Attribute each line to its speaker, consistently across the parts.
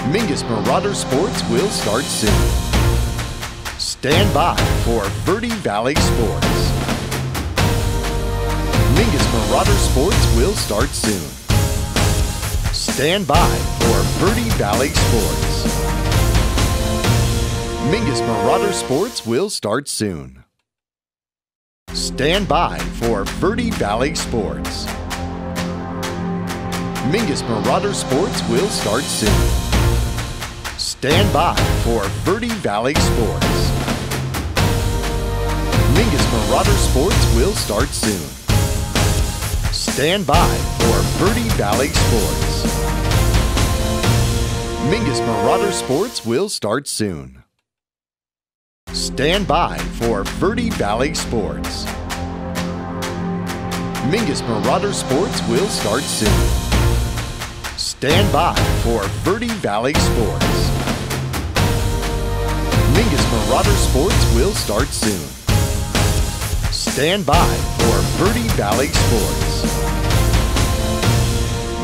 Speaker 1: Mingus Marauder Sports will start soon. Stand by for Verde Valley Sports. Mingus Marauder Sports will start soon. Stand by for Verde Valley Sports. Mingus Marauder Sports will start soon. Stand by for Verde Valley Sports. Mingus Marauder Sports will start soon. Stand by for Verde Valley Sports. Mingus Marauder Sports will start soon. Stand by for Verde Valley Sports. Mingus Marauder Sports will start soon. Stand by for Verde Valley Sports. Mingus Marauder Sports will start soon. Stand by for Verde Valley Sports. Mingus Marauder Sports will start soon. Stand by for Verde Valley Sports.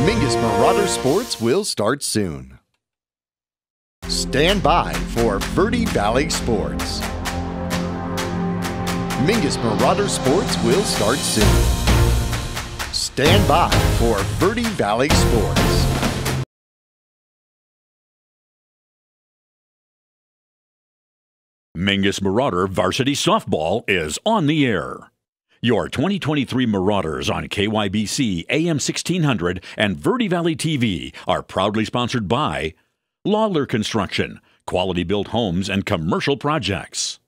Speaker 1: Mingus Marauder Sports will start soon. Stand by for Verde Valley Sports. Mingus Marauder Sports will start soon. Stand by for Verde Valley Sports.
Speaker 2: Mingus Marauder Varsity Softball is on the air. Your 2023 Marauders on KYBC AM 1600 and Verde Valley TV are proudly sponsored by Lawler Construction, quality built homes and commercial projects.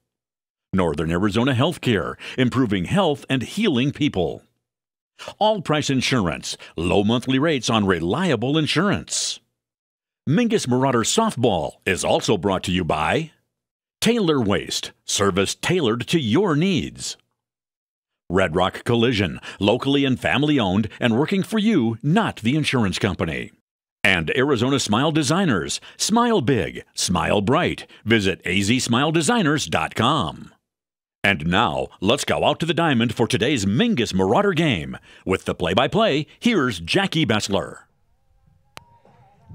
Speaker 2: Northern Arizona Healthcare, improving health and healing people. All Price Insurance, low monthly rates on reliable insurance. Mingus Marauder Softball is also brought to you by Taylor Waste, service tailored to your needs. Red Rock Collision, locally and family owned and working for you, not the insurance company. And Arizona Smile Designers, smile big, smile bright. Visit azsmiledesigners.com. And now, let's go out to the diamond for today's Mingus Marauder game. With the play-by-play, here's Jackie Bessler.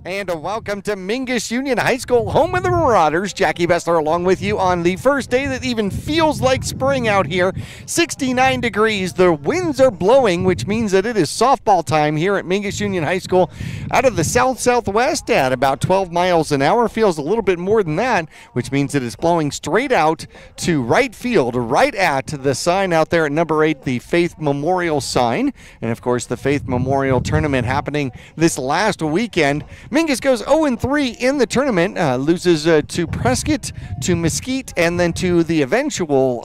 Speaker 3: And welcome to Mingus Union High School, home of the Marauders. Jackie Bessler along with you on the first day that even feels like spring out here. 69 degrees. The winds are blowing, which means that it is softball time here at Mingus Union High School out of the south-southwest at about 12 miles an hour. Feels a little bit more than that, which means it is blowing straight out to right field, right at the sign out there at number 8, the Faith Memorial sign. And, of course, the Faith Memorial Tournament happening this last weekend. Mingus goes 0-3 in the tournament, loses to Prescott, to Mesquite, and then to the eventual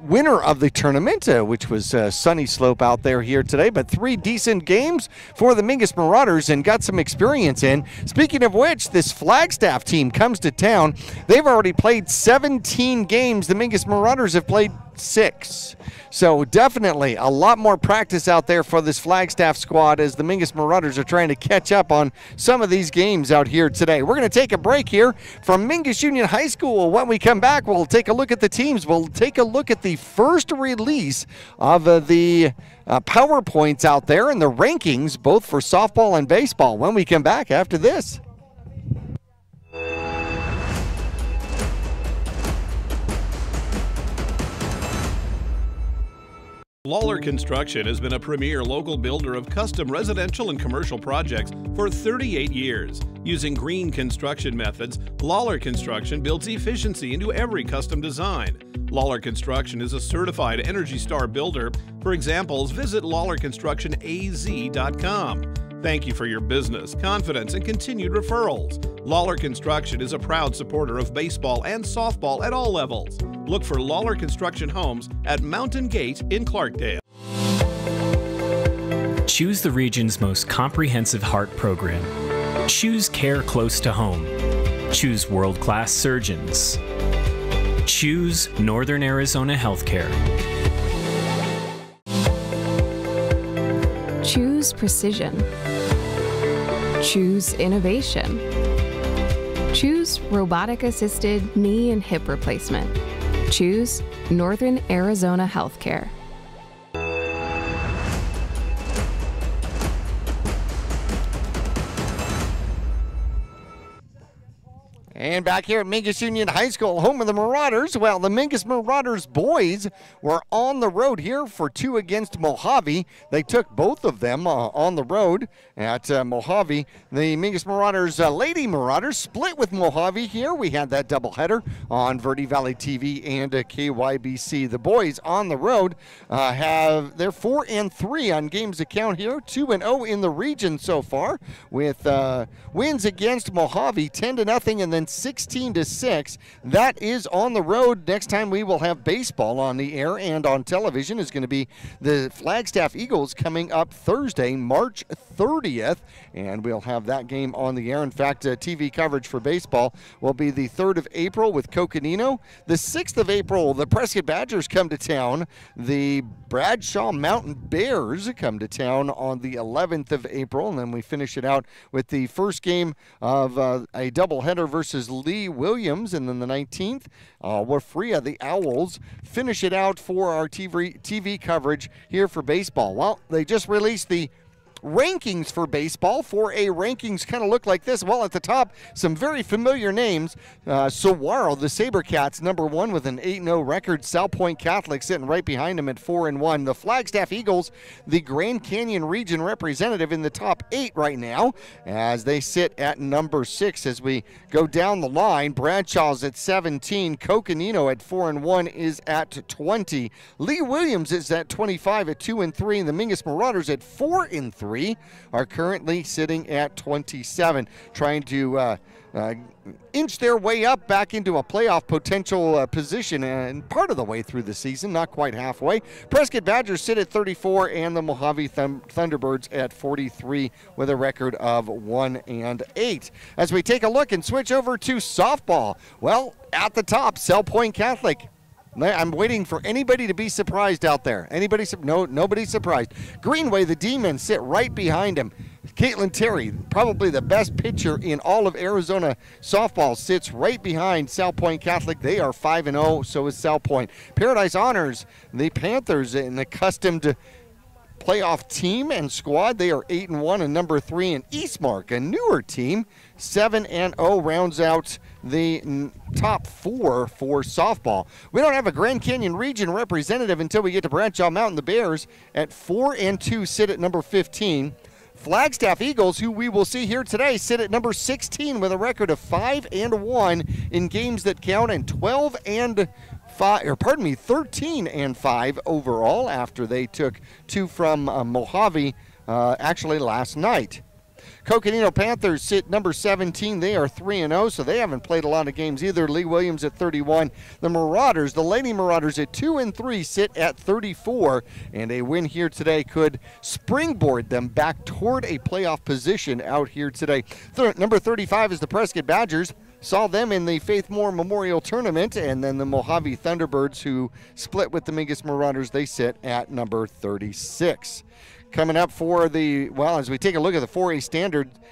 Speaker 3: winner of the tournament, which was Sunny Slope out there here today. But 3 decent games for the Mingus Marauders and got some experience in. Speaking of which, this Flagstaff team comes to town. They've already played 17 games. The Mingus Marauders have played 6. So definitely a lot more practice out there for this Flagstaff squad as the Mingus Marauders are trying to catch up on some of these games out here today. We're going to take a break here from Mingus Union High School. When we come back, we'll take a look at the teams. We'll take a look at the first release of the PowerPoints out there and the rankings, both for softball and baseball, when we come back after this.
Speaker 4: Lawler Construction has been a premier local builder of custom residential and commercial projects for 38 years. Using green construction methods, Lawler Construction builds efficiency into every custom design. Lawler Construction is a certified Energy Star builder. For examples, visit lawlerconstructionaz.com. Thank you for your business, confidence, and continued referrals. Lawler Construction is a proud supporter of baseball and softball at all levels. Look for Lawler Construction Homes at Mountain Gate in Clarkdale.
Speaker 5: Choose the region's most comprehensive heart program. Choose care close to home. Choose world-class surgeons. Choose Northern Arizona Healthcare.
Speaker 6: Choose precision. Choose innovation. Choose robotic-assisted knee and hip replacement. Choose Northern Arizona Healthcare.
Speaker 3: And back here at Mingus Union High School, home of the Marauders. Well, the Mingus Marauders boys were on the road here for 2 against Mojave. They took both of them on the road at Mojave. The Mingus Marauders, Lady Marauders, split with Mojave here. We had that doubleheader on Verde Valley TV and KYBC. The boys on the road they're 4-3 on games to count here, 2-0 in the region so far, with wins against Mojave 10-0 and then 16-6. That is on the road. Next time we will have baseball on the air and on television is going to be the Flagstaff Eagles coming up Thursday, March 30th, and we'll have that game on the air. In fact, TV coverage for baseball will be the 3rd of April with Coconino. The 6th of April, the Prescott Badgers come to town. The Bradshaw Mountain Bears come to town on the 11th of April, and then we finish it out with the first game of a doubleheader versus Lee Williams, and then the 19th, Wafria, the Owls, finish it out for our TV coverage here for baseball. Well, they just released the rankings for baseball. 4A rankings kind of look like this. Well, at the top, some very familiar names. Saguaro, the SaberCats, #1 with an 8-0 record. South Point Catholic sitting right behind them at 4-1. The Flagstaff Eagles, the Grand Canyon region representative, in the top 8 right now as they sit at #6. As we go down the line, Bradshaw's at 17. Coconino at 4-1 is at 20. Lee Williams is at 25 at 2-3. And the Mingus Marauders at 4-3 are currently sitting at 27, trying to inch their way up back into a playoff potential position, and part of the way through the season, not quite halfway. Prescott Badgers sit at 34, and the Mojave Thunderbirds at 43 with a record of 1-8. As we take a look and switch over to softball, well, at the top, South Point Catholic. I'm waiting for anybody to be surprised out there. Anybody? No, nobody's surprised. Greenway, the Demons, sit right behind him. Caitlin Terry, probably the best pitcher in all of Arizona softball, sits right behind South Point Catholic. They are 5-0, so is South Point. Paradise Honors, the Panthers, an accustomed playoff team and squad. They are 8-1 and #3. And Eastmark, a newer team, 7-0, rounds out the top 4 for softball. We don't have a Grand Canyon region representative until we get to Bradshaw Mountain. The Bears at 4-2 sit at #15. Flagstaff Eagles, who we will see here today, sit at #16 with a record of 5-1 in games that count, and 13-5 overall after they took 2 from Mojave actually last night. Coconino Panthers sit #17. They are 3-0, so they haven't played a lot of games either. Lee Williams at 31. The Marauders, the Lady Marauders at 2-3, sit at 34, and a win here today could springboard them back toward a playoff position out here today. Number 35 is the Prescott Badgers. Saw them in the Faith Moore Memorial Tournament, and then the Mojave Thunderbirds, who split with the Mingus Marauders, they sit at number 36. Coming up for as we take a look at the 4A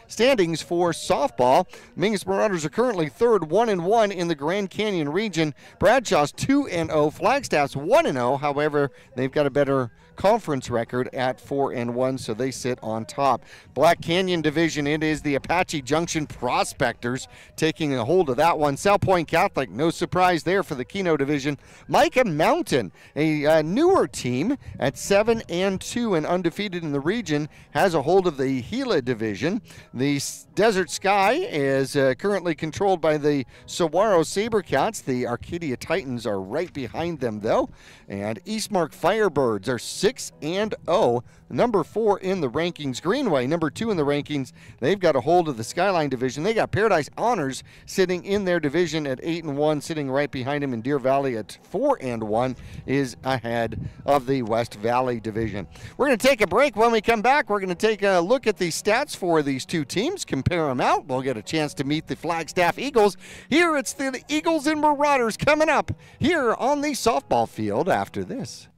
Speaker 3: standings for softball, Mingus Marauders are currently 3rd, 1-1 in the Grand Canyon region. Bradshaw's 2-0, Flagstaff's 1-0. However, they've got a better conference record at 4-1, so they sit on top. Black Canyon division, it is the Apache Junction Prospectors taking a hold of that one. South Point Catholic, no surprise there for the Keno division. Micah Mountain, a newer team at 7-2 and undefeated in the region, has a hold of the Gila division. The Desert Sky is currently controlled by the Saguaro SaberCats. The Arcadia Titans are right behind them, though. And Eastmark Firebirds are 6-0, number 4 in the rankings. Greenway, number 2 in the rankings. They've got a hold of the Skyline division. They got Paradise Honors sitting in their division at 8-1, sitting right behind them. In Deer Valley at 4-1 is ahead of the West Valley division. We're going to take a break. When we come back, we're going to take a look at the stats for these two teams, compare them out. We'll get a chance to meet the Flagstaff Eagles. Here it's the Eagles and Marauders coming up here on the softball field after this.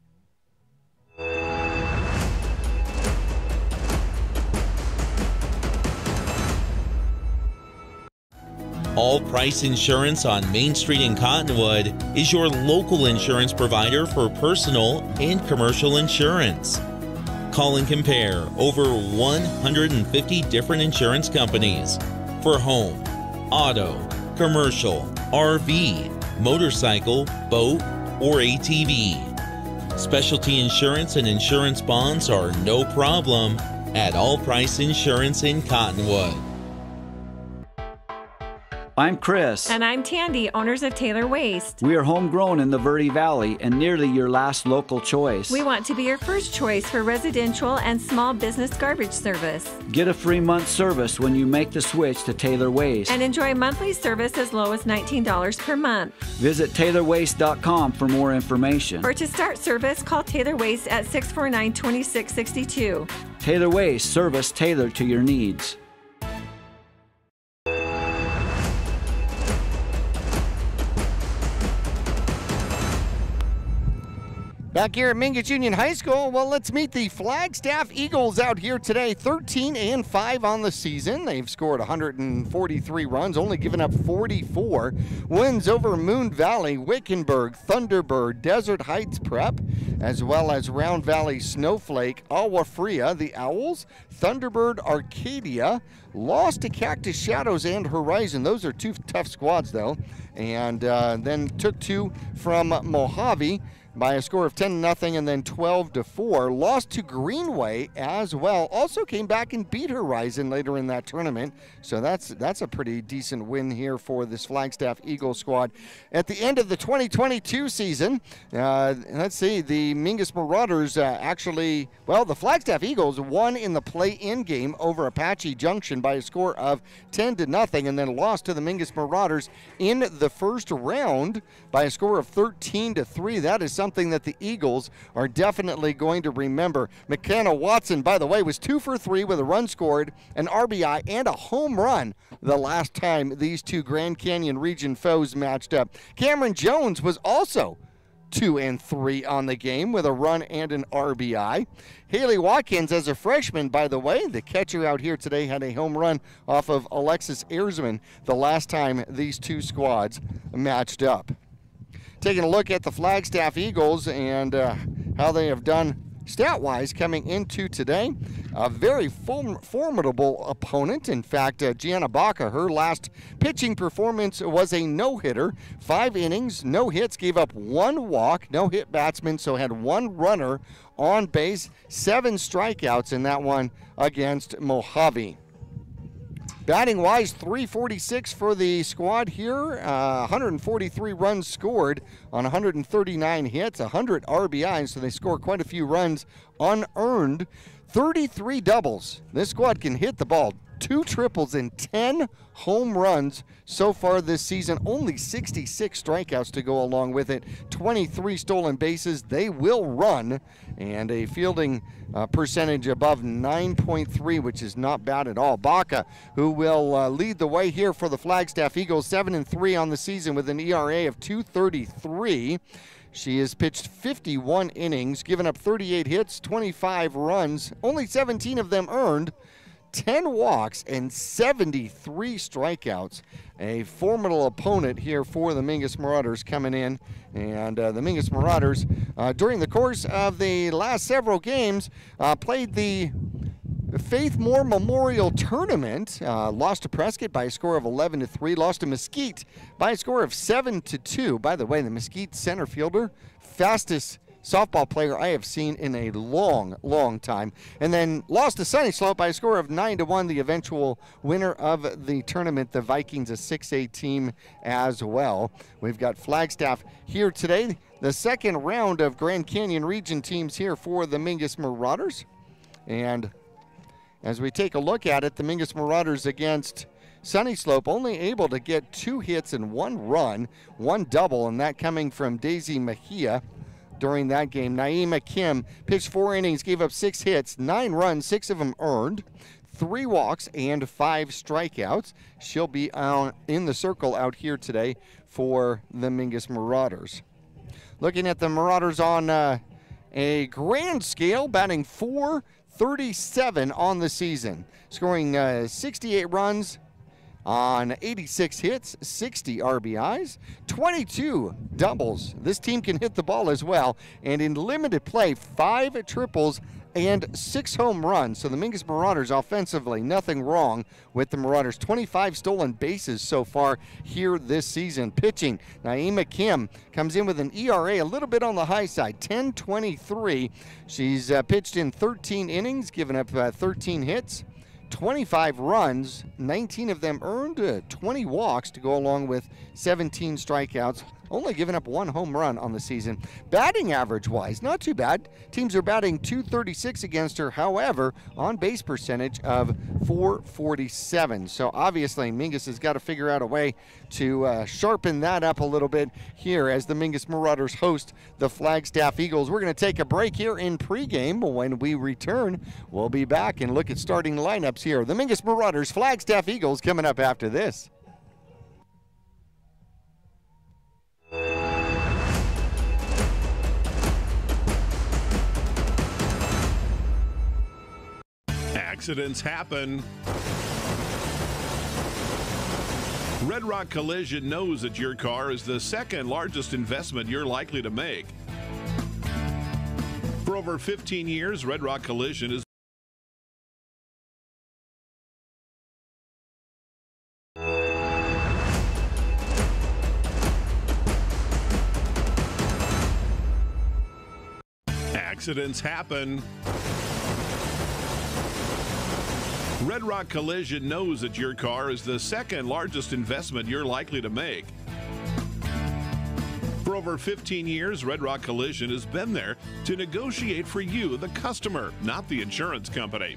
Speaker 7: All Price Insurance on Main Street in Cottonwood is your local insurance provider for personal and commercial insurance. Call and compare over 150 different insurance companies for home, auto, commercial, RV, motorcycle, boat, or ATV. Specialty insurance and insurance bonds are no problem at All Price Insurance in Cottonwood.
Speaker 8: I'm Chris.
Speaker 9: And I'm Tandy, owners of Taylor Waste.
Speaker 8: We are homegrown in the Verde Valley and nearly your last local choice.
Speaker 9: We want to be your first choice for residential and small business garbage service.
Speaker 8: Get a free month service when you make the switch to Taylor Waste.
Speaker 9: And enjoy monthly service as low as $19 per month.
Speaker 8: Visit TaylorWaste.com for more information.
Speaker 9: Or to start service, call Taylor Waste at 649-2662.
Speaker 8: Taylor Waste, service tailored to your needs.
Speaker 3: Back here at Mingus Union High School, well, let's meet the Flagstaff Eagles out here today. 13-5 on the season. They've scored 143 runs, only given up 44. Wins over Moon Valley, Wickenburg, Thunderbird, Desert Heights Prep, as well as Round Valley Snowflake, Agua Fria, the Owls, Thunderbird Arcadia, lost to Cactus Shadows and Horizon. Those are two tough squads, though. And then took two from Mojave by a score of 10-0 and then 12-4. Lost to Greenway as well. Also came back and beat Horizon later in that tournament. So that's a pretty decent win here for this Flagstaff Eagle squad. At the end of the 2022 season, let's see, the Mingus Marauders the Flagstaff Eagles won in the play-in game over Apache Junction by a score of 10-0 and then lost to the Mingus Marauders in the first round by a score of 13-3. That is something that the Eagles are definitely going to remember. McKenna Watson, by the way, was 2 for 3 with a run scored, an RBI, and a home run the last time these two Grand Canyon region foes matched up. Cameron Jones was also 2 and 3 on the game with a run and an RBI. Haley Watkins, as a freshman, by the way, the catcher out here today, had a home run off of Alexis Erzman the last time these two squads matched up. Taking a look at the Flagstaff Eagles and how they have done stat-wise coming into today. A very formidable opponent. In fact, Gianna Baca, her last pitching performance was a no-hitter. 5 innings, no hits, gave up 1 walk, no-hit batsman, so had 1 runner on base, 7 strikeouts in that one against Mojave. Batting-wise, .346 for the squad here. 143 runs scored on 139 hits, 100 RBIs, so they score quite a few runs unearned. 33 doubles. This squad can hit the ball. 2 triples and 10 home runs so far this season. Only 66 strikeouts to go along with it. 23 stolen bases. They will run. And a fielding percentage above 9.3, which is not bad at all. Baca, who will lead the way here for the Flagstaff Eagles, 7-3 on the season with an ERA of 2.33. She has pitched 51 innings, given up 38 hits, 25 runs, only 17 of them earned, 10 walks, and 73 strikeouts. A formidable opponent here for the Mingus Marauders coming in. And the Mingus Marauders, during the course of the last several games, played the Faith Moore Memorial Tournament. Lost to Prescott by a score of 11-3. Lost to Mesquite by a score of 7-2. By the way, the Mesquite center fielder, fastest softball player I have seen in a long, long time. And then lost to Sunny Slope by a score of 9-1, the eventual winner of the tournament, the Vikings, a 6A team as well. We've got Flagstaff here today, the second round of Grand Canyon region teams here for the Mingus Marauders. And as we take a look at it, the Mingus Marauders against Sunny Slope only able to get 2 hits and 1 run, 1 double, and that coming from Daisy Mejia. During that game, Naima Kim pitched 4 innings, gave up 6 hits, 9 runs, 6 of them earned, 3 walks, and 5 strikeouts. She'll be in the circle out here today for the Mingus Marauders. Looking at the Marauders on a grand scale, batting .437 on the season, scoring 68 runs on 86 hits, 60 RBIs, 22 doubles. This team can hit the ball as well. And in limited play, 5 triples and 6 home runs. So the Mingus Marauders offensively, nothing wrong with the Marauders. 25 stolen bases so far here this season. Pitching, Naima Kim comes in with an ERA a little bit on the high side, 10.23. She's pitched in 13 innings, given up 13 hits. 25 runs, 19 of them earned, 20 walks to go along with 17 strikeouts, only giving up 1 home run on the season. Batting average-wise, not too bad. Teams are batting .236 against her, however, on-base percentage of .447. So obviously, Mingus has got to figure out a way to sharpen that up a little bit here as the Mingus Marauders host the Flagstaff Eagles. We're going to take a break here in pregame. When we return, we'll be back and look at starting lineups here. The Mingus Marauders, Flagstaff Eagles coming up after this.
Speaker 4: Accidents happen. Red Rock Collision knows that your car is the second largest investment you're likely to make. For over 15 years, Red Rock Collision is accidents happen. Red Rock Collision knows that your car is the second largest investment you're likely to make. For over 15 years, Red Rock Collision has been there to negotiate for you, the customer, not the insurance company.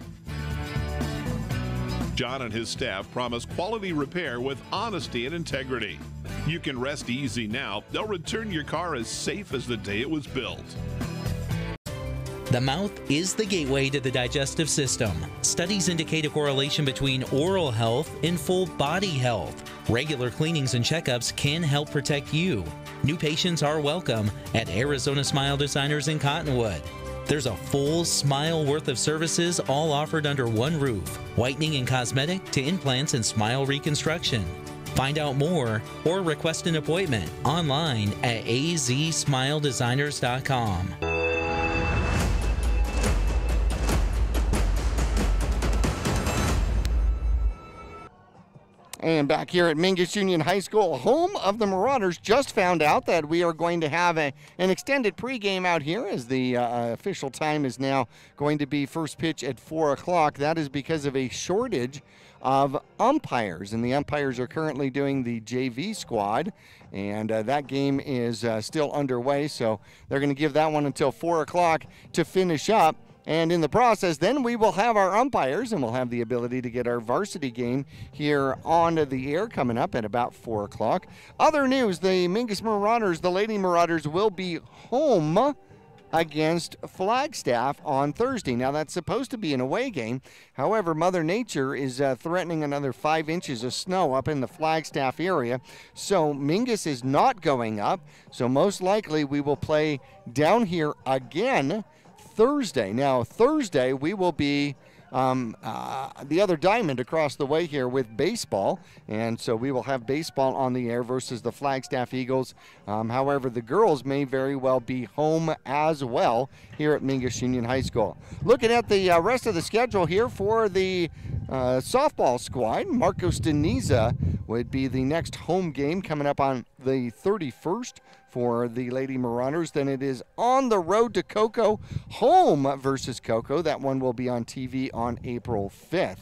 Speaker 4: John and his staff promise quality repair with honesty and integrity. You can rest easy now. They'll return your car as safe as the day it was built.
Speaker 7: The mouth is the gateway to the digestive system. Studies indicate a correlation between oral health and full body health. Regular cleanings and checkups can help protect you. New patients are welcome at Arizona Smile Designers in Cottonwood. There's a full smile worth of services all offered under one roof. Whitening and cosmetic to implants and smile reconstruction. Find out more or request an appointment online at azsmiledesigners.com.
Speaker 3: And back here at Mingus Union High School, home of the Marauders, just found out that we are going to have an extended pregame out here as the official time is now going to be first pitch at 4 o'clock. That is because of a shortage of umpires, and the umpires are currently doing the JV squad, and that game is still underway, so they're going to give that one until 4 o'clock to finish up. And in the process, then we will have our umpires, and we'll have the ability to get our varsity game here on the air coming up at about 4 o'clock. Other news, the Mingus Marauders, the Lady Marauders, will be home against Flagstaff on Thursday. Now, that's supposed to be an away game. However, Mother Nature is threatening another 5 inches of snow up in the Flagstaff area. So Mingus is not going up. So most likely we will play down here again Thursday. Now, Thursday we will be the other diamond across the way here with baseball, and so we will have baseball on the air versus the Flagstaff Eagles. However, the girls may very well be home as well here at Mingus Union High School. Looking at the rest of the schedule here for the softball squad, Marcos Deniza would be the next home game coming up on the 31st for the Lady Marauders. Then it is on the road to Cocoa, home versus Cocoa. That one will be on TV on April 5th.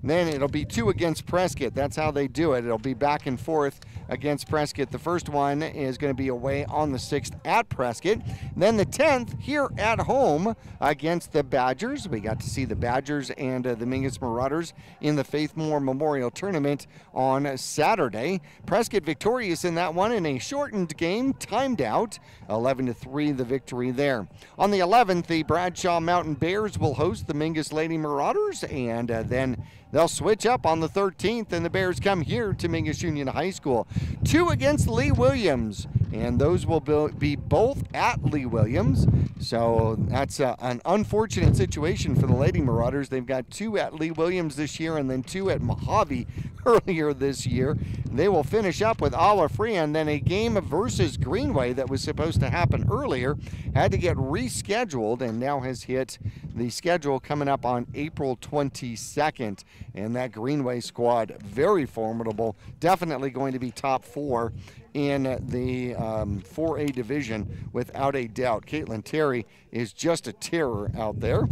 Speaker 3: Then it'll be 2 against Prescott. That's how they do it. It'll be back and forth against Prescott. The first one is going to be away on the 6th at Prescott. Then the 10th here at home against the Badgers. We got to see the Badgers and the Mingus Marauders in the Faith Moore Memorial Tournament on Saturday. Prescott victorious in that one in a shortened game, timed out, 11-3 the victory there. On the 11th, the Bradshaw Mountain Bears will host the Mingus Lady Marauders, and then they'll switch up on the 13th, and the Bears come here to Mingus Union High School. 2 against Lee Williams and those will be both at Lee Williams. So that's an unfortunate situation for the Lady Marauders. They've got 2 at Lee Williams this year and then 2 at Mojave earlier this year. They will finish up with Olive Free, and then a game versus Greenway that was supposed to happen earlier had to get rescheduled and now has hit the schedule coming up on April 22nd. And that Greenway squad, very formidable, definitely going to be top 4 in the 4A division without a doubt. Caitlin Terry is just a terror out there.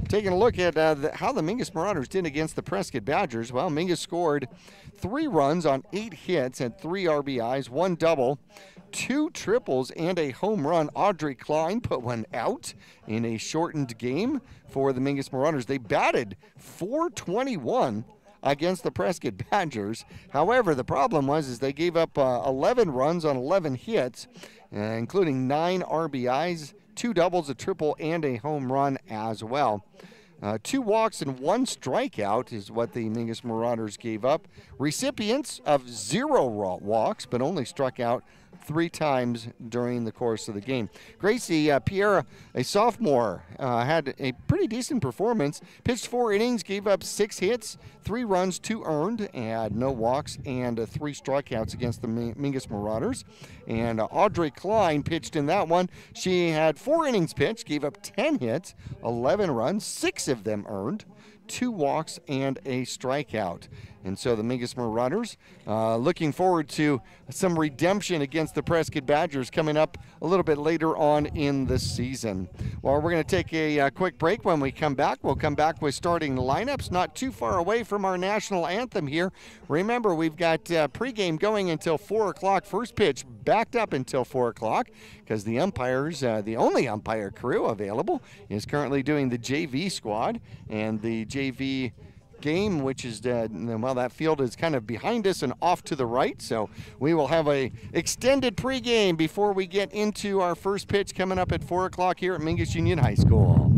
Speaker 3: Taking a look at how the Mingus Marauders did against the Prescott Badgers. Well, Mingus scored 3 runs on 8 hits and 3 RBIs, 1 double, 2 triples, and a home run. Audrey Klein put one out in a shortened game for the Mingus Marauders. They batted .421 against the Prescott Badgers. However, the problem was they gave up 11 runs on 11 hits, including 9 RBIs, 2 doubles, a triple, and a home run as well. 2 walks and 1 strikeout is what the Mingus Marauders gave up. Recipients of 0 walks, but only struck out 3 times during the course of the game. Gracie Pierre, a sophomore, had a pretty decent performance. Pitched 4 innings, gave up 6 hits, 3 runs, 2 earned, and no walks, and 3 strikeouts against the Mingus Marauders. And Audrey Klein pitched in that one. She had 4 innings pitched, gave up 10 hits, 11 runs, 6 of them earned, 2 walks, and a strikeout. And so the Mingus Marauders looking forward to some redemption against the Prescott Badgers coming up a little bit later on in the season. Well, we're going to take a quick break. When we come back, we'll come back with starting lineups not too far away from our national anthem here. Remember, we've got pregame going until 4 o'clock. First pitch backed up until 4 o'clock because the umpires, the only umpire crew available, is currently doing the JV squad, and the JV game, which is well, that field is kind of behind us and off to the right, so we will have a extended pregame before we get into our first pitch coming up at 4 o'clock here at Mingus Union High School.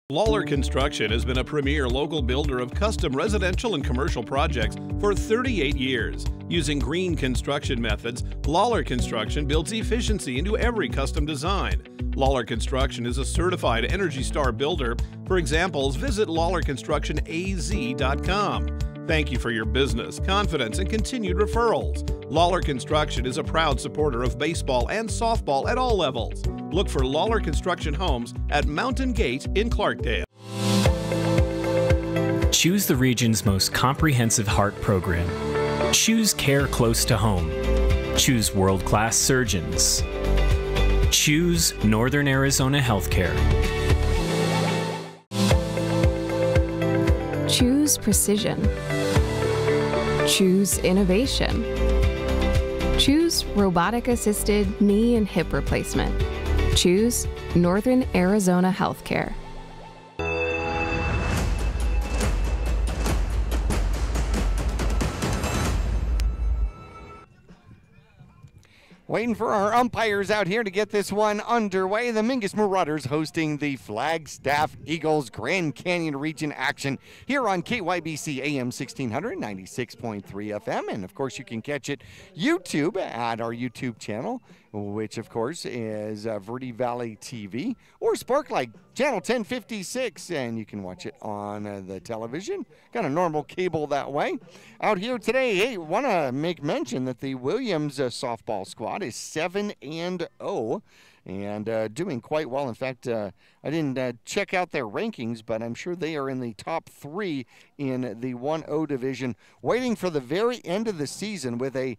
Speaker 4: Lawler Construction has been a premier local builder of custom residential and commercial projects for 38 years. Using green construction methods, Lawler Construction builds efficiency into every custom design. Lawler Construction is a certified Energy Star builder. For examples, visit LawlerConstructionAZ.com. Thank you for your business, confidence, and continued referrals. Lawler Construction is a proud supporter of baseball and softball at all levels. Look for Lawler Construction Homes at Mountain Gate in Clarkdale.
Speaker 5: Choose the region's most comprehensive heart program. Choose care close to home. Choose world-class surgeons. Choose Northern Arizona Healthcare.
Speaker 6: Choose precision. Choose innovation. Choose robotic-assisted knee and hip replacement. Choose Northern Arizona Healthcare.
Speaker 3: Waiting for our umpires out here to get this one underway. The Mingus Marauders hosting the Flagstaff Eagles Grand Canyon Region action here on KYBC AM 1600, 96.3 FM. And of course, you can catch it YouTube at our YouTube channel, which of course is Verde Valley TV, or Sparklight channel 1056, and you can watch it on the television. Got a normal cable that way. Out here today, hey, want to make mention that the Williams softball squad is 7-0 and doing quite well. In fact, I didn't check out their rankings, but I'm sure they are in the top 3 in the 1-0 division, waiting for the very end of the season with a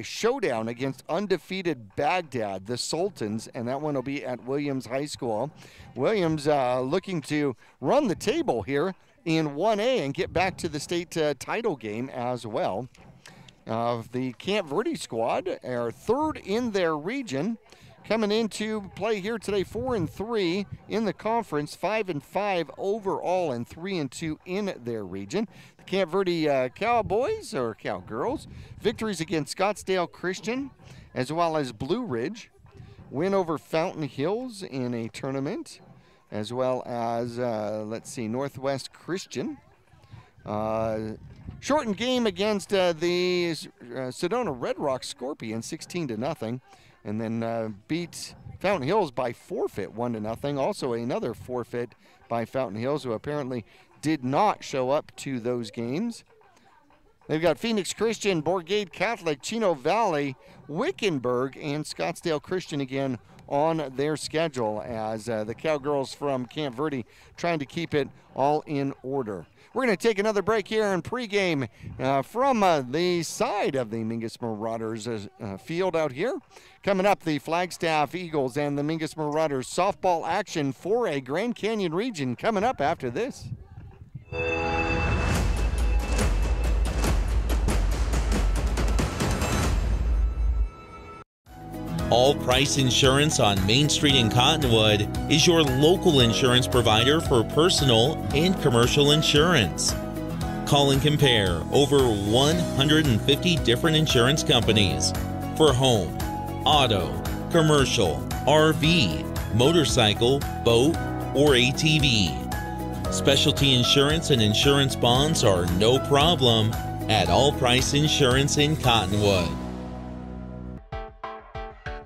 Speaker 3: showdown against undefeated Baghdad, the Sultans, and that one will be at Williams High School. Williams looking to run the table here in 1A and get back to the state title game as well. The Camp Verde squad are 3rd in their region, coming into play here today, 4-3 in the conference, 5-5 overall, and 3-2 in their region. The Camp Verde Cowboys, or Cowgirls, victories against Scottsdale Christian, as well as Blue Ridge, win over Fountain Hills in a tournament. as well as, let's see, Northwest Christian. Shortened game against the Sedona Red Rock Scorpions, 16-0, and then beat Fountain Hills by forfeit, 1-0. Also another forfeit by Fountain Hills, who apparently did not show up to those games. They've got Phoenix Christian, Borgade Catholic, Chino Valley, Wickenburg, and Scottsdale Christian again on their schedule, as the Cowgirls from Camp Verde trying to keep it all in order. We're going to take another break here in pregame from the side of the Mingus Marauders field out here. Coming up, the Flagstaff Eagles and the Mingus Marauders softball action for a Grand Canyon region coming up after this.
Speaker 7: All Price Insurance on Main Street in Cottonwood is your local insurance provider for personal and commercial insurance. Call and compare over 150 different insurance companies for home, auto, commercial, RV, motorcycle, boat, or ATV. Specialty insurance and insurance bonds are no problem at All Price Insurance in Cottonwood.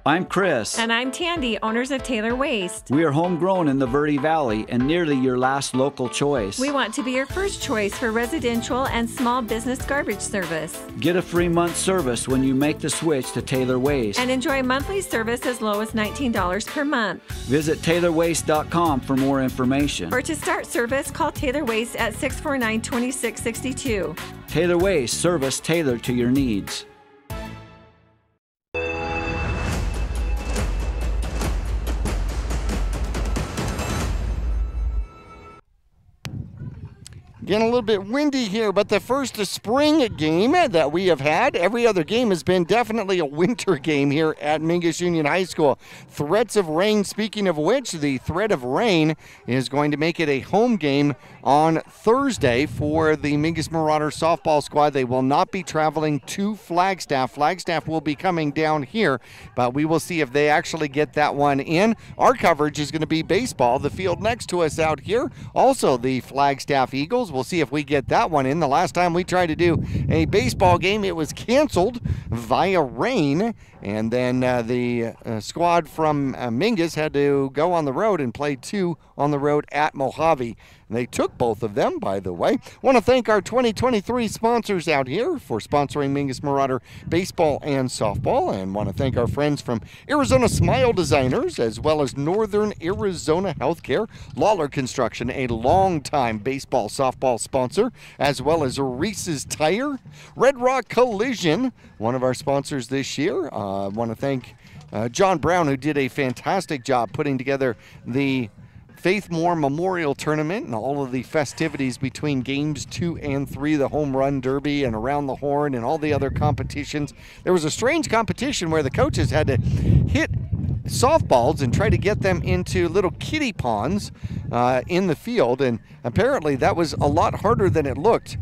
Speaker 8: I'm Chris.
Speaker 9: And I'm Tandy, owners of Taylor Waste.
Speaker 8: We are homegrown in the Verde Valley and nearly your last local choice.
Speaker 9: We want to be your first choice for residential and small business garbage service.
Speaker 8: Get a free month service when you make the switch to Taylor Waste.
Speaker 9: And enjoy monthly service as low as $19 per month.
Speaker 8: Visit TaylorWaste.com for more information.
Speaker 9: Or to start service, call Taylor Waste at 649-2662.
Speaker 8: Taylor Waste, service tailored to your needs.
Speaker 3: Getting a little bit windy here, but the first spring game that we have had. Every other game has been definitely a winter game here at Mingus Union High School. Threats of rain, speaking of which, the threat of rain is going to make it a home game on Thursday for the Mingus Marauders softball squad. They will not be traveling to Flagstaff. Flagstaff will be coming down here, but we will see if they actually get that one in. Our coverage is going to be baseball, the field next to us out here. Also, the Flagstaff Eagles. We'll see if we get that one in. The last time we tried to do a baseball game, it was canceled via rain, and then the squad from Mingus had to go on the road and play 2 on the road at Mojave. They took both of them, by the way. Want to thank our 2023 sponsors out here for sponsoring Mingus Marauder baseball and softball, and want to thank our friends from Arizona Smile Designers, as well as Northern Arizona Healthcare, Lawler Construction, a longtime baseball softball sponsor, as well as Reese's Tire, Red Rock Collision, one of our sponsors this year. Want to thank John Brown, who did a fantastic job putting together the Faith Moore Memorial Tournament and all of the festivities between games 2 and 3, the home run derby and around the horn and all the other competitions. There was a strange competition where the coaches had to hit softballs and try to get them into little kiddie ponds in the field, and apparently that was a lot harder than it looked.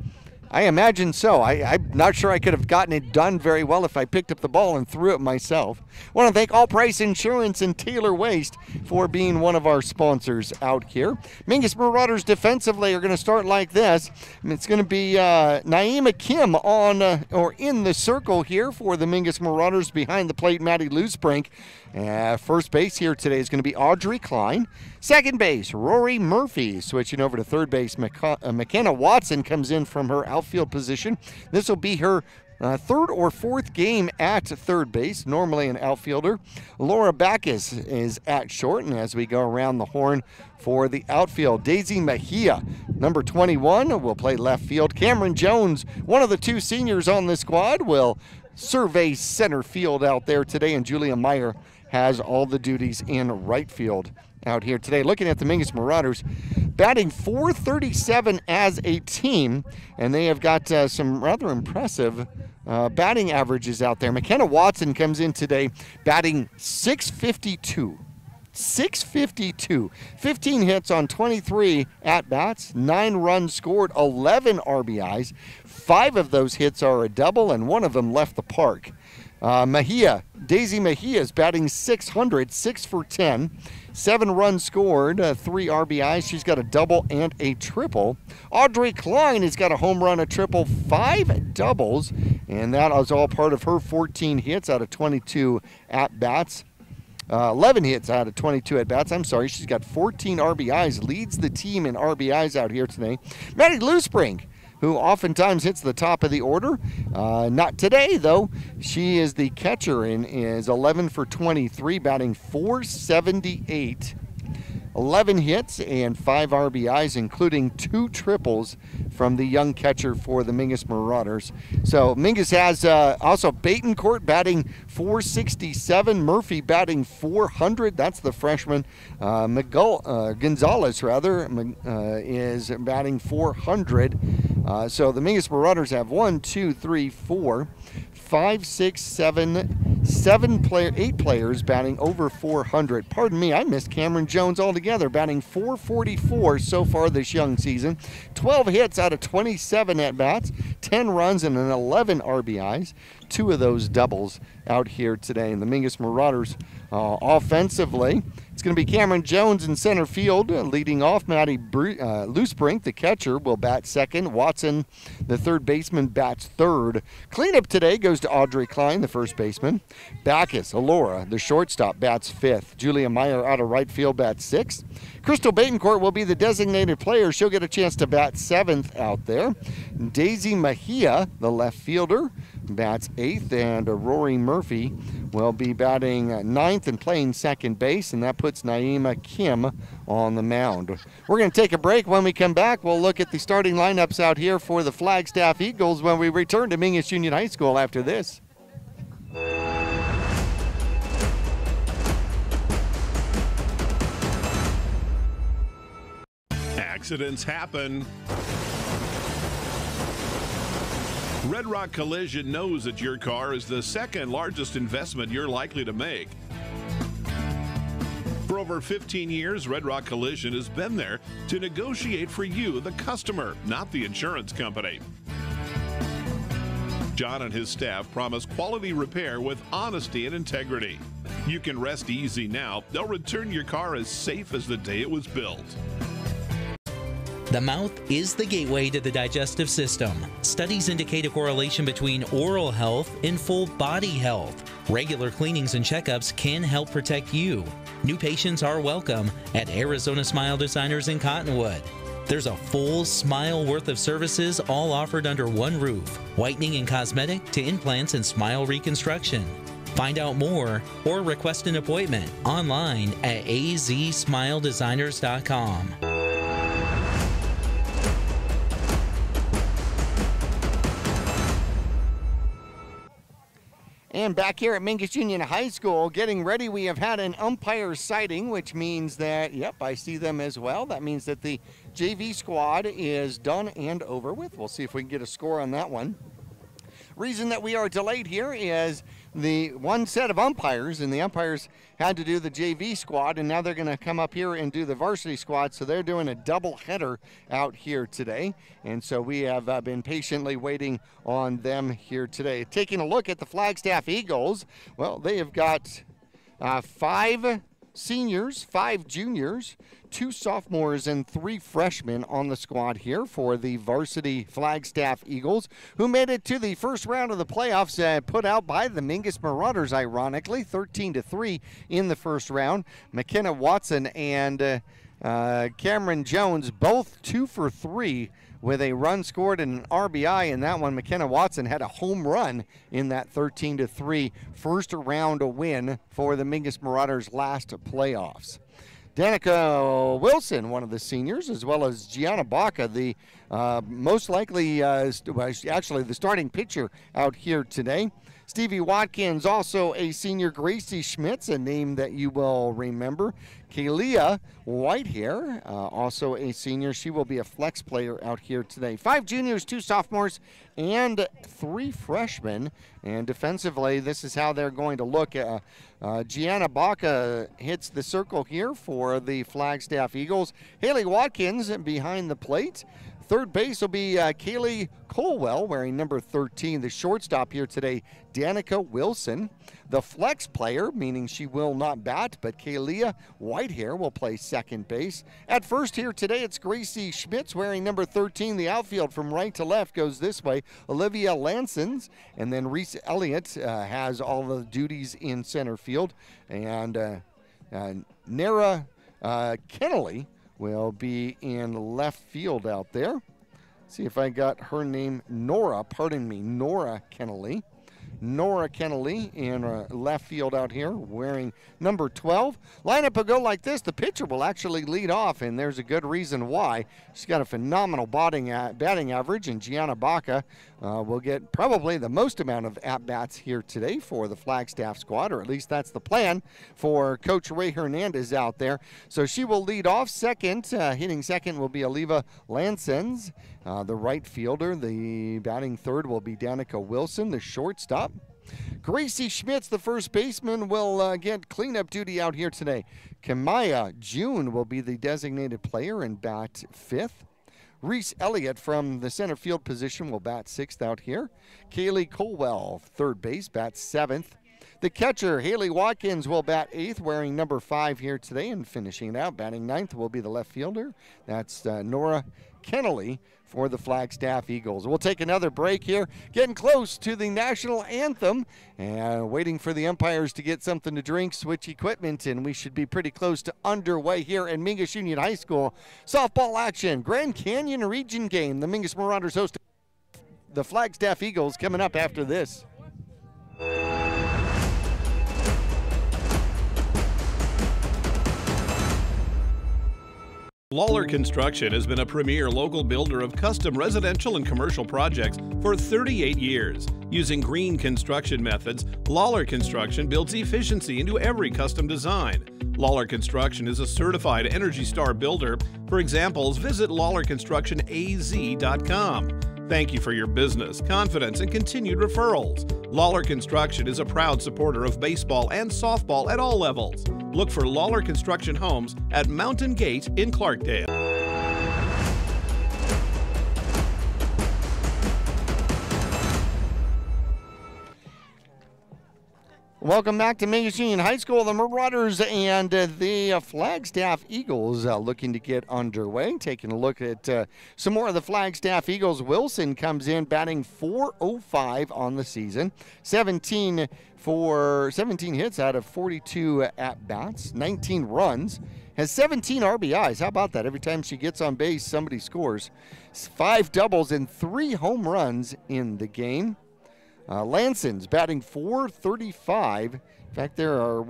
Speaker 3: I imagine so. I'm not sure I could have gotten it done very well if I picked up the ball and threw it myself. I want to thank All Price Insurance and Taylor Waste for being one of our sponsors out here. Mingus Marauders defensively are going to start like this. It's going to be Naima Kim on or in the circle here for the Mingus Marauders. Behind the plate, Maddie Loosebrink. First base here today is going to be Audrey Klein. Second base, Rory Murphy. Switching over to third base, McKenna Watson comes in from her outfield position. This will be her third or fourth game at third base, normally an outfielder. Laura Backus is at short, and as we go around the horn for the outfield, Daisy Mejia, number 21, will play left field. Cameron Jones, one of the 2 seniors on the squad, will survey center field out there today, and Julia Meyer has all the duties in right field out here today. Looking at the Mingus Marauders, batting .437 as a team, and they have got some rather impressive batting averages out there. McKenna Watson comes in today batting .652. 652, 15 hits on 23 at-bats, 9 runs scored, 11 RBIs. 5 of those hits are a double, and 1 of them left the park. Daisy Mejia is batting .600, 6 for 10. 7 runs scored, 3 RBIs. She's got a double and a triple. Audrey Klein has got a home run, a triple, 5 doubles, and that is all part of her 14 hits out of 22 at-bats. 11 hits out of 22 at-bats. I'm sorry, she's got 14 RBIs, leads the team in RBIs out here today. Maddie Loospring, who oftentimes hits the top of the order. Not today, though. She is the catcher and is 11 for 23, batting .478. 11 hits and 5 RBIs, including 2 triples from the young catcher for the Mingus Marauders. So Mingus has also Batencourt batting .467, Murphy batting .400. That's the freshman. Gonzalez, is batting .400. So the Mingus Marauders have 1, 2, 3, 4, 5, 6, 7, 8 players batting over .400. Pardon me, I missed Cameron Jones altogether, batting .444 so far this young season. 12 hits out of 27 at-bats, 10 runs and 11 RBIs. 2 of those doubles out here today. And the Mingus Marauders offensively, it's going to be Cameron Jones in center field, leading off. Maddie Loosebrink, the catcher, will bat second. Watson, the third baseman, bats third. Cleanup today goes to Audrey Klein, the first baseman. Bacchus, Alora, the shortstop, bats fifth. Julia Meyer out of right field, bats sixth. Crystal Batencourt will be the designated player. She'll get a chance to bat seventh out there. Daisy Mejia, the left fielder, bats eighth, and Rory Murphy will be batting ninth and playing second base, and that puts Naima Kim on the mound. We're going to take a break. When we come back, we'll look at the starting lineups out here for the Flagstaff Eagles when we return to Mingus Union High School after this.
Speaker 4: Accidents happen. Red Rock Collision knows that your car is the second largest investment you're likely to make. For over 15 years, Red Rock Collision has been there to negotiate for you, the customer, not the insurance company. John and his staff promise quality repair with honesty and integrity. You can rest easy now. They'll return your car as safe as the day it was built.
Speaker 7: The mouth is the gateway to the digestive system. Studies indicate a correlation between oral health and full body health. Regular cleanings and checkups can help protect you. New patients are welcome at Arizona Smile Designers in Cottonwood. There's a full smile worth of services all offered under one roof. Whitening and cosmetic to implants and smile reconstruction. Find out more or request an appointment online at azsmiledesigners.com.
Speaker 3: And back here at Mingus Union High School, getting ready, we have had an umpire sighting, which means that, yep, I see them as well. That means that the JV squad is done and over with. We'll see if we can get a score on that one. Reason that we are delayed here is the one set of umpires, and the umpires had to do the JV squad, and now they're going to come up here and do the varsity squad, so they're doing a double header out here today, and so we have been patiently waiting on them here today. Taking a look at the Flagstaff Eagles, well, they have got 5 seniors, 5 juniors, 2 sophomores, and 3 freshmen on the squad here for the varsity Flagstaff Eagles, who made it to the first round of the playoffs, put out by the Mingus Marauders, ironically, 13-3 in the first round. McKenna Watson and Cameron Jones, both 2 for 3 with a run scored and an RBI in that one. McKenna Watson had a home run in that 13-3 first round win for the Mingus Marauders last playoffs. Danica Wilson, one of the seniors, as well as Gianna Baca, the most likely, actually the starting pitcher out here today. Stevie Watkins, also a senior. Gracie Schmitz, a name that you will remember. Kalia Whitehair, also a senior. She will be a flex player out here today. 5 juniors, 2 sophomores, and 3 freshmen. And defensively, this is how they're going to look. Gianna Baca hits the circle here for the Flagstaff Eagles. Haley Watkins behind the plate. Third base will be Kaylee Colwell, wearing number 13. The shortstop here today, Danica Wilson. The flex player, meaning she will not bat, but Kaylia Whitehair will play second base. At first here today, it's Gracie Schmitz wearing number 13. The outfield from right to left goes this way. Olivia Lansons, and then Reese Elliott has all the duties in center field. And Nara Kennelly will be in left field out there. See if I got her name, Nora Kennelly. Nora Kennelly in left field out here wearing number 12. Lineup will go like this. The pitcher will actually lead off, and there's a good reason why. She's got a phenomenal batting average, and Gianna Baca will get probably the most amount of at-bats here today for the Flagstaff squad, or at least that's the plan for Coach Ray Hernandez out there. So she will lead off. Second, hitting second will be Oliva Lansons, the right fielder. The batting third will be Danica Wilson, the shortstop. Gracie Schmitz, the first baseman, will get cleanup duty out here today. Kamaya June will be the designated player and bat fifth. Reese Elliott from the center field position will bat sixth out here. Kaylee Colwell, third base, bats seventh. The catcher, Haley Watkins, will bat eighth, wearing number 5 here today, and finishing it out, batting ninth, will be the left fielder. That's Nora Kennelly for the Flagstaff Eagles. We'll take another break here, getting close to the national anthem, and waiting for the umpires to get something to drink, switch equipment, and we should be pretty close to underway here at Mingus Union High School. Softball action, Grand Canyon Region game. The Mingus Marauders host the Flagstaff Eagles coming up after this.
Speaker 4: Lawler Construction has been a premier local builder of custom residential and commercial projects for 38 years. Using green construction methods, Lawler Construction builds efficiency into every custom design. Lawler Construction is a certified Energy Star builder. For examples, visit lawlerconstructionaz.com. Thank you for your business, confidence, and continued referrals. Lawler Construction is a proud supporter of baseball and softball at all levels. Look for Lawler Construction Homes at Mountain Gate in Clarkdale.
Speaker 3: Welcome back to Mingus Union High School. The Marauders and the Flagstaff Eagles looking to get underway. Taking a look at some more of the Flagstaff Eagles. Wilson comes in batting .405 on the season. 17 hits out of 42 at-bats, 19 runs. Has 17 RBIs. How about that? Every time she gets on base, somebody scores. 5 doubles and 3 home runs in the game. Lanson's batting .435. In fact, there are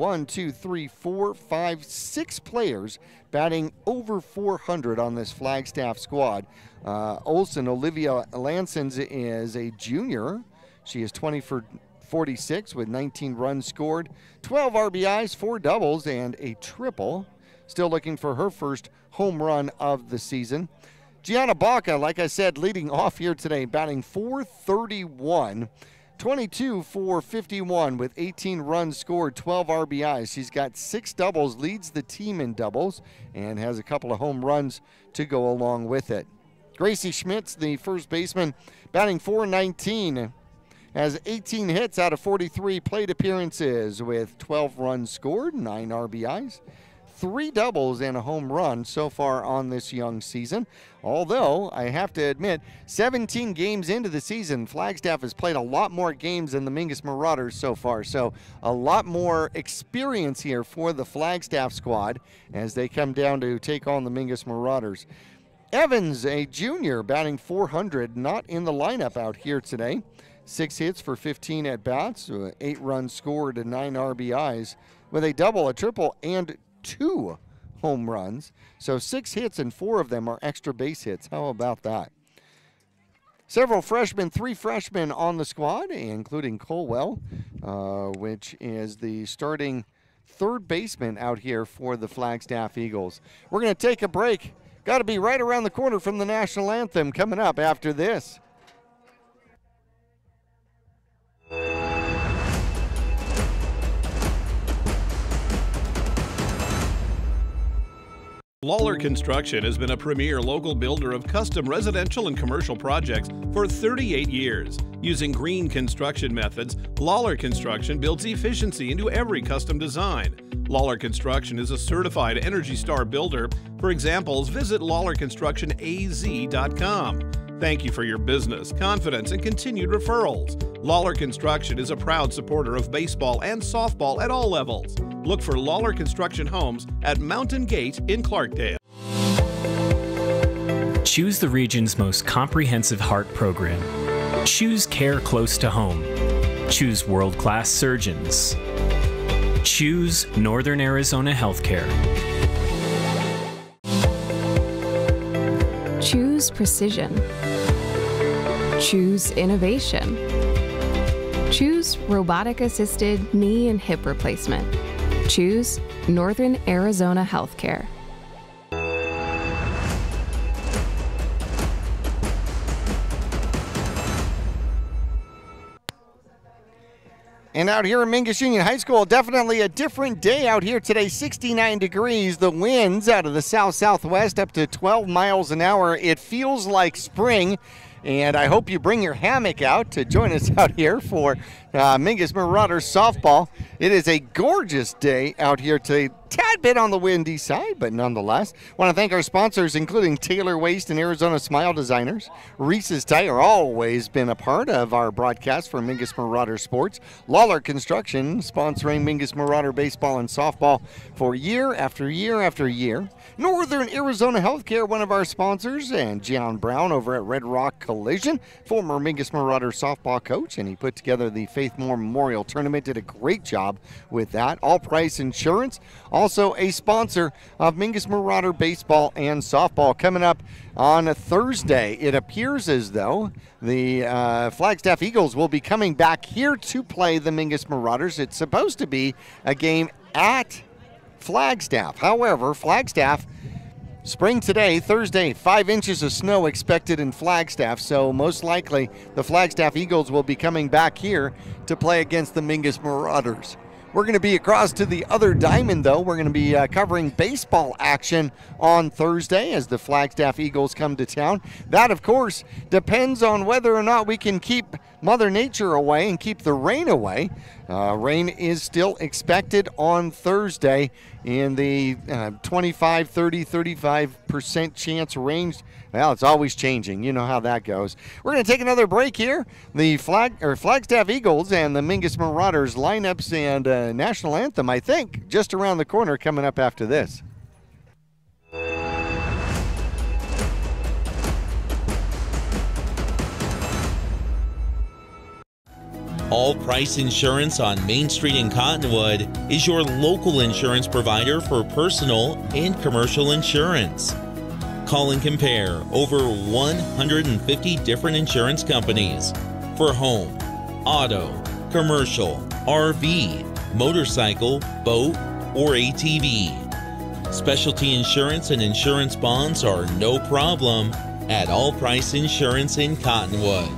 Speaker 3: 6 players batting over .400 on this Flagstaff squad. Olivia Lansons is a junior. She is 20 for 46 with 19 runs scored, 12 RBIs, 4 doubles, and a triple. Still looking for her first home run of the season. Gianna Baca, like I said, leading off here today, batting .431. 22 for 51 with 18 runs scored, 12 RBIs. She's got 6 doubles, leads the team in doubles, and has a couple of home runs to go along with it. Gracie Schmitz, the first baseman, batting .419, has 18 hits out of 43 plate appearances with 12 runs scored, 9 RBIs. 3 doubles and a home run so far on this young season. Although, I have to admit, 17 games into the season, Flagstaff has played a lot more games than the Mingus Marauders so far. So, a lot more experience here for the Flagstaff squad as they come down to take on the Mingus Marauders. Evans, a junior, batting .400, not in the lineup out here today. 6 hits for 15 at-bats, 8 runs scored and 9 RBIs with a double, a triple, and 2 home runs. So 6 hits and 4 of them are extra base hits. How about that? Several freshmen, 3 freshmen on the squad, including Colwell, which is the starting third baseman out here for the Flagstaff Eagles. We're going to take a break. Got to be right around the corner from the national anthem coming up after this.
Speaker 4: Lawler Construction has been a premier local builder of custom residential and commercial projects for 38 years. Using green construction methods, Lawler Construction builds efficiency into every custom design. Lawler Construction is a certified Energy Star builder. For examples, visit lawlerconstructionaz.com. Thank you for your business, confidence, and continued referrals. Lawler Construction is a proud supporter of baseball and softball at all levels. Look for Lawler Construction Homes at Mountain Gate in Clarkdale.
Speaker 5: Choose the region's most comprehensive heart program. Choose care close to home. Choose world-class surgeons. Choose Northern Arizona Healthcare.
Speaker 6: Choose precision. Choose innovation. Choose robotic-assisted knee and hip replacement. Choose Northern Arizona Healthcare.
Speaker 3: And out here in Mingus Union High School, definitely a different day out here today. 69 degrees. The winds out of the south-southwest up to 12 miles an hour. It feels like spring. And I hope you bring your hammock out to join us out here for Mingus Marauders softball. It is a gorgeous day out here today. Tad bit on the windy side, but nonetheless. Want to thank our sponsors, including Taylor Waste and Arizona Smile Designers. Reese's Tire, always been a part of our broadcast for Mingus Marauder Sports. Lawler Construction, sponsoring Mingus Marauder baseball and softball for year after year after year. Northern Arizona Healthcare, one of our sponsors, and John Brown over at Red Rock Collision, former Mingus Marauder softball coach, and he put together the Faith Moore Memorial Tournament, did a great job with that. All Price Insurance, also a sponsor of Mingus Marauder baseball and softball. Coming up on a Thursday, it appears as though the Flagstaff Eagles will be coming back here to play the Mingus Marauders. It's supposed to be a game at Flagstaff. However, Flagstaff, spring today, Thursday, 5 inches of snow expected in Flagstaff, so most likely the Flagstaff Eagles will be coming back here to play against the Mingus Marauders. We're going to be across to the other diamond, though. We're going to be covering baseball action on Thursday as the Flagstaff Eagles come to town. That, of course, depends on whether or not we can keep Mother Nature away and keep the rain away. Rain is still expected on Thursday in the 25, 30, 35% chance range. Well, it's always changing. You know how that goes. We're going to take another break here. The Flagstaff Eagles and the Mingus Marauders lineups and national anthem, I think, just around the corner coming up after this.
Speaker 7: All Price Insurance on Main Street in Cottonwood is your local insurance provider for personal and commercial insurance. Call and compare over 150 different insurance companies for home, auto, commercial, RV, motorcycle, boat, or ATV. Specialty insurance and insurance bonds are no problem at All Price Insurance in Cottonwood.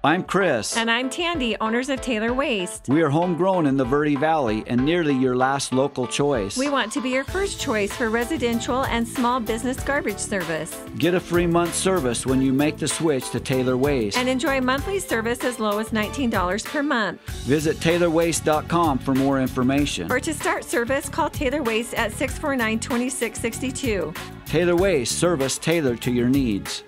Speaker 8: I'm Chris.
Speaker 9: And I'm Tandy, owners of Taylor Waste.
Speaker 8: We are homegrown in the Verde Valley and nearly your last local choice.
Speaker 9: We want to be your first choice for residential and small business garbage service.
Speaker 8: Get a free month service when you make the switch to Taylor Waste.
Speaker 9: And enjoy monthly service as low as $19 per month.
Speaker 8: Visit TaylorWaste.com for more information.
Speaker 9: Or to start service, call Taylor Waste at 649-2662.
Speaker 8: Taylor Waste, service tailored to your needs.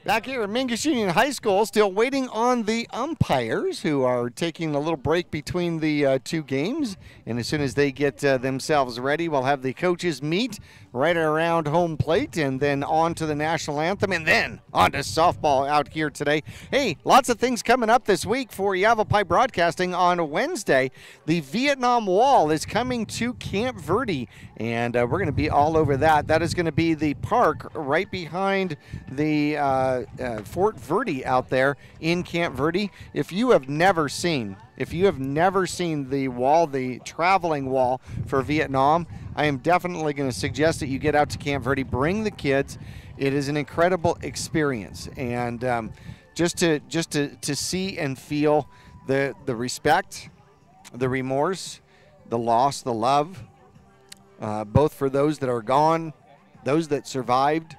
Speaker 3: Back here at Mingus Union High School, still waiting on the umpires who are taking a little break between the two games. And as soon as they get themselves ready, we'll have the coaches meet right around home plate and then on to the national anthem and then on to softball out here today. Hey, lots of things coming up this week for Yavapai Broadcasting. On Wednesday, the Vietnam Wall is coming to Camp Verde, and we're going to be all over that. That is going to be the park right behind the Fort Verde out there in Camp Verde. If you have never seen the wall, the traveling wall for Vietnam, I am definitely going to suggest that you get out to Camp Verde. Bring the kids. It is an incredible experience. And just to see and feel the respect, the remorse, the loss, the love, both for those that are gone, those that survived,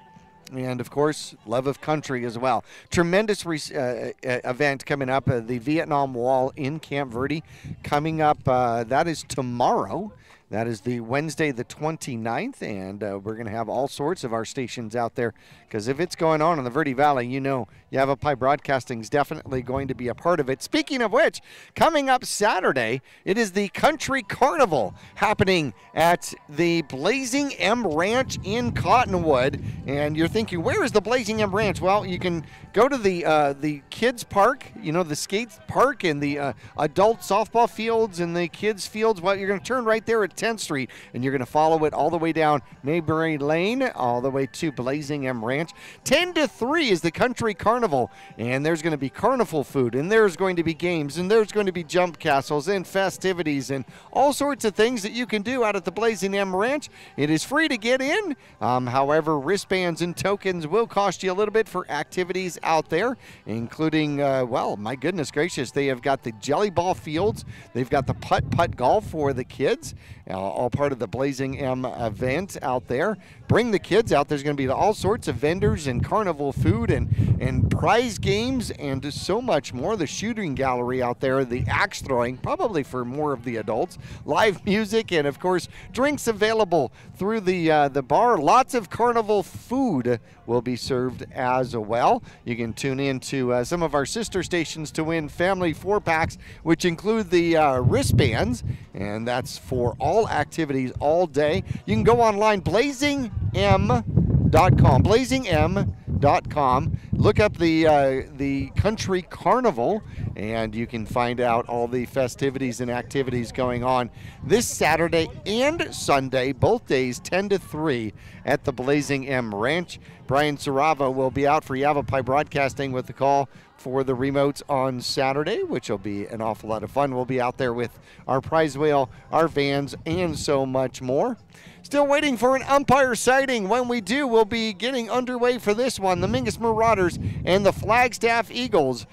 Speaker 3: and, of course, love of country as well. Tremendous event coming up, the Vietnam Wall in Camp Verde coming up. That is tomorrow. That is the Wednesday the 29th, and we're going to have all sorts of our stations out there, because if it's going on in the Verde Valley, you know Yavapai Broadcasting is definitely going to be a part of it. Speaking of which, coming up Saturday, it is the Country Carnival happening at the Blazing M Ranch in Cottonwood, and you're thinking, where is the Blazing M Ranch? Well, you can go to the kids park, you know, the skate park and the adult softball fields and the kids fields. Well, you're going to turn right there at 10th Street, and you're going to follow it all the way down Mayberry Lane, all the way to Blazing M Ranch. 10 to 3 is the Country Carnival, and there's going to be carnival food, and there's going to be games, and there's going to be jump castles and festivities and all sorts of things that you can do out at the Blazing M Ranch. It is free to get in. However, wristbands and tokens will cost you a little bit for activities out there, including, well, my goodness gracious, they have got the jelly ball fields. They've got the putt-putt golf for the kids, all part of the Blazing M event out there. Bring the kids out. There's going to be all sorts of vendors and carnival food and prize games and so much more. The shooting gallery out there, the axe throwing, probably for more of the adults, live music, and of course drinks available through the bar. Lots of carnival food will be served as well. You can tune in to some of our sister stations to win family 4-packs, which include the wristbands, and that's for all activities all day. You can go online, blazingm.com, blazingm.com. Look up the Country Carnival, and you can find out all the festivities and activities going on this Saturday and Sunday, both days 10 to 3 at the Blazing M Ranch. Brian Sarava will be out for Yavapai Broadcasting with the call for the remotes on Saturday, which will be an awful lot of fun. We'll be out there with our prize wheel, our vans, and so much more. Still waiting for an umpire sighting. When we do, we'll be getting underway for this one. The Mingus Marauders and the Flagstaff Eagles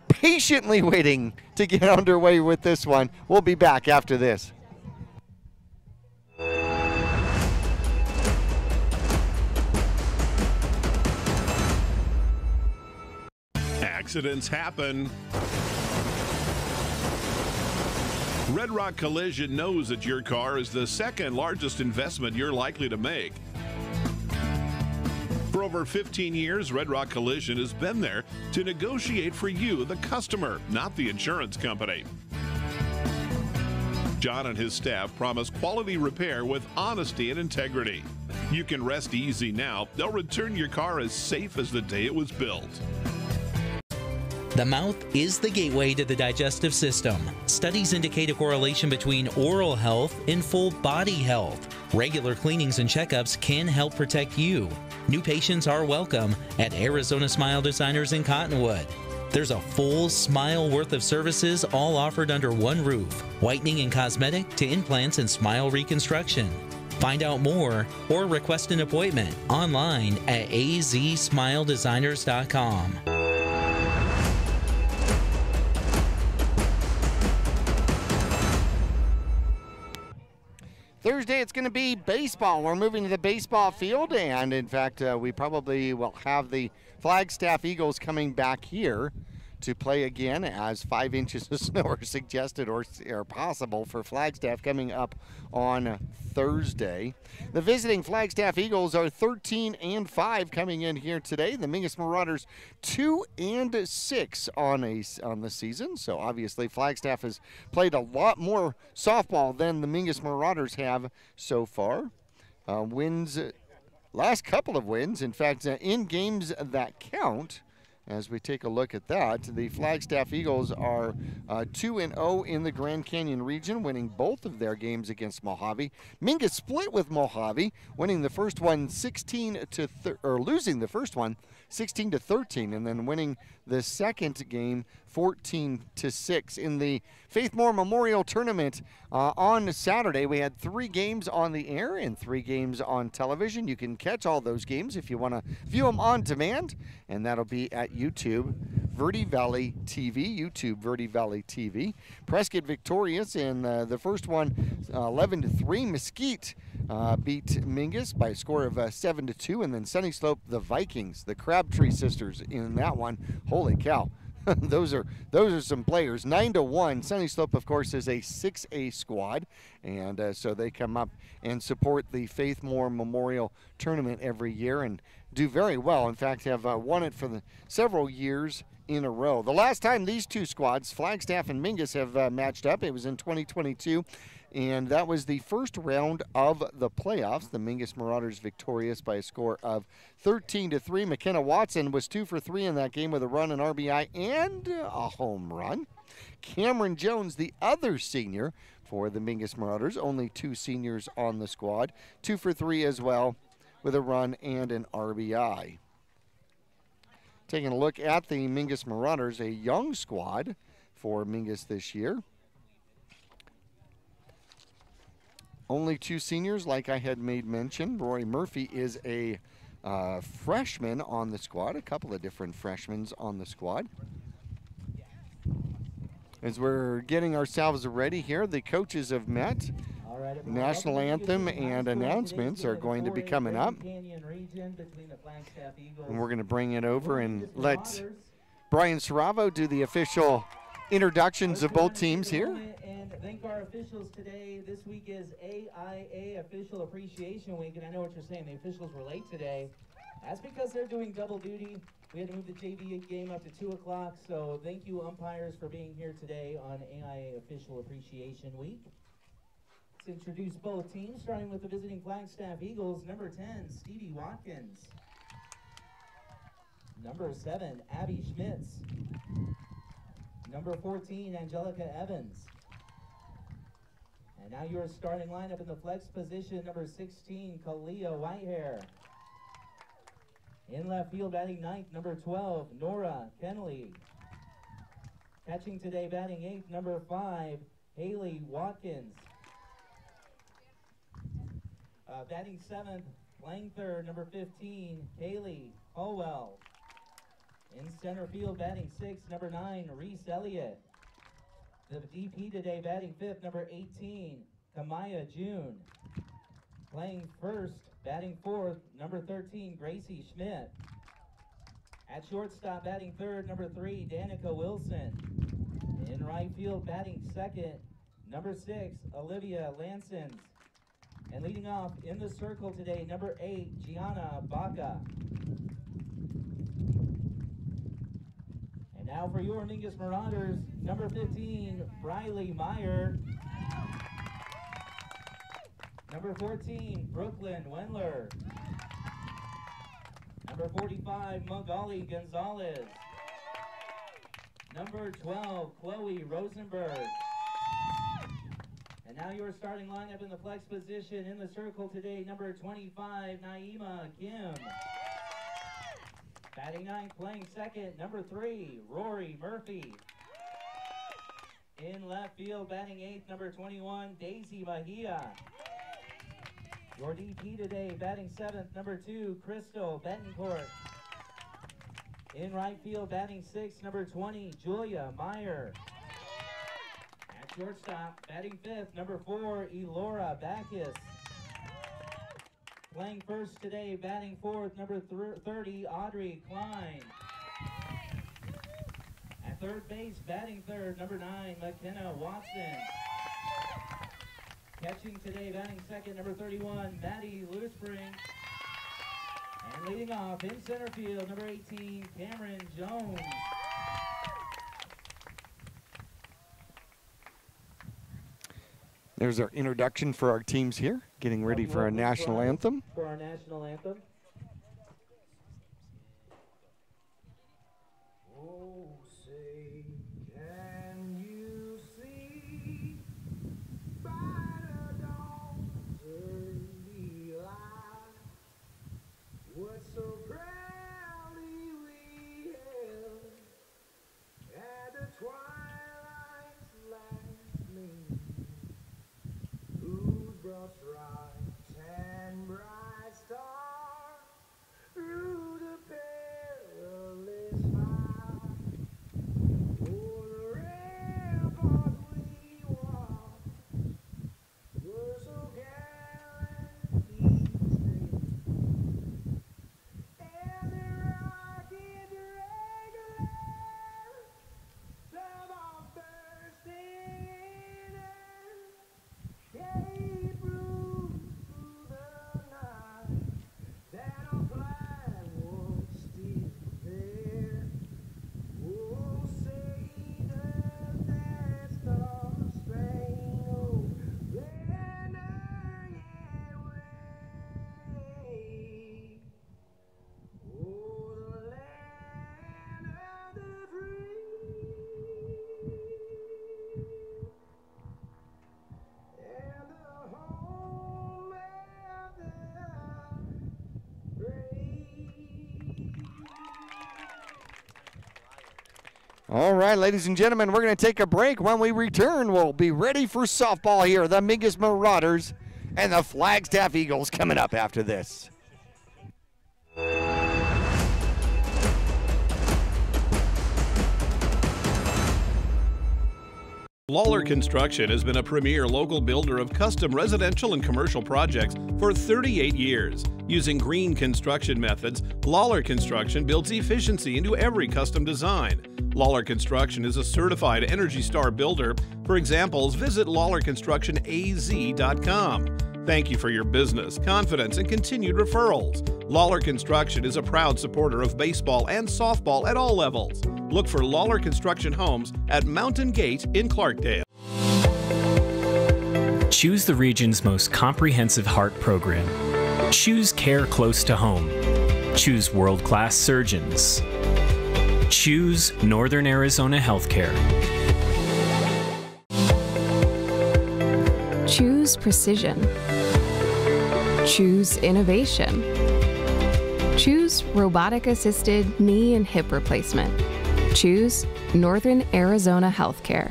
Speaker 3: patiently waiting to get underway with this one. We'll be back after this.
Speaker 4: Accidents happen. Red Rock Collision knows that your car is the second largest investment you're likely to make. For over 15 years, Red Rock Collision has been there to negotiate for you, the customer, not the insurance company. John and his staff promise quality repair with honesty and integrity. You can rest easy now. They'll return your car as safe as the day it was built.
Speaker 7: The mouth is the gateway to the digestive system. Studies indicate a correlation between oral health and full body health. Regular cleanings and checkups can help protect you. New patients are welcome at Arizona Smile Designers in Cottonwood. There's a full smile worth of services all offered under one roof. Whitening and cosmetic to implants and smile reconstruction. Find out more or request an appointment online at azsmiledesigners.com.
Speaker 3: Thursday, it's going to be baseball. We're moving to the baseball field, and in fact, we probably will have the Flagstaff Eagles coming back here to play again, as 5 inches of snow are suggested or possible for Flagstaff coming up on Thursday. The visiting Flagstaff Eagles are 13-5 coming in here today. The Mingus Marauders 2-6 on the season. So obviously Flagstaff has played a lot more softball than the Mingus Marauders have so far. Wins, last couple of wins, in fact, in games that count. As we take a look at that, the Flagstaff Eagles are 2-0 in the Grand Canyon region, winning both of their games against Mojave. Mingus split with Mojave, winning the first one losing the first one 16-13, and then winning the second game 14-6. In the Faith Moore Memorial Tournament on Saturday, we had 3 games on the air and 3 games on television. You can catch all those games if you want to view them on demand, and that'll be at YouTube, Verde Valley TV, YouTube Verde Valley TV. Prescott victorious in the first one, 11-3. Mesquite beat Mingus by a score of 7-2, and then Sunny Slope, the Vikings, the Crabtree sisters in that one. Holy cow. those are some players. 9-1. Sunny Slope, of course, is a 6A squad, and so they come up and support the Faith Moore Memorial Tournament every year and do very well. In fact, have won it for several years in a row. The last time these two squads, Flagstaff and Mingus, have matched up, it was in 2022, and that was the first round of the playoffs. The Mingus Marauders victorious by a score of 13-3. McKenna Watson was 2 for 3 in that game with a run, an RBI, and a home run. Cameron Jones, the other senior for the Mingus Marauders, only 2 seniors on the squad, 2 for 3 as well with a run and an RBI. Taking a look at the Mingus Marauders, a young squad for Mingus this year. Only 2 seniors, like I had made mention. Rory Murphy is a freshman on the squad, a couple of different freshmen on the squad. As we're getting ourselves ready here, the coaches have met. National anthem and announcements are going to be coming up. And we're going to bring it over and let Brian Saravo do the official introductions of both teams here.
Speaker 10: And thank our officials today. This week is AIA Official Appreciation Week, and I know what you're saying. The officials were late today. That's because they're doing double duty. We had to move the JV game up to 2 o'clock, so thank you, umpires, for being here today on AIA Official Appreciation Week. Let's introduce both teams, starting with the visiting Flagstaff Eagles. Number 10, Stevie Watkins. Number 7, Abby Schmitz. Number 14, Angelica Evans. And now your starting lineup in the flex position. Number 16, Kalia Whitehair. In left field, batting 9th, number 12, Nora Kenley. Catching today, batting 8th, number 5, Haley Watkins. Batting 7th, playing 3rd, number 15, Kaylee Howell. In center field, batting 6th, number 9, Reese Elliott. The DP today, batting 5th, number 18, Kamaya June. Playing 1st, batting 4th, number 13, Gracie Schmidt. At shortstop, batting 3rd, number 3, Danica Wilson. In right field, batting 2nd, number 6, Olivia Lansons. And leading off in the circle today, number 8, Gianna Baca. And now for your Mingus Marauders, number 15, Briley Meyer. Number 14, Brooklyn Wendler. Number 45, Magali Gonzalez. Number 12, Chloe Rosenberg. And now your starting lineup in the flex position in the circle today, number 25, Naima Kim. Batting 9th, playing 2nd, number 3, Rory Murphy. In left field, batting 8th, number 21, Daisy Mahia. Your DP today, batting 7th, number 2, Crystal Betancourt. In right field, batting 6th, number 20, Julia Meyer. At shortstop, batting 5th, number 4, Elora Backus. Playing 1st today, batting 4th, number 30, Audrey Klein. At 3rd base, batting 3rd, number 9, McKenna Watson. Catching today, batting 2nd, number 31, Maddie Lewspring. And leading off in center field, number 18, Cameron Jones.
Speaker 3: There's our introduction for our teams here, getting ready for our national anthem.
Speaker 10: For our national anthem.
Speaker 11: Oh, say, can you see by the dawn's early light what so proudly we held at the twilight's last gleam, whose broad stripes and bright stars through the perilous fight
Speaker 3: All right, ladies and gentlemen, we're going to take a break. When we return, we'll be ready for softball here. The Mingus Marauders and the Flagstaff Eagles coming up after this.
Speaker 4: Lawler Construction has been a premier local builder of custom residential and commercial projects for 38 years. Using green construction methods, Lawler Construction builds efficiency into every custom design. Lawler Construction is a certified Energy Star builder. For examples, visit LawlerConstructionAZ.com. Thank you for your business, confidence, and continued referrals. Lawler Construction is a proud supporter of baseball and softball at all levels. Look for Lawler Construction Homes at Mountain Gate in Clarkdale.
Speaker 5: Choose the region's most comprehensive heart program. Choose care close to home. Choose world-class surgeons. Choose Northern Arizona Healthcare.
Speaker 6: Choose precision. Choose innovation. Choose robotic-assisted knee and hip replacement. Choose Northern Arizona Healthcare.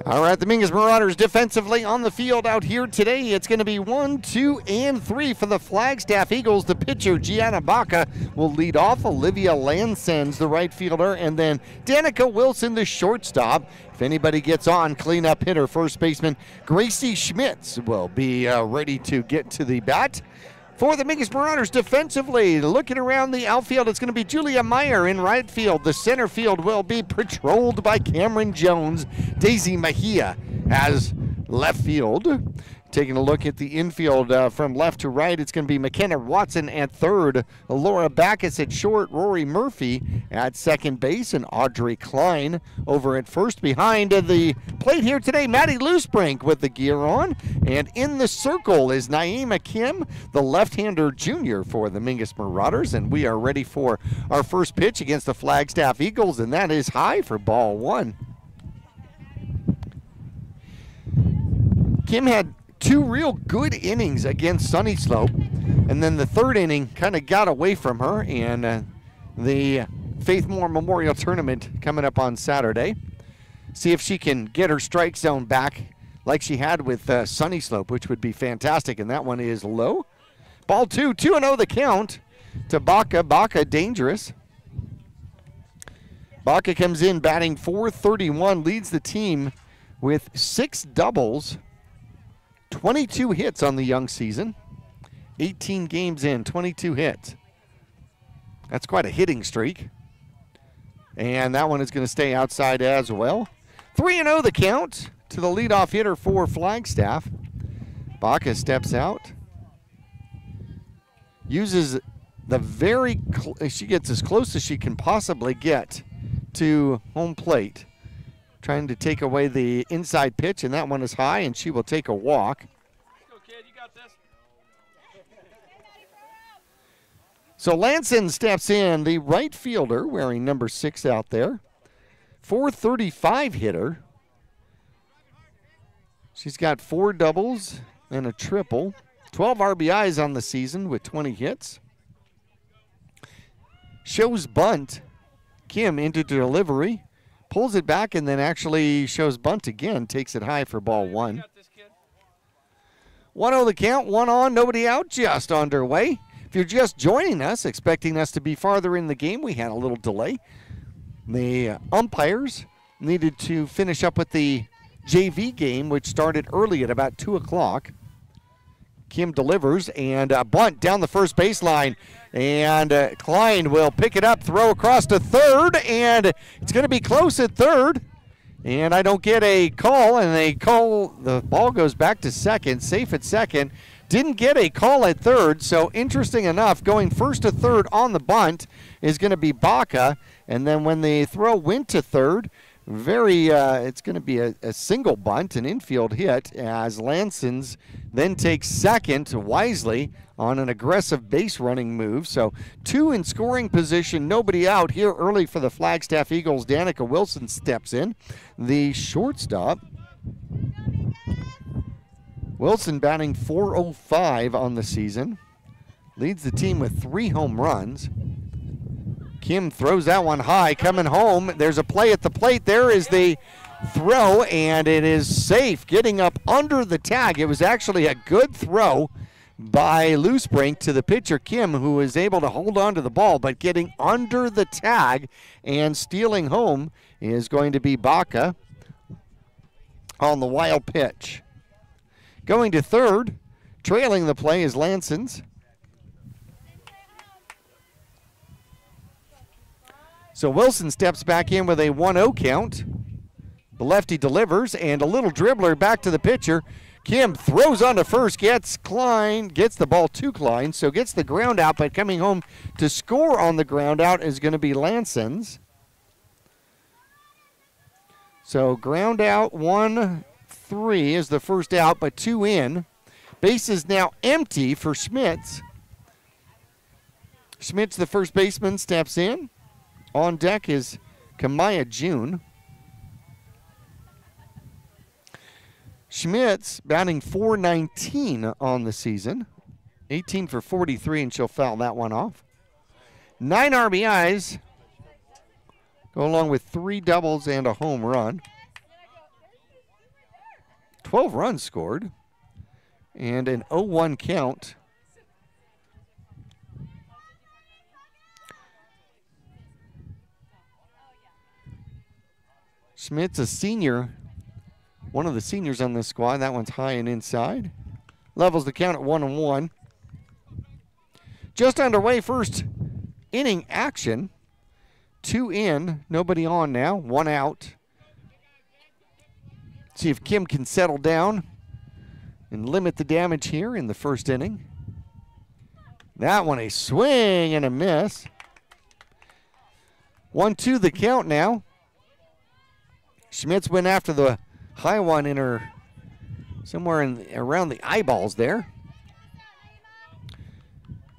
Speaker 3: All right, the Mingus Marauders defensively on the field out here today. It's going to be 1, 2, and 3 for the Flagstaff Eagles. The pitcher, Gianna Baca, will lead off. Olivia Lansens, the right fielder, and then Danica Wilson, the shortstop. If anybody gets on, cleanup hitter, first baseman Gracie Schmitz will be ready to get to the bat. For the Mingus Marauders defensively, looking around the outfield, it's going to be Julia Meyer in right field. The center field will be patrolled by Cameron Jones. Daisy Mejia as left field. Taking a look at the infield from left to right, it's going to be McKenna Watson at third, Laura Backus at short, Rory Murphy at second base, and Audrey Klein over at first. Behind the plate here today, Maddie Loosebrink with the gear on, and in the circle is Naima Kim, the left-hander junior for the Mingus Marauders, and we are ready for our first pitch against the Flagstaff Eagles, and that is high for ball one. Kim had 2 real good innings against Sunny Slope, and then the third inning kind of got away from her, and the Faith Moore Memorial Tournament coming up on Saturday. See if she can get her strike zone back like she had with Sunny Slope, which would be fantastic, and that one is low. Ball 2, 2-0 the count to Baca. Baca dangerous. Baca comes in batting .431, leads the team with 6 doubles, 22 hits on the young season, 18 games in, 22 hits. That's quite a hitting streak. And that one is going to stay outside as well. 3-0 the count to the leadoff hitter for Flagstaff. Baca steps out. Uses the she gets as close as she can possibly get to home plate. Trying to take away the inside pitch, and that one is high, and she will take a walk.
Speaker 12: Go, kid, you got this.
Speaker 3: So Lanson steps in, the right fielder, wearing number 6 out there. .435 hitter. She's got 4 doubles and a triple. 12 RBIs on the season with 20 hits. Shows bunt. Kim into delivery. Pulls it back and then actually shows bunt again. Takes it high for ball 1. 1-0 the count, 1 on, nobody out, just underway. If you're just joining us, expecting us to be farther in the game, we had a little delay. The umpires needed to finish up with the JV game, which started early at about 2 o'clock. Kim delivers, and bunt down the first baseline. And Klein will pick it up, throw across to third, and it's going to be close at third. And I don't get a call, and they call, the ball goes back to second, safe at second. Didn't get a call at third, so interesting enough, going first to third on the bunt is going to be Baca. And then when the throw went to third, it's going to be a single bunt, an infield hit, as Lansons then takes second wisely on an aggressive base running move. So 2 in scoring position, nobody out here early for the Flagstaff Eagles. Danica Wilson steps in. The shortstop Wilson batting .405 on the season. Leads the team with 3 home runs. Kim throws that one high, coming home. There's a play at the plate. There is the throw, and it is safe, getting up under the tag. It was actually a good throw by Loosebrink to the pitcher, Kim, who was able to hold on to the ball, but getting under the tag and stealing home is going to be Baca on the wild pitch. Going to third, trailing the play is Lansons. So Wilson steps back in with a 1-0 count. The lefty delivers, and a little dribbler back to the pitcher. Kim throws on to first, gets the ball to Klein, so gets the ground out, but coming home to score on the ground out is going to be Lansons. So ground out, 1-3 is the first out, but 2 in. Base is now empty for Schmitz. Schmitz, the first baseman, steps in. On deck is Kamaya June. Schmitz batting .419 on the season. 18 for 43, and she'll foul that one off. 9 RBIs. Go along with 3 doubles and a home run. 12 runs scored. And an 0-1 count. Schmitz, a senior, one of the seniors on this squad. That one's high and inside. Levels the count at 1-1. Just underway, first inning action. 2 in, nobody on now, 1 out. See if Kim can settle down and limit the damage here in the first inning. That one a swing and a miss. 1-2 the count now. Schmitz went after the high one in her, somewhere around the eyeballs there.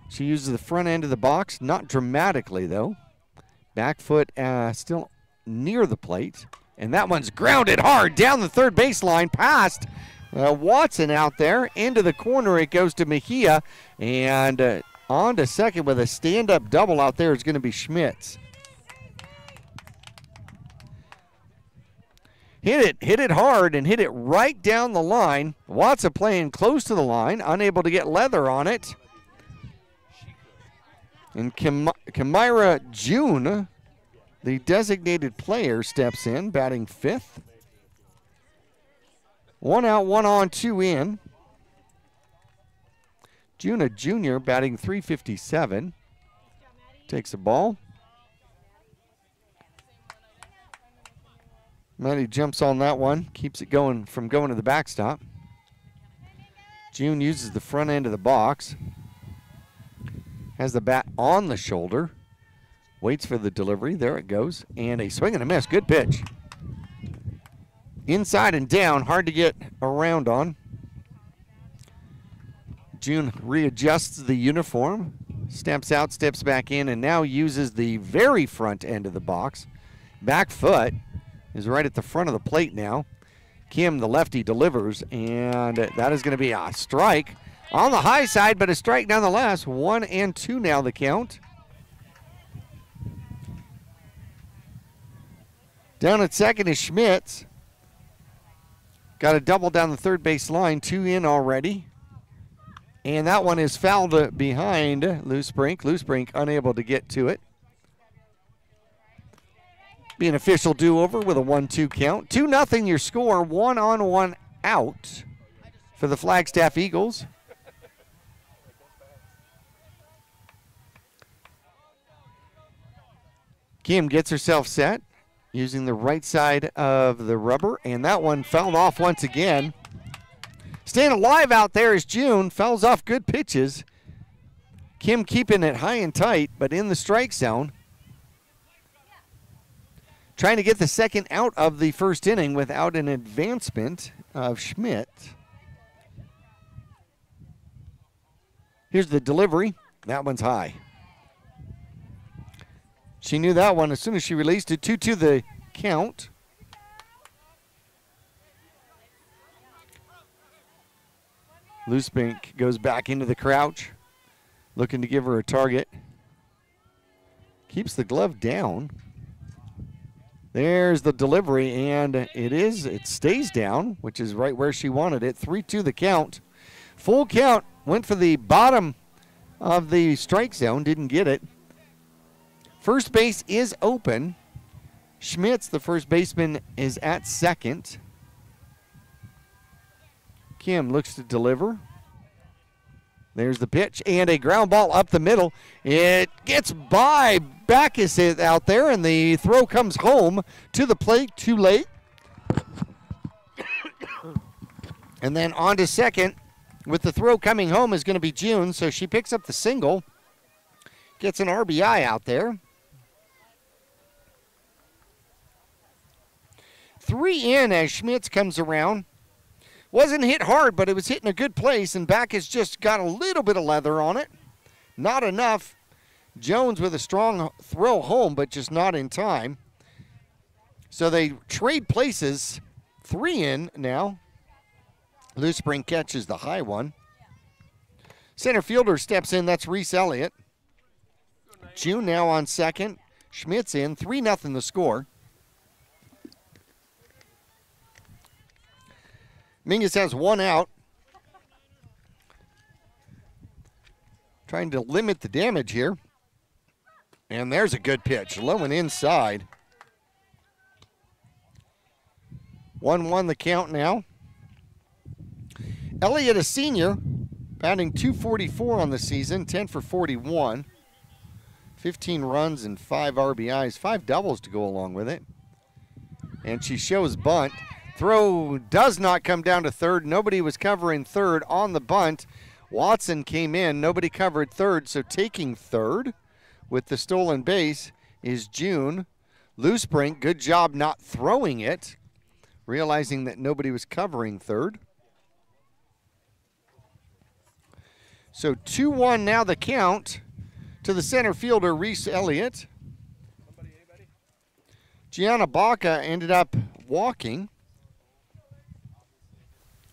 Speaker 3: She uses the front end of the box, not dramatically though. Back foot still near the plate. And that one's grounded hard down the third baseline, past Watson out there. Into the corner it goes to Mejia. And on to second with a stand-up double out there is going to be Schmitz. Hit it hard and hit it right down the line. Watson playing close to the line, unable to get leather on it. And Kamira June, the designated player, steps in, batting 5th. 1 out, 1 on, 2 in. June, a junior, batting .357. Takes the ball. Maddie jumps on that one, keeps it going from going to the backstop. June uses the front end of the box. Has the bat on the shoulder. Waits for the delivery. There it goes. And a swing and a miss. Good pitch. Inside and down. Hard to get around on. June readjusts the uniform. Steps out, steps back in, and now uses the very front end of the box. Back foot is right at the front of the plate now. Kim, the lefty, delivers, and that is going to be a strike on the high side, but a strike nonetheless. 1-2 now the count. Down at second is Schmitz. Got a double down the third base line, 2 in already. And that one is fouled behind Loosebrink. Loosebrink unable to get to it. Be an official do-over with a 1-2 count. 2-0 your score, 1 on, 1 out for the Flagstaff Eagles. Kim gets herself set using the right side of the rubber, and that one fouled off once again. Staying alive out there is June, fouls off good pitches. Kim keeping it high and tight, but in the strike zone. Trying to get the second out of the first inning without an advancement of Schmidt. Here's the delivery. That one's high. She knew that one as soon as she released it. 2-2 the count. Loosbrink goes back into the crouch, looking to give her a target. Keeps the glove down. There's the delivery, and it stays down, which is right where she wanted it. 3-2 the count. Full count, went for the bottom of the strike zone, didn't get it. First base is open. Schmitz, the first baseman, is at second. Kim looks to deliver. There's the pitch, and a ground ball up the middle. It gets by Backus out there, and the throw comes home to the plate too late. And then on to second, with the throw coming home is going to be June, so she picks up the single, gets an RBI out there. 3 in as Schmitz comes around. Wasn't hit hard, but it was hit in a good place, and Backus just got a little bit of leather on it. Not enough. Jones with a strong throw home, but just not in time. So they trade places. 3 in now. Loosbrink catches the high one. Center fielder steps in. That's Reese Elliott. June now on second. Schmitz in. 3-0 the score. Mingus has 1 out. Trying to limit the damage here. And there's a good pitch, low and inside. 1-1 the count now. Elliott, a senior, batting .244 on the season, 10 for 41. 15 runs and 5 RBIs, 5 doubles to go along with it. And she shows bunt. Throw does not come down to third. Nobody was covering third on the bunt. Watson came in. Nobody covered third, so taking third with the stolen base is June. Loosbrink, good job not throwing it, realizing that nobody was covering third. So 2-1 now the count to the center fielder, Reese Elliott. Gianna Baca ended up walking.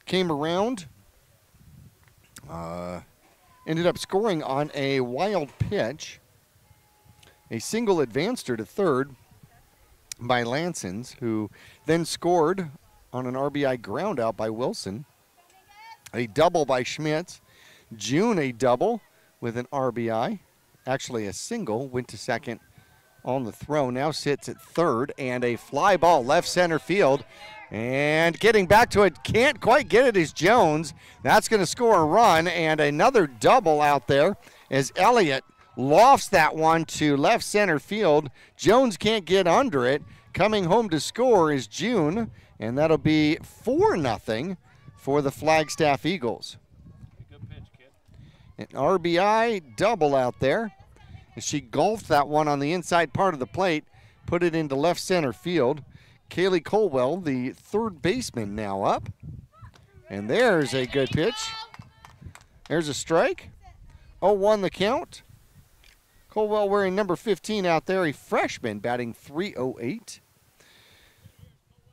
Speaker 3: Came around, ended up scoring on a wild pitch. A single advanced her to third by Lansons, who then scored on an RBI ground out by Wilson. A double by Schmitz. June a double with an RBI. Actually a single, went to second on the throw. Now sits at third, and a fly ball left center field. And getting back to it, can't quite get it, is Jones. That's going to score a run, and another double out there as Elliott lofts that one to left center field. Jones can't get under it. Coming home to score is June, and that'll be 4-0 for the Flagstaff Eagles.
Speaker 12: Good pitch, kid.
Speaker 3: An RBI double out there as she golfed that one on the inside part of the plate, put it into left center field. Kaylee Colwell, the third baseman, now up. And there's a good pitch. There's a strike. 0-1 the count. Colwell wearing number 15 out there, a freshman, batting .308.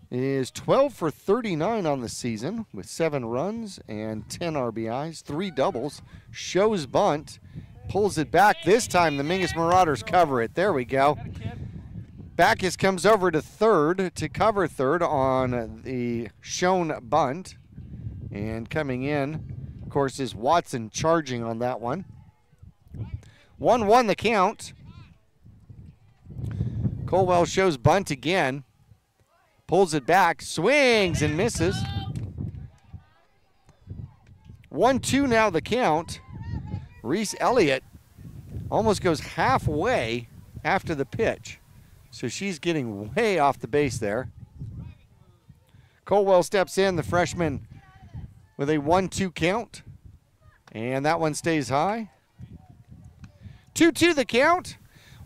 Speaker 3: Is 12 for 39 on the season with 7 runs and 10 RBIs, 3 doubles. Shows bunt. Pulls it back. This time the Mingus Marauders cover it. There we go. Backus comes over to third to cover third on the shown bunt. And coming in, of course, is Watson charging on that one. 1-1 the count. Colwell shows bunt again. Pulls it back, swings and misses. 1-2 now the count. Reese Elliott almost goes halfway after the pitch. So she's getting way off the base there. Colwell steps in, the freshman, with a 1-2 count. And that one stays high. 2-2 the count.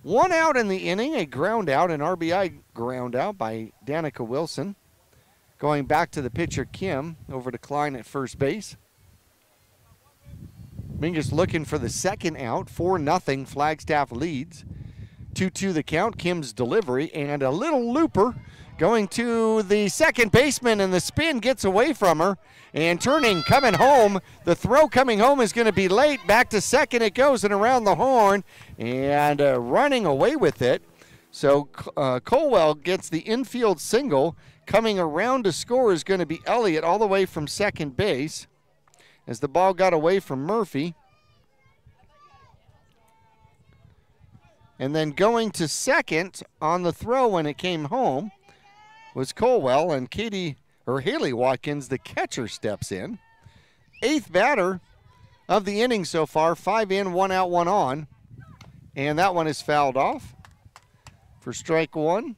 Speaker 3: 1 out in the inning, a ground out, an RBI ground out by Danica Wilson. Going back to the pitcher, Kim, over to Klein at first base. Mingus looking for the second out. 4-0, Flagstaff leads. 2-2 the count, Kim's delivery, and a little looper Going to the second baseman, and the spin gets away from her. And turning, coming home. The throw coming home is going to be late. Back to second it goes and around the horn. And running away with it. So Colwell gets the infield single. Coming around to score is going to be Elliott all the way from second base as the ball got away from Murphy. And then going to second on the throw when it came home was Colwell, and Haley Watkins, the catcher, steps in. 8th batter of the inning so far, 5 in, 1 out, 1 on. And that one is fouled off for strike 1.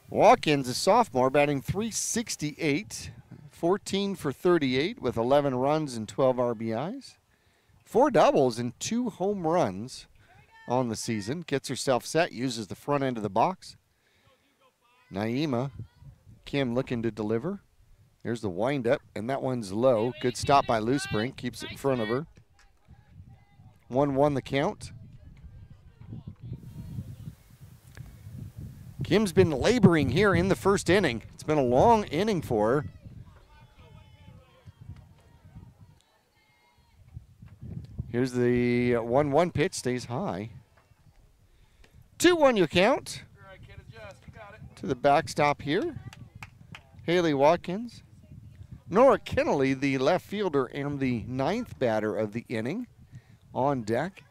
Speaker 3: Watkins, a sophomore, batting .368, 14 for 38 with 11 runs and 12 RBIs. 4 doubles and 2 home runs on the season. Gets herself set, uses the front end of the box. Naima, Kim looking to deliver. Here's the windup, and that one's low. Good stop by Loosebrink, keeps it in front of her. 1-1 the count. Kim's been laboring here in the first inning. It's been a long inning for her. Here's the 1-1 pitch, stays high. 2-1 your count. To the backstop here. Haley Watkins. Nora Kennelly, the left fielder and the 9th batter of the inning, on deck.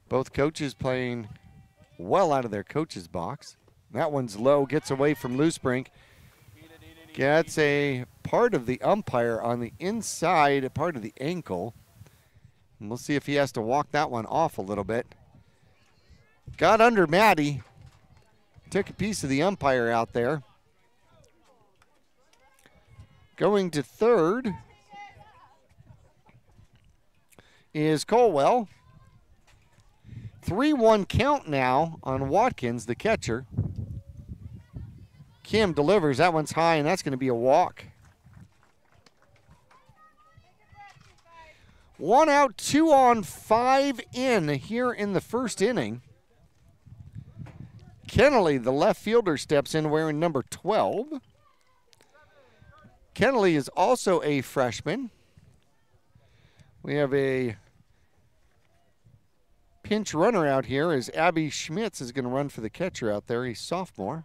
Speaker 3: Both coaches playing well out of their coach's box. That one's low, gets away from Loosebrink. Gets a part of the umpire on the inside, part of the ankle. And we'll see if he has to walk that one off a little bit. Got under Maddie. Took a piece of the umpire out there. Going to third is Colwell. 3-1 count now on Watkins, the catcher. Kim delivers. That one's high, and that's going to be a walk. 1 out, 2 on, 5 in here in the first inning. Kennelly, the left fielder, steps in wearing number 12. Kennelly is also a freshman. We have a pinch runner out here as Abby Schmitz is going to run for the catcher out there. He's sophomore.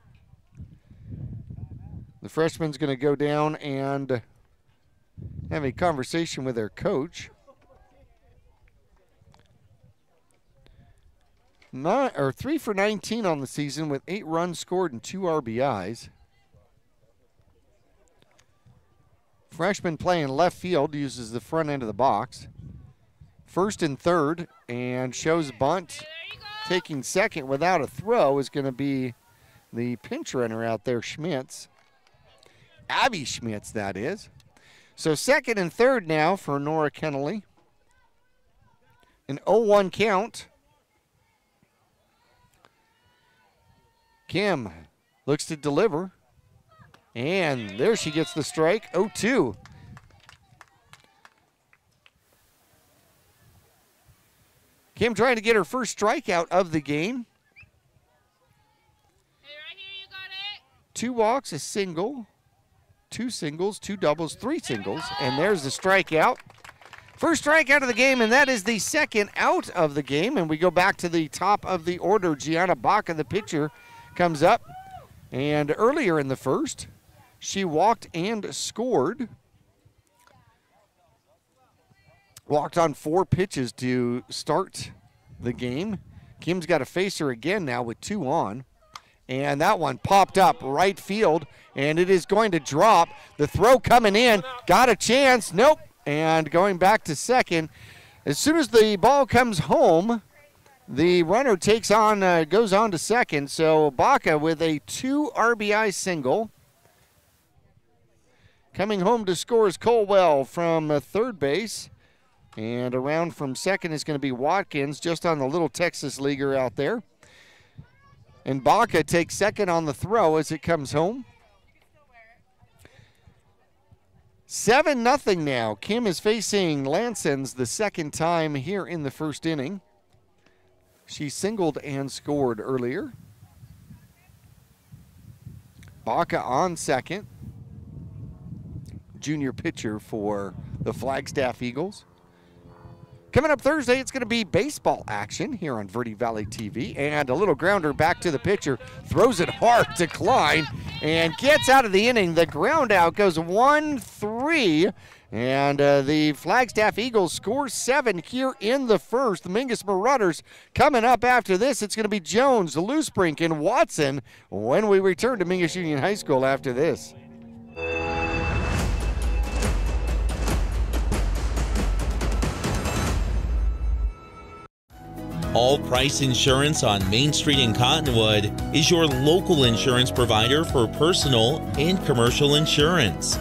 Speaker 3: The freshman's going to go down and have a conversation with their coach. 3 for 19 on the season with 8 runs scored and 2 RBIs. Freshman playing left field, uses the front end of the box. First and third, and shows bunt. Taking second without a throw is going to be the pinch runner out there, Schmitz. Abby Schmitz, that is. So second and third now for Nora Kennelly. An 0-1 count. Kim looks to deliver. And there she gets the strike, 0-2. Kim trying to get her first strikeout of the game.
Speaker 13: Hey, right here, you got it.
Speaker 3: 2 walks, a single, 2 singles, 2 doubles, 3 singles, and there's the strikeout. First strikeout of the game, and that is the second out of the game. And we go back to the top of the order. Gianna Baca, the pitcher, comes up. And earlier in the first, she walked and scored. Walked on 4 pitches to start the game. Kim's got to face her again now with 2 on. And that one popped up right field, and it is going to drop. The throw coming in, got a chance, nope. And going back to second. As soon as the ball comes home, the runner takes on, goes on to second. So Baca with a 2 RBI single. Coming home to score is Colwell from third base. And around from second is going to be Watkins, just on the little Texas leaguer out there. And Baca takes second on the throw as it comes home. 7-0 now. Kim is facing Lansons the second time here in the first inning. She singled and scored earlier. Baca on second. Junior pitcher for the Flagstaff Eagles. Coming up Thursday, it's going to be baseball action here on Verde Valley TV. And a little grounder back to the pitcher. Throws it hard to Klein and gets out of the inning. The ground out goes 1-3. And the Flagstaff Eagles score 7 here in the first. The Mingus Marauders coming up after this. It's going to be Jones, Loosebrink, and Watson when we return to Mingus Union High School after this.
Speaker 7: All Price Insurance on Main Street in Cottonwood is your local insurance provider for personal and commercial insurance.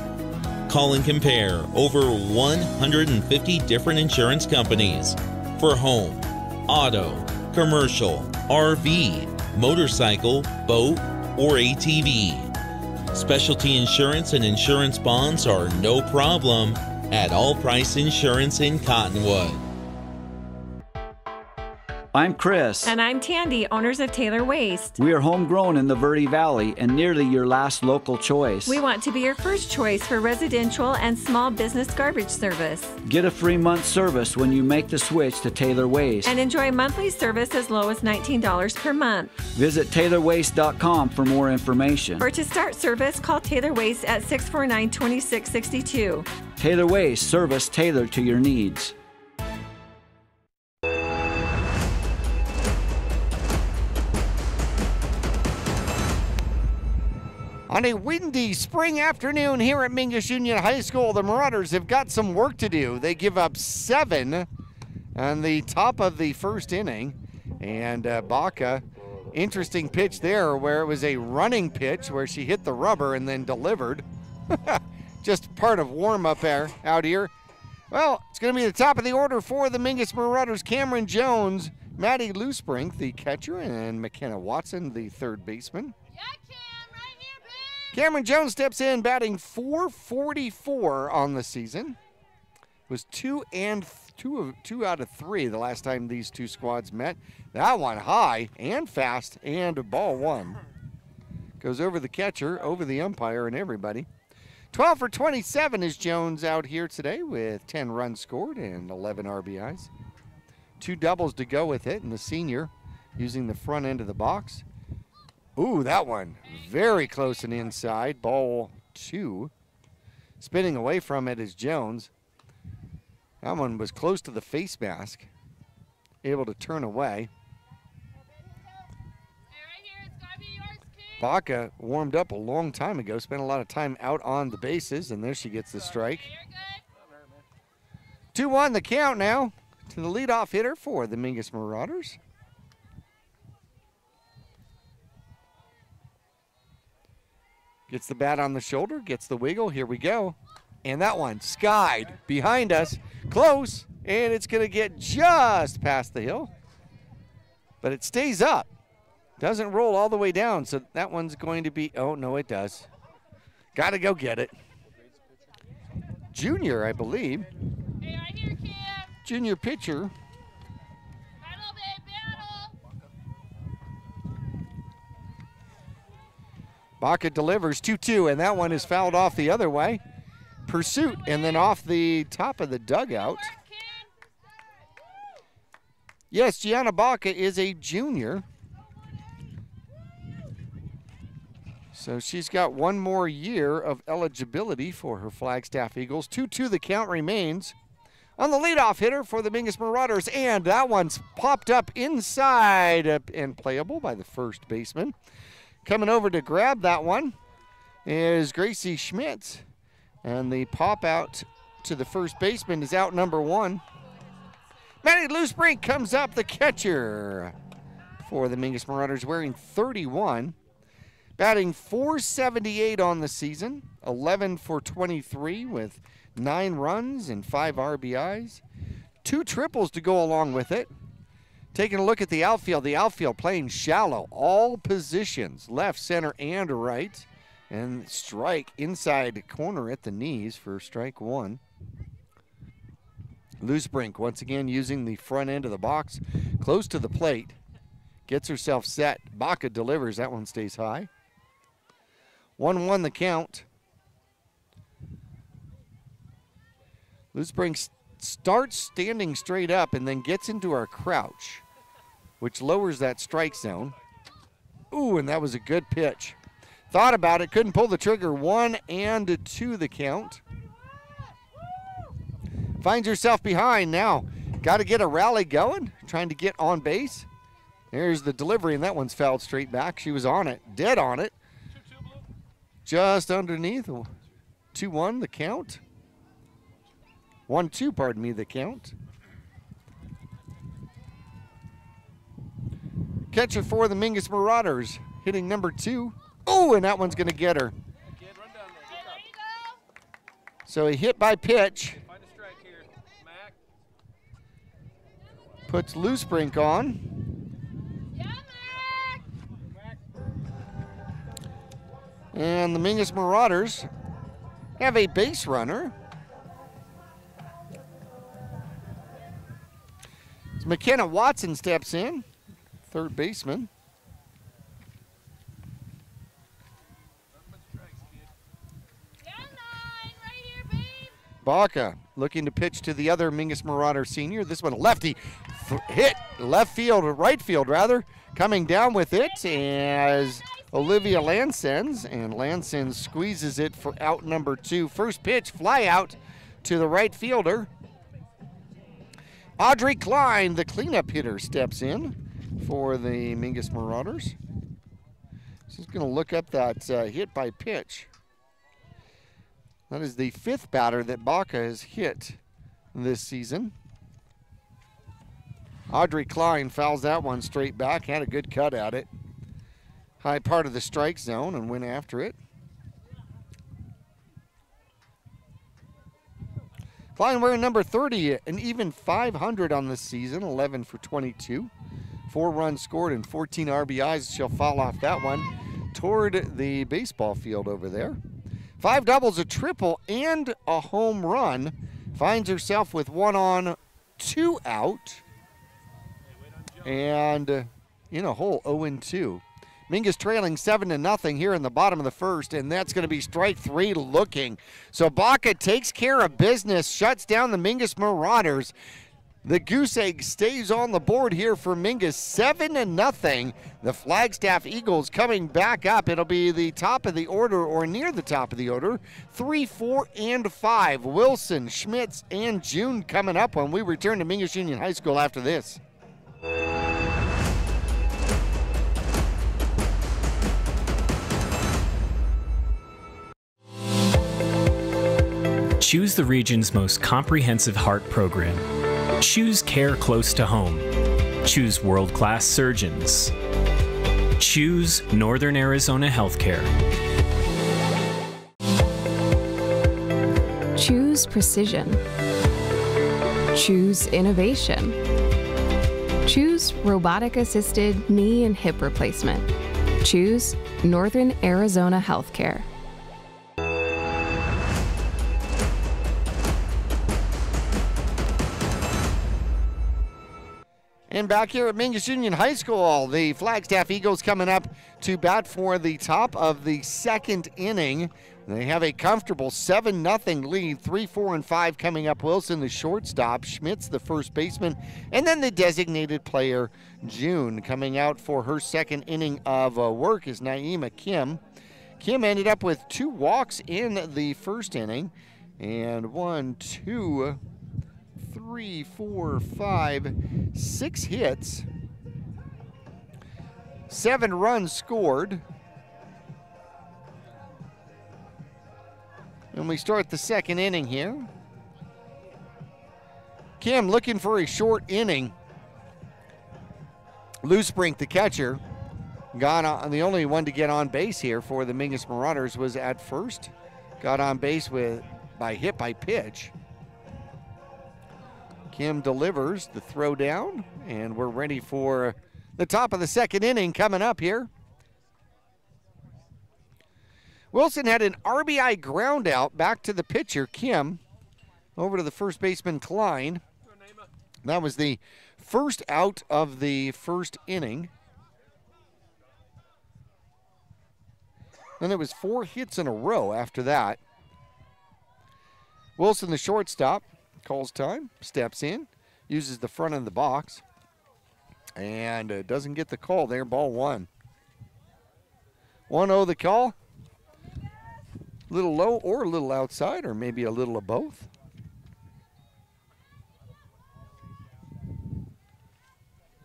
Speaker 7: Call and compare over 150 different insurance companies for home, auto, commercial, RV, motorcycle, boat, or ATV. Specialty insurance and insurance bonds are no problem at All Price Insurance in Cottonwood.
Speaker 8: I'm Chris.
Speaker 9: And I'm Tandy, owners of Taylor Waste.
Speaker 8: We are homegrown in the Verde Valley and nearly your last local choice.
Speaker 9: We want to be your first choice for residential and small business garbage service.
Speaker 8: Get a free month service when you make the switch to Taylor Waste.
Speaker 9: And enjoy monthly service as low as $19 per month.
Speaker 8: Visit TaylorWaste.com for more information.
Speaker 9: Or to start service, call Taylor Waste at 649-2662.
Speaker 8: Taylor Waste, service tailored to your needs.
Speaker 3: On a windy spring afternoon here at Mingus Union High School, the Marauders have got some work to do. They give up 7 on the top of the first inning. And Baca, interesting pitch there where it was a running pitch where she hit the rubber and then delivered. Just part of warm-up there out here. Well, it's going to be the top of the order for the Mingus Marauders. Cameron Jones, Maddie Loosebrink, the catcher, and McKenna Watson, the third baseman. Cameron Jones steps in batting .444 on the season. Was 2 out of 3 the last time these two squads met. That one high and fast and ball 1. Goes over the catcher, over the umpire, and everybody. 12 for 27 is Jones out here today with 10 runs scored and 11 RBIs. 2 doubles to go with it, and the senior using the front end of the box. Ooh, that one very close and inside. Ball 2. Spinning away from it is Jones. That one was close to the face mask. Able to turn away. Baca warmed up a long time ago. Spent a lot of time out on the bases, and there she gets the strike. 2-1 the count now to the leadoff hitter for the Mingus Marauders. Gets the bat on the shoulder, gets the wiggle. Here we go. And that one skied behind us. Close. And it's going to get just past the hill. But it stays up. Doesn't roll all the way down. So that one's going to be, oh, no, it does. Got to go get it. Junior, I believe.
Speaker 12: Hey, right here, Cam.
Speaker 3: Junior pitcher.
Speaker 12: Battle, babe, battle.
Speaker 3: Baca delivers 2-2, and that one is fouled off the other way. Pursuit, and then off the top of the dugout. Yes, Gianna Baca is a junior. So she's got one more year of eligibility for her Flagstaff Eagles. 2-2 the count remains on the leadoff hitter for the Mingus Marauders, and that one's popped up inside and playable by the first baseman. Coming over to grab that one is Gracie Schmidt, and the pop out to the first baseman is out number 1. Maddie Loosebrink comes up, the catcher for the Mingus Marauders, wearing 31. Batting .478 on the season, 11 for 23 with 9 runs and 5 RBIs. 2 triples to go along with it. Taking a look at the outfield playing shallow, all positions, left, center, and right. And strike inside corner at the knees for strike 1. Loosebrink once again using the front end of the box, close to the plate. Gets herself set. Baca delivers. That one stays high. 1-1 the count. Loosebrink starts standing straight up and then gets into our crouch, which lowers that strike zone. Ooh, and that was a good pitch. Thought about it, couldn't pull the trigger. 1-2 the count. Finds herself behind now. Got to get a rally going, trying to get on base. There's the delivery, and that one's fouled straight back. She was on it, dead on it. Just underneath. 2-1 the count. 1-2, pardon me, the count. Catcher for the Mingus Marauders, hitting number 2. Oh, and that one's going to get her. So a hit by pitch. Puts Loosebrink on. And the Mingus Marauders have a base runner. As McKenna Watson steps in, third baseman. Baca looking to pitch to the other Mingus Marauder senior. This one a lefty. Hit left field, or right field rather. Coming down with it as Olivia Lansens, and Lansens squeezes it for out number 2. First pitch, fly out to the right fielder. Audrey Klein, the cleanup hitter, steps in for the Mingus Marauders. She's going to look up that hit by pitch. That is the 5th batter that Baca has hit this season. Audrey Klein fouls that one straight back, had a good cut at it. High part of the strike zone and went after it. Klein wearing number 30, an even 500 on this season, 11 for 22. 4 runs scored and 14 RBIs. She'll foul off that one toward the baseball field over there. 5 doubles, a triple, and a home run. Finds herself with 1 on, 2 out. And in a hole, 0-2. Mingus trailing 7-0 here in the bottom of the first, and that's going to be strike 3 looking. So Baca takes care of business, shuts down the Mingus Marauders. The goose egg stays on the board here for Mingus, 7-0. The Flagstaff Eagles coming back up. It'll be the top of the order or near the top of the order. 3, 4, and 5. Wilson, Schmitz, and June coming up when we return to Mingus Union High School after this.
Speaker 5: Choose the region's most comprehensive heart program. Choose care close to home. Choose world-class surgeons. Choose Northern Arizona Healthcare.
Speaker 6: Choose precision. Choose innovation. Choose robotic-assisted knee and hip replacement. Choose Northern Arizona Healthcare.
Speaker 3: And back here at Mingus Union High School, the Flagstaff Eagles coming up to bat for the top of the 2nd inning. They have a comfortable 7-0 lead, 3, 4, and 5 coming up. Wilson, the shortstop, Schmitz, the first baseman, and then the designated player, June, coming out for her 2nd inning of work is Naima Kim. Kim ended up with 2 walks in the first inning, and 1, 2, 3, 4, 5, 6 hits, 7 runs scored. And we start the 2nd inning here. Kim looking for a short inning. Loosebrink, the catcher, got on, the only one to get on base here for the Mingus Marauders was at first. Got on base by hit by pitch. Kim delivers the throw down, and we're ready for the top of the 2nd inning coming up here. Wilson had an RBI ground out back to the pitcher, Kim, over to the first baseman, Klein. That was the first out of the first inning. Then it was 4 hits in a row after that. Wilson, the shortstop, calls time, steps in, uses the front of the box, and doesn't get the call there. Ball 1. 1-0 the call. A little low or a little outside, or maybe a little of both.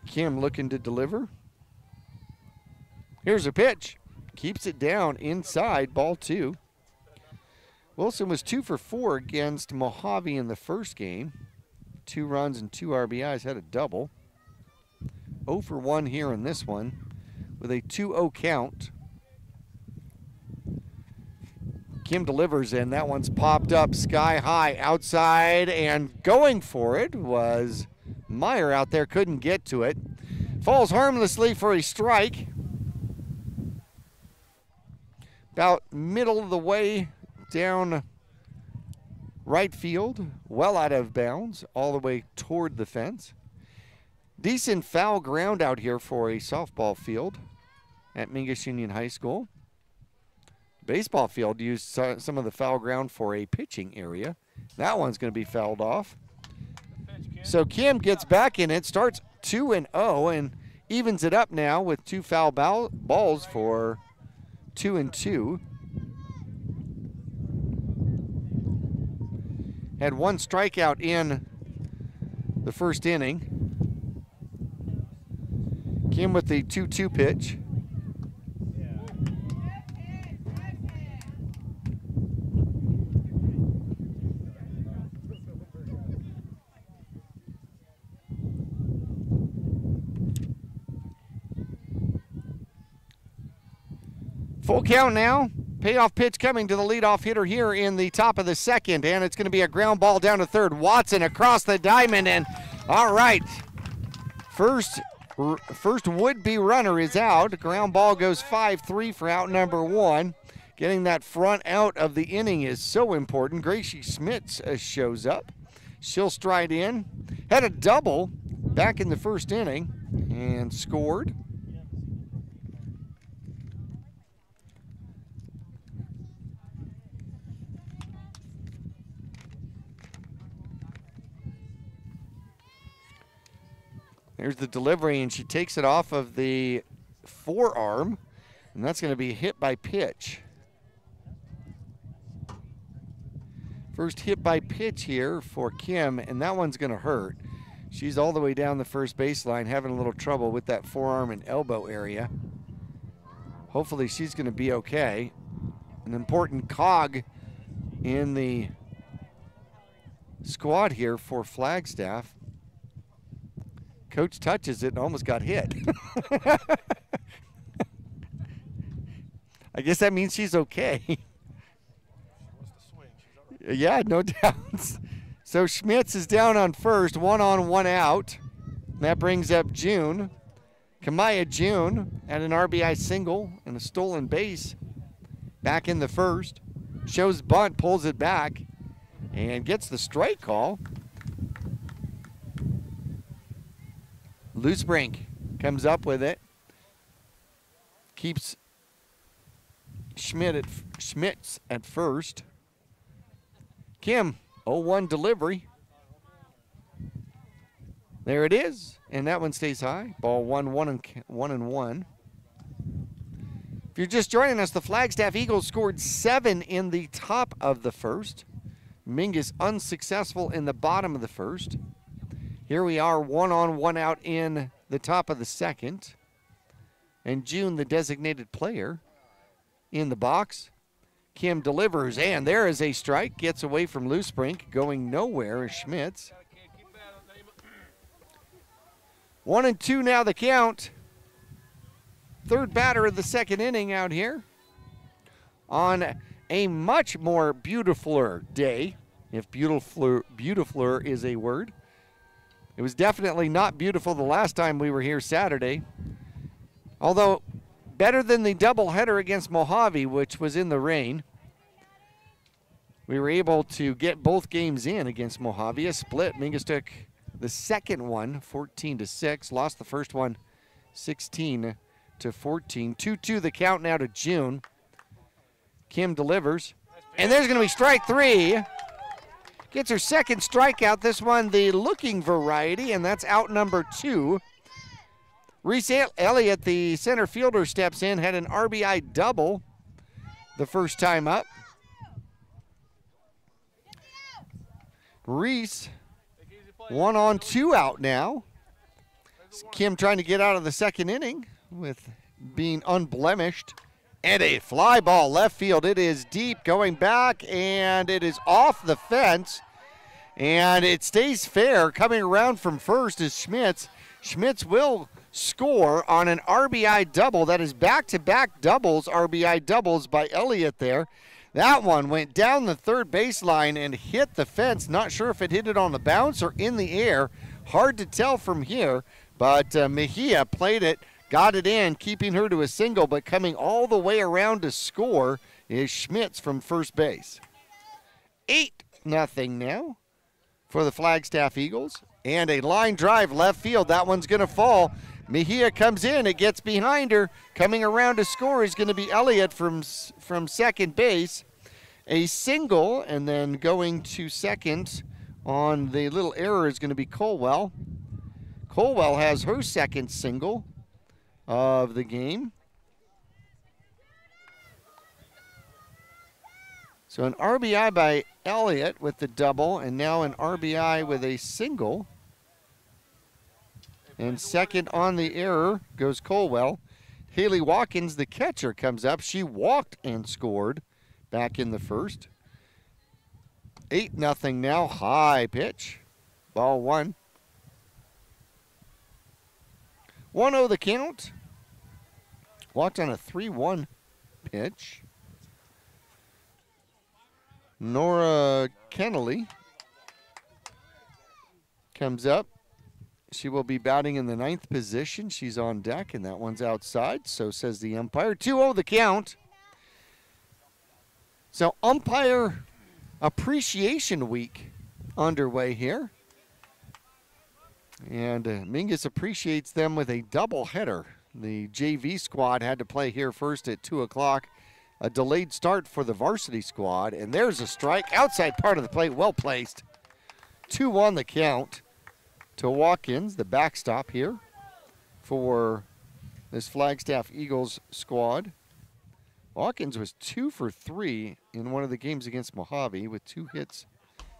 Speaker 3: Kim looking to deliver. Here's a pitch. Keeps it down inside, ball 2. Wilson was 2 for 4 against Mojave in the first game. 2 runs and 2 RBIs, had a double. 0 for 1 here in this one with a 2-0 count. Kim delivers, and that one's popped up sky high outside, and going for it was Meyer out there, couldn't get to it. Falls harmlessly for a strike. About middle of the way down right field, well out of bounds, all the way toward the fence. Decent foul ground out here for a softball field at Mingus Union High School. Baseball field used some of the foul ground for a pitching area. That one's going to be fouled off. So Kim gets back in it, starts 2-0, and evens it up now with 2 foul balls for 2-2. Had 1 strikeout in the first inning. Kim with the 2-2 pitch. Full count now. Payoff pitch coming to the leadoff hitter here in the top of the second, and it's going to be a ground ball down to third. Watson across the diamond, and all right. First would-be runner is out. Ground ball goes 5-3 for out number 1. Getting that front out of the inning is so important. Gracie Schmitz shows up. She'll stride in. Had a double back in the first inning and scored. There's the delivery, and she takes it off of the forearm, and that's going to be hit by pitch. First hit by pitch here for Kim, and that one's going to hurt. She's all the way down the first baseline, having a little trouble with that forearm and elbow area. Hopefully she's going to be okay. An important cog in the squad here for Flagstaff. Coach touches it and almost got hit. I guess that means she's okay. Yeah, no doubts. So Schmitz is down on first, 1 on, 1 out. That brings up June. Kamaya June had an RBI single and a stolen base back in the first. Shows bunt, pulls it back, and gets the strike call. Loosebrink comes up with it. Keeps Schmitz at first. Kim, 0-1 delivery. There it is, and that one stays high. Ball 1-1. If you're just joining us, the Flagstaff Eagles scored 7 in the top of the first. Mingus unsuccessful in the bottom of the first. Here we are, 1 on, 1 out in the top of the second. And June, the designated player, in the box. Kim delivers, and there is a strike. Gets away from Loosebrink, going nowhere is Schmitz. 1-2 now the count. Third batter of the second inning out here. On a much more beautifuler day, if beautifuler is a word. It was definitely not beautiful the last time we were here Saturday. Although better than the doubleheader against Mojave, which was in the rain. We were able to get both games in against Mojave. A split. Mingus took the second one 14-6. Lost the first one 16-14. 2-2 the count now to June. Kim delivers. And there's going to be strike three. Gets her second strikeout. This one the looking variety, and that's out number 2. Reese Elliott, the center fielder, steps in, had an RBI double the first time up. Reese, 1 on 2 out now. Kim trying to get out of the second inning with being unblemished. And a fly ball left field. It is deep, going back, and it is off the fence. And it stays fair. Coming around from first is Schmitz. Schmitz will score on an RBI double. That is back-to-back doubles, RBI doubles by Elliott there. That one went down the third baseline and hit the fence. Not sure if it hit it on the bounce or in the air. Hard to tell from here, but Mejia played it, got it in, keeping her to a single, but coming all the way around to score is Schmitz from first base. 8-0 now for the Flagstaff Eagles. And a line drive left field. That one's going to fall. Mejia comes in. It gets behind her. Coming around to score is going to be Elliott from second base. A single, and then going to second on the little error is going to be Colwell. Colwell has her second single of the game. So an RBI by Elliott with the double, and now an RBI with a single. And second on the error goes Colwell. Haley Watkins, the catcher, comes up. She walked and scored back in the first. 8-0 now, high pitch. Ball 1. 1-0 the count. Walked on a 3-1 pitch. Nora Kennelly comes up. She will be batting in the 9th position. She's on deck, and that one's outside. So says the umpire. 2-0 the count. So umpire appreciation week underway here. And Mingus appreciates them with a doubleheader. The JV squad had to play here first at 2 o'clock. A delayed start for the varsity squad. And there's a strike. Outside part of the plate, well placed. 2-1 the count to Watkins, the backstop here for this Flagstaff Eagles squad. Watkins was 2 for 3 in one of the games against Mojave with 2 hits.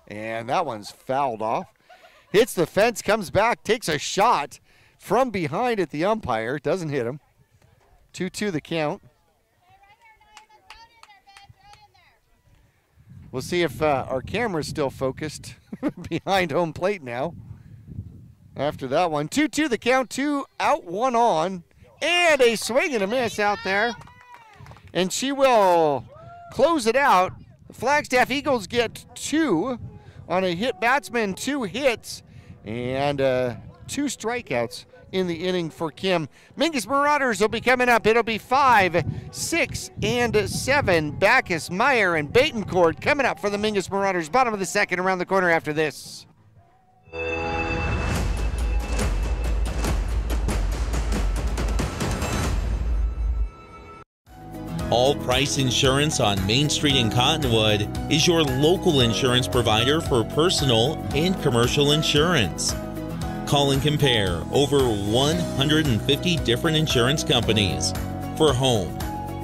Speaker 3: And that one's fouled off. Hits the fence, comes back, takes a shot from behind at the umpire. Doesn't hit him. 2-2 the count. We'll see if our camera's still focused behind home plate now. After that one, 2-2 the count, 2 out, 1 on, and a swing and a miss out there. And she will close it out. The Flagstaff Eagles get 2 on a hit batsman, 2 hits, and 2 strikeouts in the inning for Kim. Mingus Marauders will be coming up. It'll be 5, 6, and 7. Backus, Meyer, and Batencourt coming up for the Mingus Marauders. Bottom of the second around the corner after this.
Speaker 7: All Price Insurance on Main Street in Cottonwood is your local insurance provider for personal and commercial insurance. Call and compare over 150 different insurance companies for home,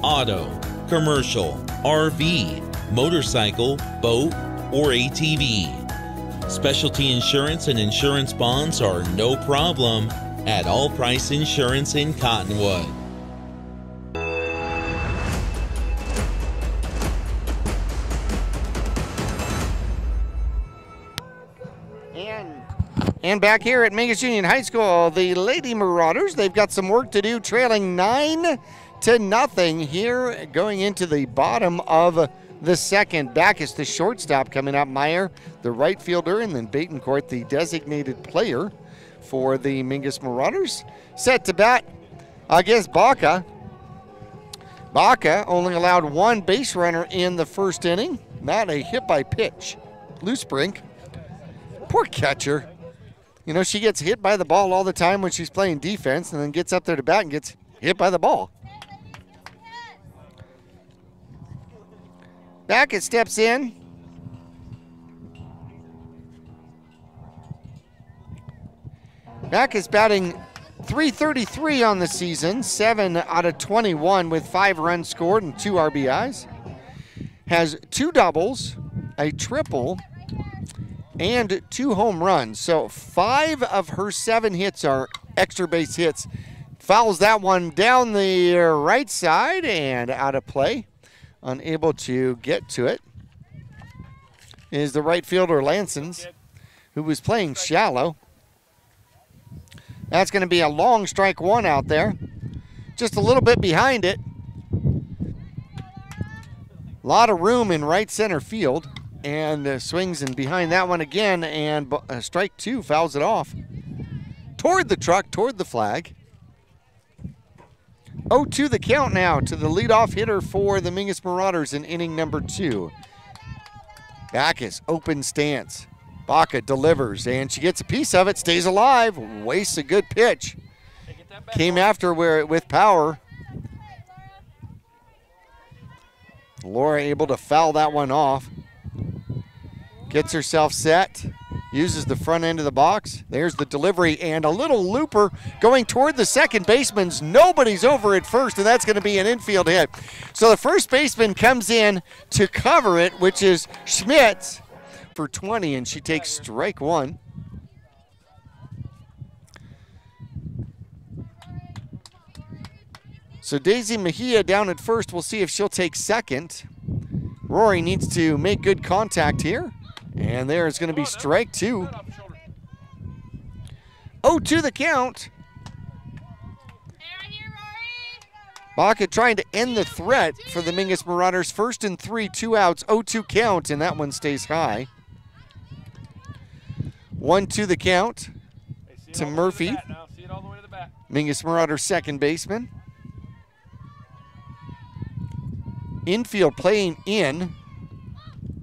Speaker 7: auto, commercial, RV, motorcycle, boat, or ATV. Specialty insurance and insurance bonds are no problem at All Price Insurance in Cottonwood.
Speaker 3: And back here at Mingus Union High School, the Lady Marauders, they've got some work to do, trailing 9-0 here going into the bottom of the second. Backus, the shortstop, coming up. Meyer, the right fielder, and then Batencourt, the designated player for the Mingus Marauders. Set to bat against Baca. Baca only allowed 1 base runner in the first inning. Not a hit by pitch. Loose brink. Poor catcher. You know, she gets hit by the ball all the time when she's playing defense and then gets up there to bat and gets hit by the ball. Beckett steps in. Beckett's batting .333 on the season, 7 out of 21 with 5 runs scored and 2 RBIs. Has 2 doubles, a triple, and 2 home runs. So 5 of her 7 hits are extra base hits. Fouls that one down the right side and out of play. Unable to get to it is the right fielder Lansons, who was playing shallow. That's going to be a long strike one out there. Just a little bit behind it. A lot of room in right center field. And swings in behind that one again. And strike 2 fouls it off. Toward the truck, toward the flag. 0-2 the count now to the leadoff hitter for the Mingus Marauders in inning number 2. Backus, open stance. Baca delivers, and she gets a piece of it, stays alive, wastes a good pitch. Came after with power. Laura able to foul that one off. Gets herself set, uses the front end of the box. There's the delivery, and a little looper going toward the second baseman's. Nobody's over at first, and that's going to be an infield hit. So the first baseman comes in to cover it, which is Schmitz, for 20, and she takes strike 1. So Daisy Mejia down at first. We'll see if she'll take second. Rory needs to make good contact here. And there is going to be strike 2. 0-2 the count. Baca trying to end the threat for the Mingus Marauders. 1st and 3, 2 outs, 0-2 count, and that one stays high. 1-2 the count to Murphy. Mingus Marauders second baseman. Infield playing in.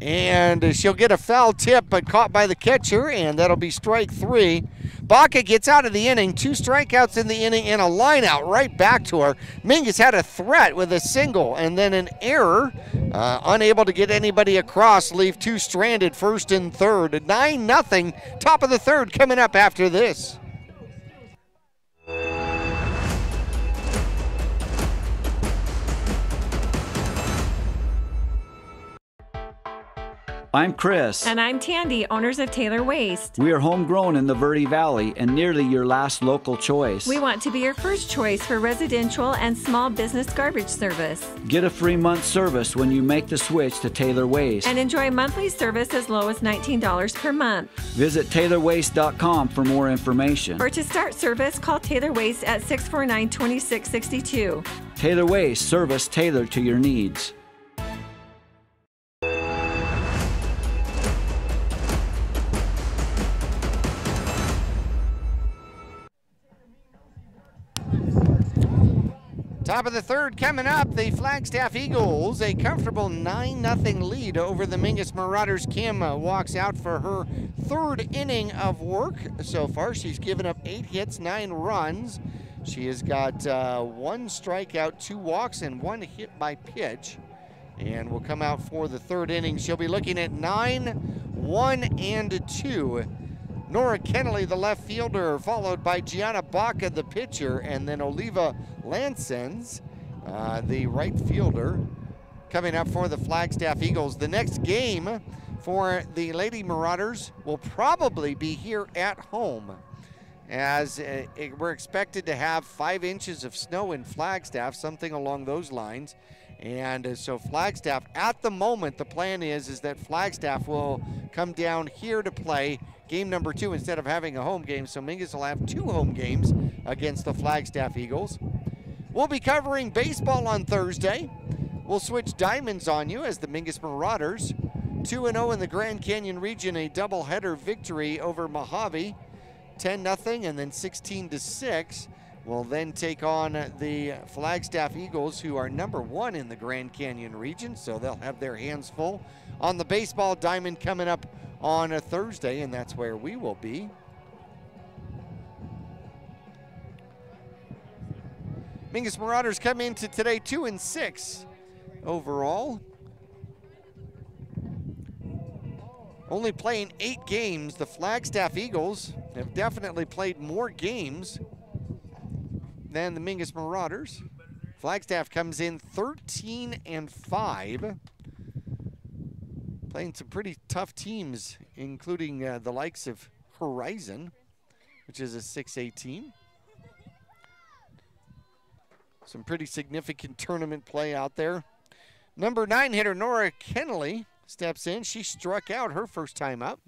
Speaker 3: And she'll get a foul tip, but caught by the catcher, and that'll be strike 3. Baca gets out of the inning, 2 strikeouts in the inning, and a line out right back to her. Mingus had a threat with a single, and then an error. Unable to get anybody across, leave 2 stranded, 1st and 3rd. 9-0, top of the 3rd coming up after this.
Speaker 8: I'm Chris.
Speaker 9: And I'm Tandy, owners of Taylor Waste.
Speaker 8: We are homegrown in the Verde Valley and nearly your last local choice.
Speaker 9: We want to be your first choice for residential and small business garbage service.
Speaker 8: Get a free month service when you make the switch to Taylor Waste.
Speaker 9: And enjoy monthly service as low as $19 per month.
Speaker 8: Visit TaylorWaste.com for more information.
Speaker 9: Or to start service, call Taylor Waste at 649-2662.
Speaker 8: Taylor Waste, service tailored to your needs.
Speaker 3: Top of the 3rd coming up, the Flagstaff Eagles, a comfortable 9-0 lead over the Mingus Marauders. Kim walks out for her 3rd inning of work so far. She's given up 8 hits, 9 runs. She has got 1 strikeout, 2 walks, and 1 hit by pitch. And will come out for the 3rd inning. She'll be looking at 9, 1, and 2. Nora Kennelly, the left fielder, followed by Gianna Baca, the pitcher, and then Oliva Lansens, the right fielder, coming up for the Flagstaff Eagles. The next game for the Lady Marauders will probably be here at home, as we're expected to have 5 inches of snow in Flagstaff, something along those lines. And so Flagstaff, at the moment, the plan is that Flagstaff will come down here to play game number 2 instead of having a home game. So Mingus will have 2 home games against the Flagstaff Eagles. We'll be covering baseball on Thursday. We'll switch diamonds on you as the Mingus Marauders, 2-0 in the Grand Canyon region, a doubleheader victory over Mojave, 10-0 and then 16-6. Will then take on the Flagstaff Eagles, who are number 1 in the Grand Canyon region, so they'll have their hands full on the baseball diamond coming up on a Thursday, and that's where we will be. Mingus Marauders come into today 2-6 overall. Only playing 8 games. The Flagstaff Eagles have definitely played more games than the Mingus Marauders. Flagstaff comes in 13-5. Playing some pretty tough teams, including the likes of Horizon, which is a 6A team. Some pretty significant tournament play out there. Number 9 hitter Nora Kennelly steps in. She struck out her first time up.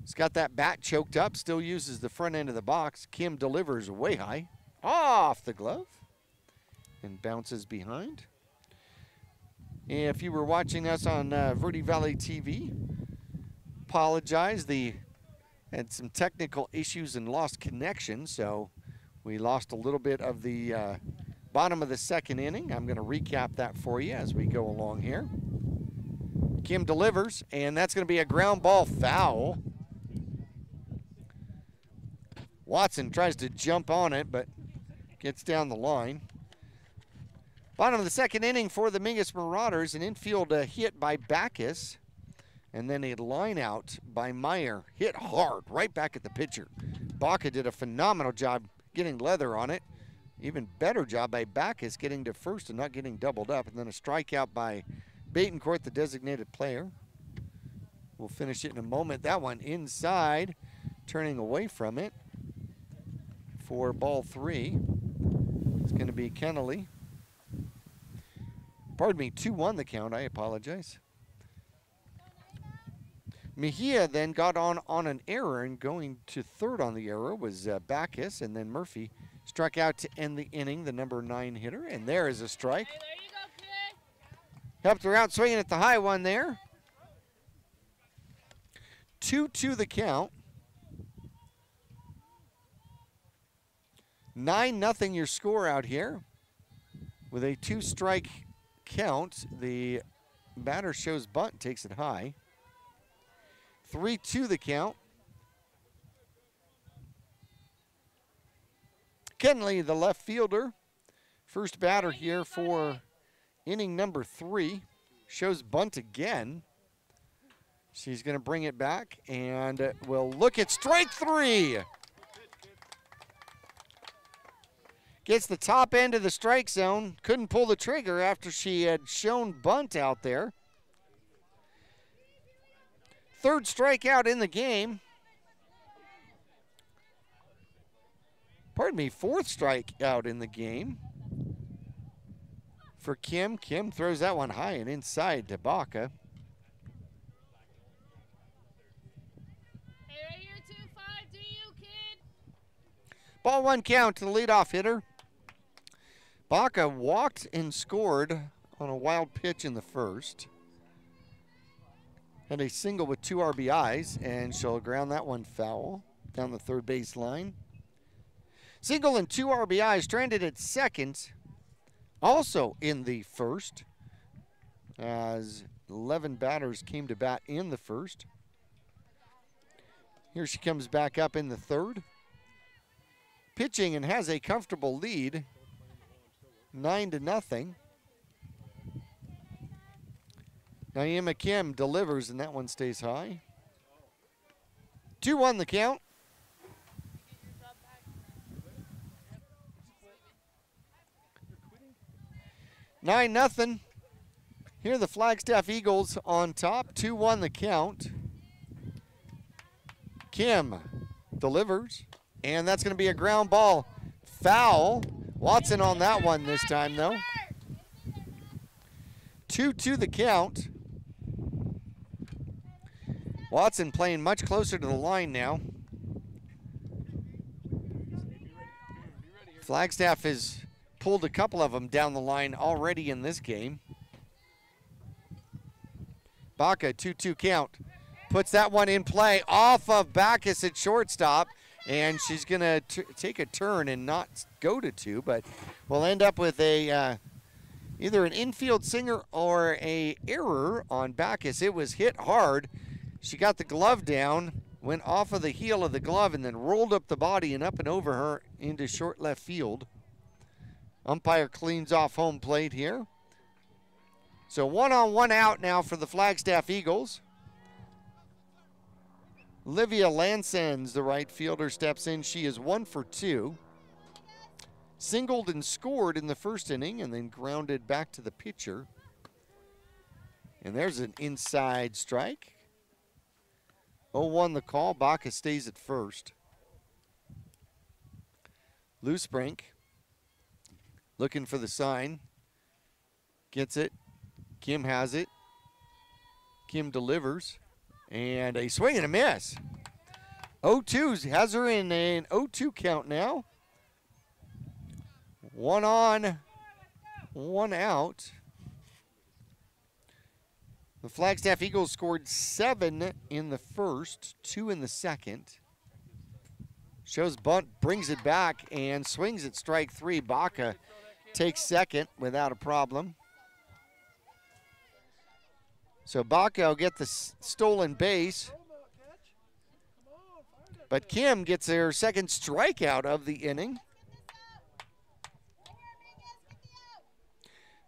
Speaker 3: She's got that bat choked up, still uses the front end of the box. Kim delivers way high, off the glove, and bounces behind. If you were watching us on Verde Valley TV, apologize. Had some technical issues and lost connection, so we lost a little bit of the bottom of the second inning. I'm going to recap that for you as we go along here. Kim delivers, and that's going to be a ground ball foul. Watson tries to jump on it, but gets down the line. Bottom of the second inning for the Mingus Marauders, an infield hit by Backus, and then a line out by Meyer. Hit hard, right back at the pitcher. Baca did a phenomenal job getting leather on it. Even better job by Backus getting to first and not getting doubled up, and then a strikeout by Betancourt, the designated player. We'll finish it in a moment. That one inside, turning away from it for ball 3. It's going to be Kennelly. Pardon me, 2-1 the count. I apologize. Mejia then got on an error, and going to third on the error was Backus, and then Murphy struck out to end the inning, the number 9 hitter, and there is a strike.
Speaker 12: Hey, there you go, kid.
Speaker 3: Helped her out swinging at the high one there. 2-2 the count. 9-0 your score out here. With a 2-strike count, the batter shows bunt, takes it high. 3-2 the count. Kenley, the left fielder, first batter here for inning number 3, shows bunt again. She's going to bring it back, and we'll look at strike 3. Gets the top end of the strike zone. Couldn't pull the trigger after she had shown bunt out there. Third strikeout in the game. Pardon me, fourth strikeout in the game for Kim. Kim throws that one high and inside to Baca.
Speaker 12: Hey, right here, 2-5, do you, kid?
Speaker 3: Ball 1 count to the leadoff hitter. Baca walked and scored on a wild pitch in the first. Had a single with 2 RBIs, and she'll ground that one foul down the third base line. Single and 2 RBIs, stranded at second, also in the first, as 11 batters came to bat in the first. Here she comes back up in the third. Pitching and has a comfortable lead, 9-0. Naima Kim delivers, and that one stays high. 2-1 the count. Nine nothing. Here the Flagstaff Eagles on top. 2-1 the count. Kim delivers, and that's going to be a ground ball foul. Watson on that one this time, though. 2-2 the count. Watson playing much closer to the line now. Flagstaff has pulled a couple of them down the line already in this game. Baca, 2-2 count. Puts that one in play off of Backus at shortstop, and she's going to take a turn and not go to 2, but we'll end up with a either an infield singer or a error on Backus. It was hit hard. She got the glove down, went off of the heel of the glove, and then rolled up the body and up and over her into short left field. Umpire cleans off home plate here. So 1 on 1 out now for the Flagstaff Eagles. Olivia Lansens, the right fielder, steps in. She is 1 for 2. Singled and scored in the first inning and then grounded back to the pitcher. And there's an inside strike. 0-1 the call. Baca stays at first. Loosbrink looking for the sign. Gets it. Kim has it. Kim delivers. And a swing and a miss. 0-2 has her in an 0-2 count now. 1 on, 1 out. The Flagstaff Eagles scored 7 in the first, 2 in the second. Shows bunt, brings it back, and swings at strike 3. Baca takes second without a problem. So Baca will get the stolen base. But Kim gets their second strikeout of the inning.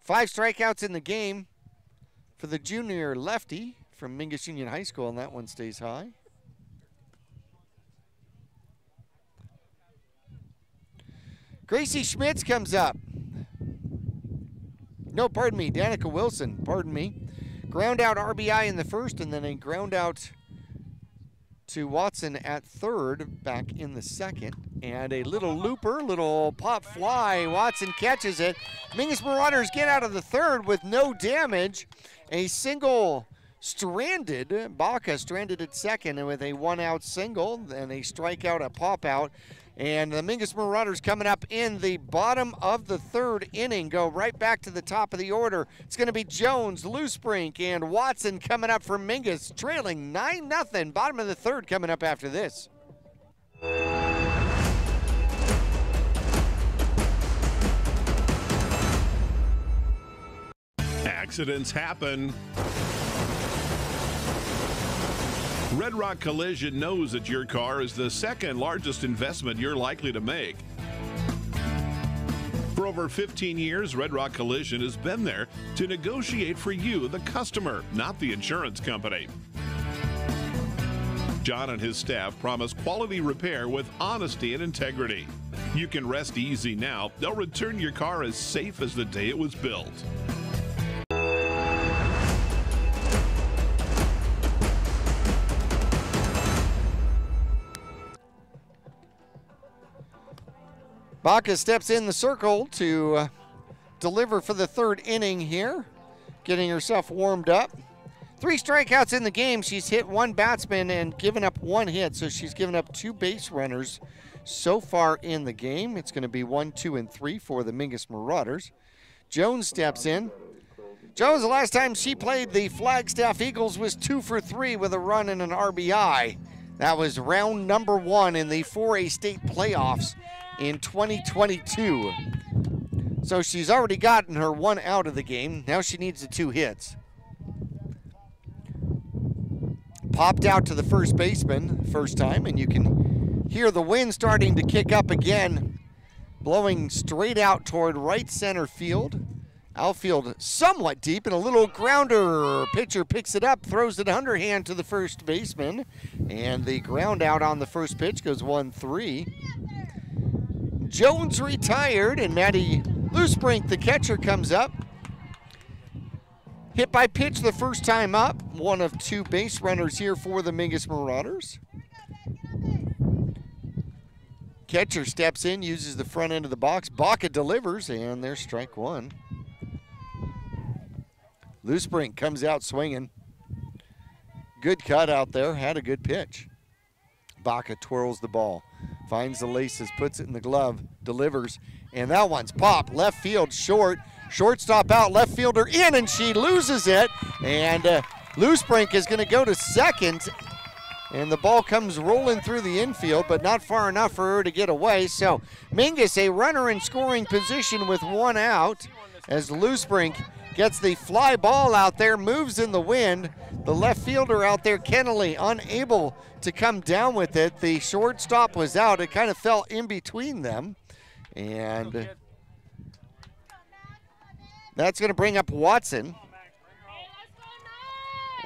Speaker 3: 5 strikeouts in the game for the junior lefty from Mingus Union High School, and that one stays high. Gracie Schmitz comes up. No, pardon me, Danica Wilson, pardon me. Ground out RBI in the first, and then a ground out to Watson at third back in the second. And a little looper, little pop fly. Watson catches it. Mingus Marauders get out of the third with no damage. A single stranded. Baca stranded at second and with a 1-out single and a strikeout, a pop out. And the Mingus Marauders coming up in the bottom of the third inning go right back to the top of the order. It's going to be Jones, Loosbrink, and Watson coming up for Mingus, trailing 9-0. Bottom of the third coming up after this.
Speaker 4: Accidents happen. Red Rock Collision knows that your car is the second largest investment you're likely to make. For over 15 years, Red Rock Collision has been there to negotiate for you, the customer, not the insurance company. John and his staff promise quality repair with honesty and integrity. You can rest easy now. They'll return your car as safe as the day it was built.
Speaker 3: Baca steps in the circle to deliver for the third inning here, getting herself warmed up. 3 strikeouts in the game. She's hit 1 batsman and given up 1 hit, so she's given up 2 base runners so far in the game. It's going to be 1, 2, and 3 for the Mingus Marauders. Jones steps in. Jones, the last time she played the Flagstaff Eagles, was 2 for 3 with a run and an RBI. That was round number 1 in the 4A state playoffs in 2022. So she's already gotten her 1 out of the game. Now she needs the 2 hits. Popped out to the first baseman first time, and you can hear the wind starting to kick up again, blowing straight out toward right center field. Outfield somewhat deep, and a little grounder. Pitcher picks it up, throws it underhand to the first baseman, and the ground out on the first pitch goes 1-3. Jones retired, and Maddie Loosbrink, the catcher, comes up. Hit by pitch the first time up. 1 of 2 base runners here for the Mingus Marauders. Catcher steps in, uses the front end of the box. Baca delivers, and there's strike 1. Loosbrink comes out swinging. Good cut out there, had a good pitch. Baca twirls the ball, finds the laces, puts it in the glove, delivers, and that one's popped. Left field short, shortstop out, left fielder in, and she loses it. And Loosbrink is going to go to second, and the ball comes rolling through the infield, but not far enough for her to get away. So Mingus, a runner in scoring position with 1 out, as Loosbrink gets the fly ball out there, moves in the wind. The left fielder out there, Kennelly, unable to come down with it. The shortstop was out. It kind of fell in between them. And That's going to bring up Watson.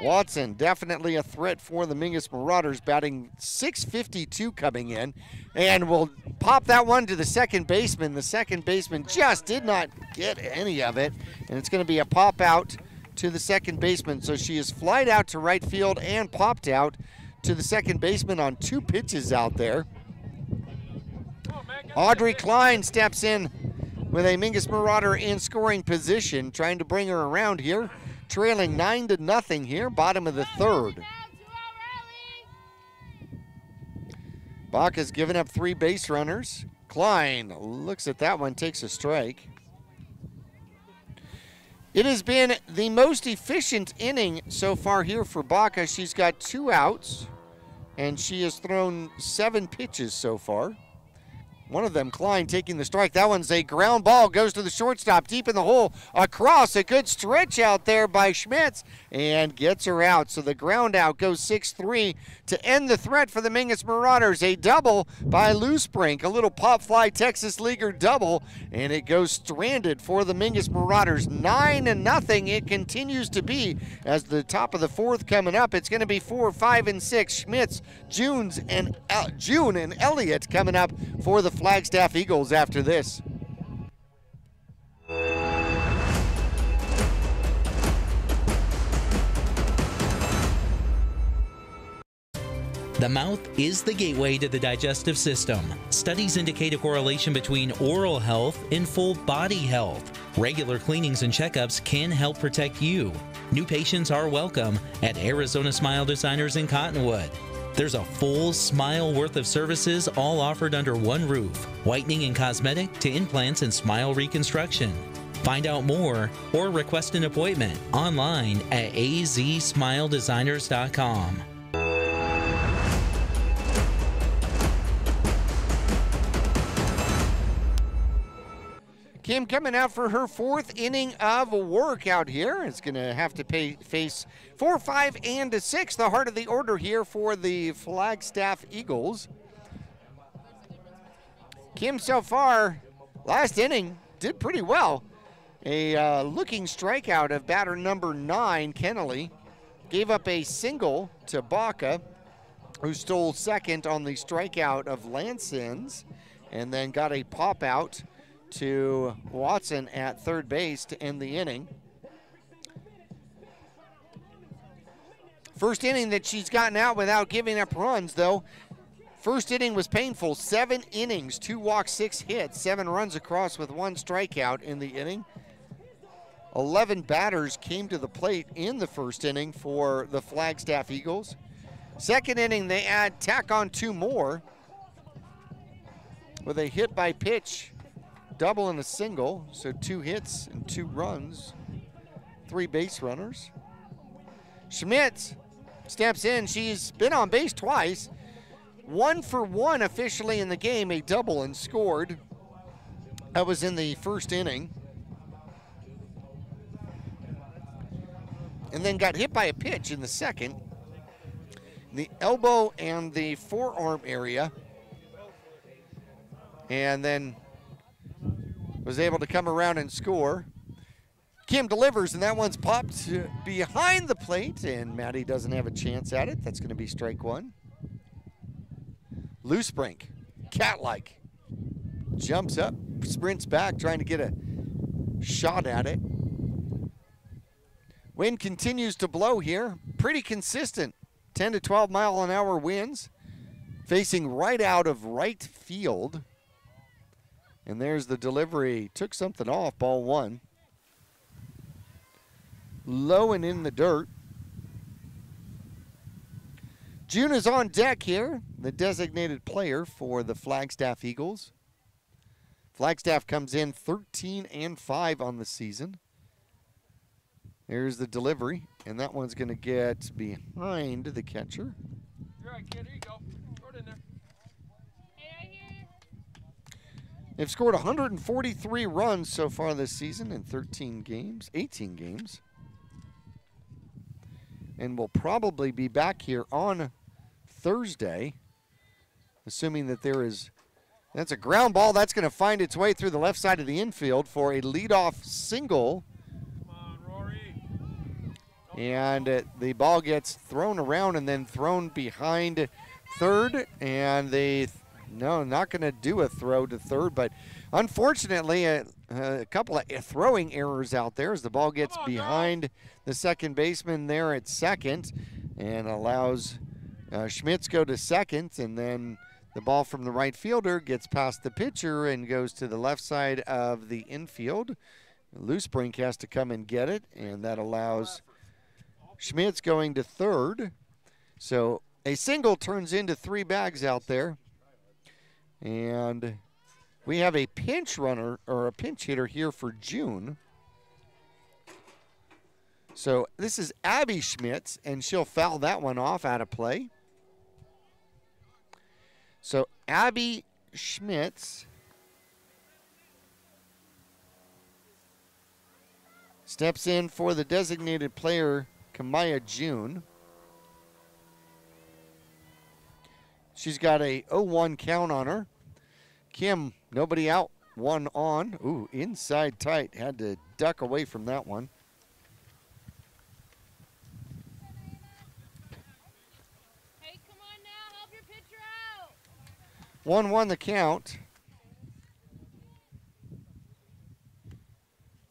Speaker 3: Watson, definitely a threat for the Mingus Marauders, batting .652 coming in. And we'll pop that one to the second baseman. The second baseman just did not get any of it. And it's going to be a pop out to the second baseman. So she is flied out to right field and popped out to the second baseman on 2 pitches out there. Audrey Klein steps in with a Mingus Marauder in scoring position, trying to bring her around here. Trailing 9-0 here, bottom of the third. Bach has given up 3 base runners. Klein looks at that one, takes a strike. It has been the most efficient inning so far here for Baca. She's got 2 outs, and she has thrown 7 pitches so far. One of them, Klein, taking the strike. That one's a ground ball, goes to the shortstop, deep in the hole, across. A good stretch out there by Schmitz, and gets her out. So the ground out goes 6-3 to end the threat for the Mingus Marauders. A double by Loosbrink, a little pop fly Texas Leaguer double, and it goes stranded for the Mingus Marauders. 9-0 it continues to be as the top of the fourth coming up. It's going to be 4, 5, and 6. Schmitz, June, and Elliott coming up for the Flagstaff Eagles after this.
Speaker 7: The mouth is the gateway to the digestive system. Studies indicate a correlation between oral health and full body health. Regular cleanings and checkups can help protect you. New patients are welcome at Arizona Smile Designers in Cottonwood. There's a full smile worth of services all offered under one roof. Whitening and cosmetic to implants and smile reconstruction. Find out more or request an appointment online at azsmiledesigners.com.
Speaker 3: Kim coming out for her 4th inning of work out here. It's going to have to face 4, 5, and 6, the heart of the order here for the Flagstaff Eagles. Kim so far, last inning, did pretty well. A looking strikeout of batter number 9, Kennelly. Gave up a single to Baca, who stole second on the strikeout of Lansins, and then got a pop out to Watson at third base to end the inning. First inning that she's gotten out without giving up runs, though. First inning was painful. 7 innings, 2 walks, 6 hits, 7 runs across with 1 strikeout in the inning. 11 batters came to the plate in the first inning for the Flagstaff Eagles. Second inning, they tack on 2 more with a hit by pitch, double and a single, so 2 hits and 2 runs, 3 base runners. Schmitz steps in. She's been on base twice. 1 for 1 officially in the game, a double, and scored. That was in the first inning. And then got hit by a pitch in the second. The elbow and the forearm area. And then was able to come around and score. Kim delivers, and that one's popped behind the plate, and Maddie doesn't have a chance at it. That's going to be strike 1. Loosbrink, cat-like, jumps up, sprints back, trying to get a shot at it. Wind continues to blow here, pretty consistent. 10 to 12 mile an hour winds, facing right out of right field. And there's the delivery. Took something off, ball 1. Low and in the dirt. June is on deck here, the designated player for the Flagstaff Eagles. Flagstaff comes in 13-5 on the season. There's the delivery, and that one's going to get behind the catcher.
Speaker 11: You're right, kid. Here you go. Throw it in there.
Speaker 3: They've scored 143 runs so far this season in 18 games. And will probably be back here on Thursday, assuming that that's a ground ball. That's going to find its way through the left side of the infield for a leadoff single And the ball gets thrown around and then thrown behind third. And no, not going to do a throw to third, but unfortunately, a couple of throwing errors out there as the ball gets behind the second baseman there at second and allows Schmitz go to second, and then the ball from the right fielder gets past the pitcher and goes to the left side of the infield. Loose Brink has to come and get it, and that allows Schmitz going to third. So a single turns into 3 bags out there. And we have a pinch runner or a pinch hitter here for June. So this is Abby Schmitz, and she'll foul that one off out of play. So Abby Schmitz steps in for the designated player, Kamaya June. She's got a 0-1 count on her. Kim, nobody out, 1 on. Ooh, inside tight. Had to duck away from that one.
Speaker 12: Hey, come on now. Help your pitcher out.
Speaker 3: 1-1 the count.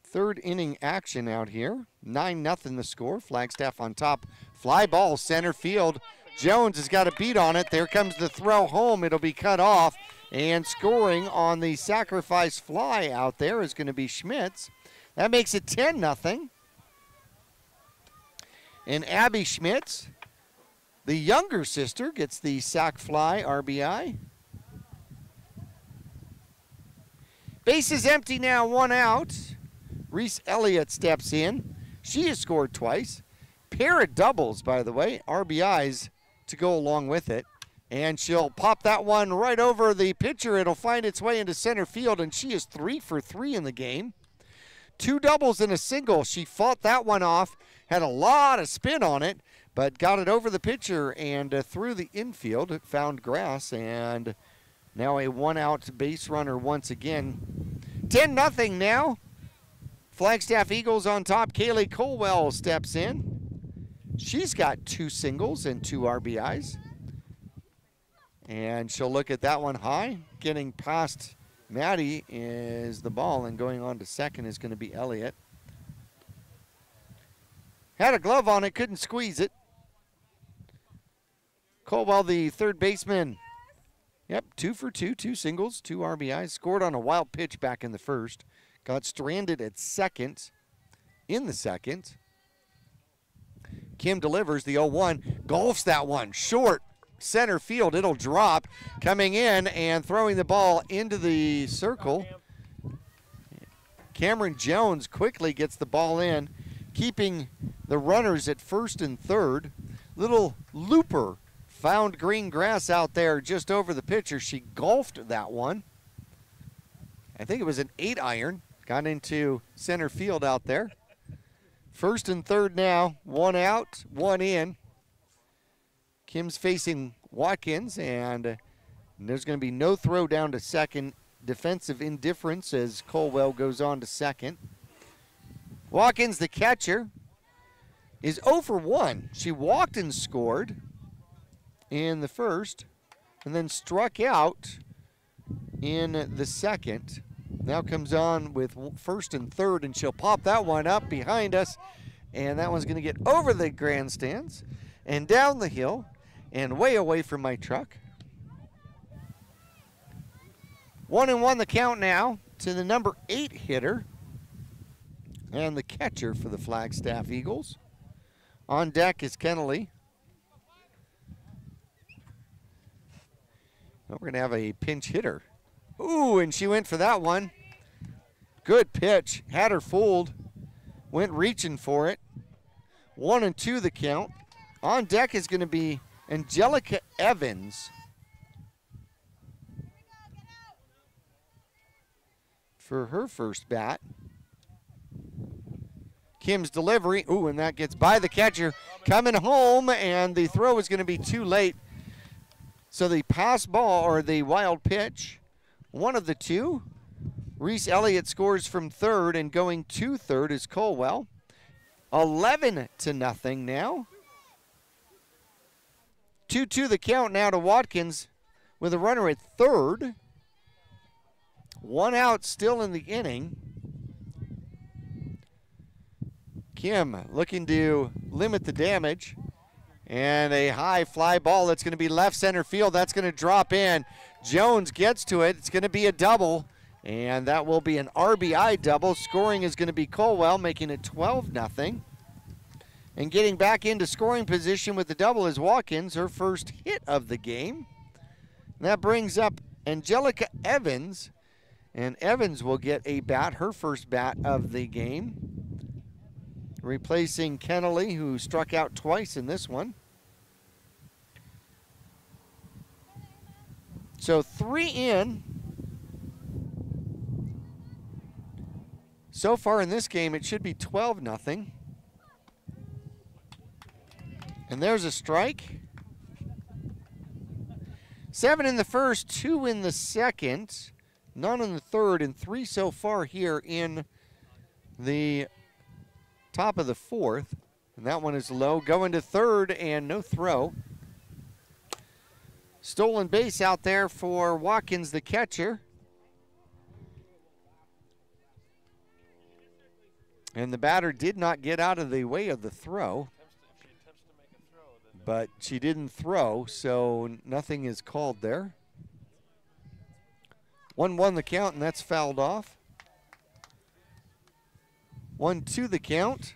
Speaker 3: Third inning action out here. 9-0 the score. Flagstaff on top. Fly ball center field. Jones has got a beat on it. There comes the throw home. It'll be cut off. And scoring on the sacrifice fly out there is going to be Schmitz. That makes it 10-0. And Abby Schmitz, the younger sister, gets the sac fly RBI. Base is empty now, 1 out. Reese Elliott steps in. She has scored twice. Pair of doubles, by the way, RBIs to go along with it. And she'll pop that one right over the pitcher. It'll find its way into center field, and she is 3 for 3 in the game. 2 doubles and a single. She fought that one off, had a lot of spin on it, but got it over the pitcher and through the infield. It found grass, and now a 1-out base runner once again. 10-0 now. Flagstaff Eagles on top. Kaylee Colwell steps in. She's got 2 singles and 2 RBIs. And she'll look at that one high. Getting past Maddie is the ball, and going on to second is going to be Elliott. Had a glove on it, couldn't squeeze it. Colwell, the third baseman. Yep, 2 for 2, 2 singles, 2 RBIs. Scored on a wild pitch back in the first. Got stranded at second in the second. Kim delivers the 0-1, golfs that one short. Center field, it'll drop. Coming in and throwing the ball into the circle. Cameron Jones quickly gets the ball in, keeping the runners at first and third. Little looper found green grass out there just over the pitcher. She golfed that one. I think it was an 8-iron. Got into center field out there. First and third now, 1 out, 1 in. Kim's facing Watkins, and there's going to be no throw down to second. Defensive indifference as Colwell goes on to second. Watkins, the catcher, is 0 for 1. She walked and scored in the first and then struck out in the second. Now comes on with first and third, and she'll pop that one up behind us, and that one's going to get over the grandstands and down the hill and way away from my truck. 1-1 the count now to the number 8 hitter and the catcher for the Flagstaff Eagles. On deck is Kennelly. Now we're going to have a pinch hitter. Ooh, and she went for that one. Good pitch. Had her fooled. Went reaching for it. 1-2 the count. On deck is going to be Angelica Evans. For her first bat. Kim's delivery. Ooh, and that gets by the catcher. Coming home, and the throw is going to be too late. So the pass ball, or the wild pitch, one of the two. Reese Elliott scores from third, and going to third is Colwell. 11-0 now. 2-2 the count now to Watkins with a runner at third. 1 out still in the inning. Kim looking to limit the damage. And a high fly ball that's going to be left center field. That's going to drop in. Jones gets to it. It's going to be a double. And that will be an RBI double. Scoring is going to be Colwell, making it 12-0. And getting back into scoring position with the double is Watkins, her first hit of the game. And that brings up Angelica Evans. And Evans will get a bat, her first bat of the game, replacing Kennelly, who struck out twice in this one. So 3 in. So far in this game, it should be 12-0. And there's a strike. 7 in the first, 2 in the second, none in the third, and 3 so far here in the top of the fourth. And that one is low. Going to third and no throw. Stolen base out there for Watkins, the catcher. And the batter did not get out of the way of the throw. But she didn't throw, so nothing is called there. 1-1 the count, and that's fouled off. 1-2 the count.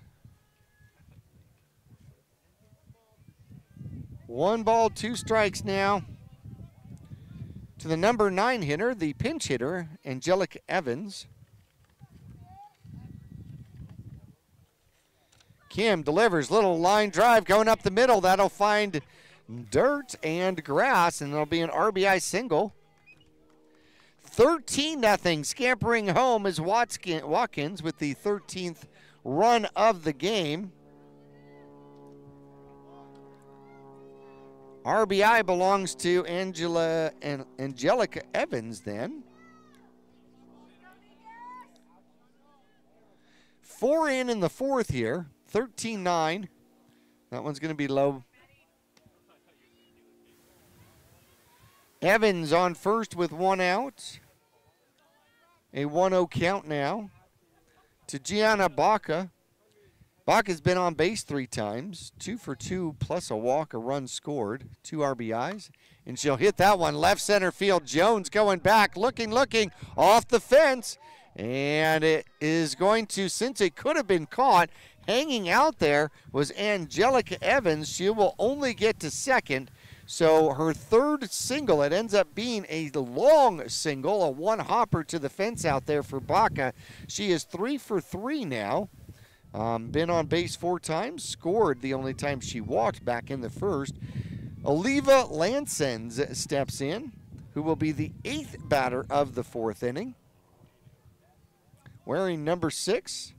Speaker 3: 1 ball, 2 strikes now to the number 9 hitter, the pinch hitter, Angelica Evans. Kim delivers, little line drive going up the middle. That'll find dirt and grass, and it'll be an RBI single. 13-0, scampering home is Watkins with the 13th run of the game. RBI belongs to Angelica Evans then. 4 in the fourth here, 13-9. That one's going to be low. Evans on first with 1 out. A 1-0 count now to Gianna Baca. Baca's been on base 3 times, 2 for 2 plus a walk, a run scored, 2 RBIs. And she'll hit that one left center field. Jones going back, looking off the fence. And it is going to, since it could have been caught, hanging out there was Angelica Evans. She will only get to second. So her third single, it ends up being a long single, a 1-hopper to the fence out there for Baca. She is 3 for 3 now. Been on base 4 times, scored the only time she walked back in the first. Oliva Lansens steps in, who will be the 8th batter of the 4th inning. Wearing number 6,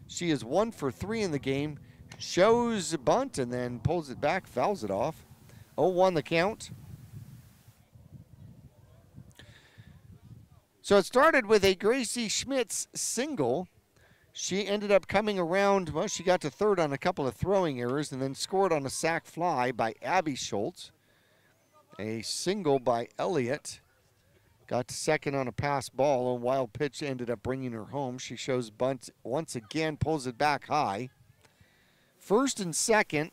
Speaker 3: she is 1 for 3 in the game. Shows a bunt and then pulls it back, fouls it off. 0-1 the count. So it started with a Gracie Schmitz single. She ended up coming around, well, she got to third on a couple of throwing errors and then scored on a sac fly by Abby Schultz. A single by Elliott. Got to second on a pass ball. A wild pitch ended up bringing her home. She shows bunt once again, pulls it back high. First and second,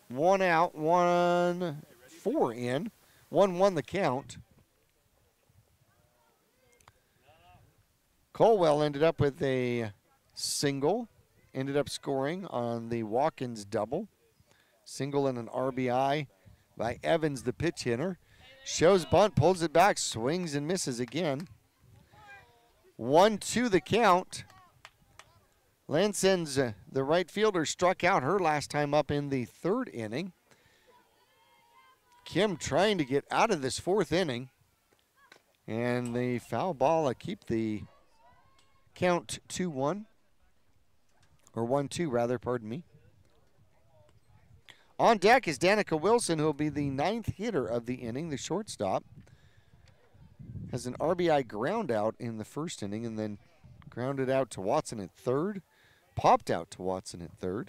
Speaker 3: 1 out, 4 in. 1-1 the count. Colwell ended up with a single. Ended up scoring on the Watkins double. Single and an RBI by Evans, the pitch hitter. Shows bunt, pulls it back, swings and misses again. 1-2 the count. Lansens, the right fielder, struck out her last time up in the 3rd inning. Kim trying to get out of this 4th inning. And the foul ball keep the count 2-1. Or 1-2 rather, pardon me. On deck is Danica Wilson, who will be the 9th hitter of the inning, the shortstop. Has an RBI ground out in the 1st inning and then grounded out to Watson at 3rd. Popped out to Watson at 3rd.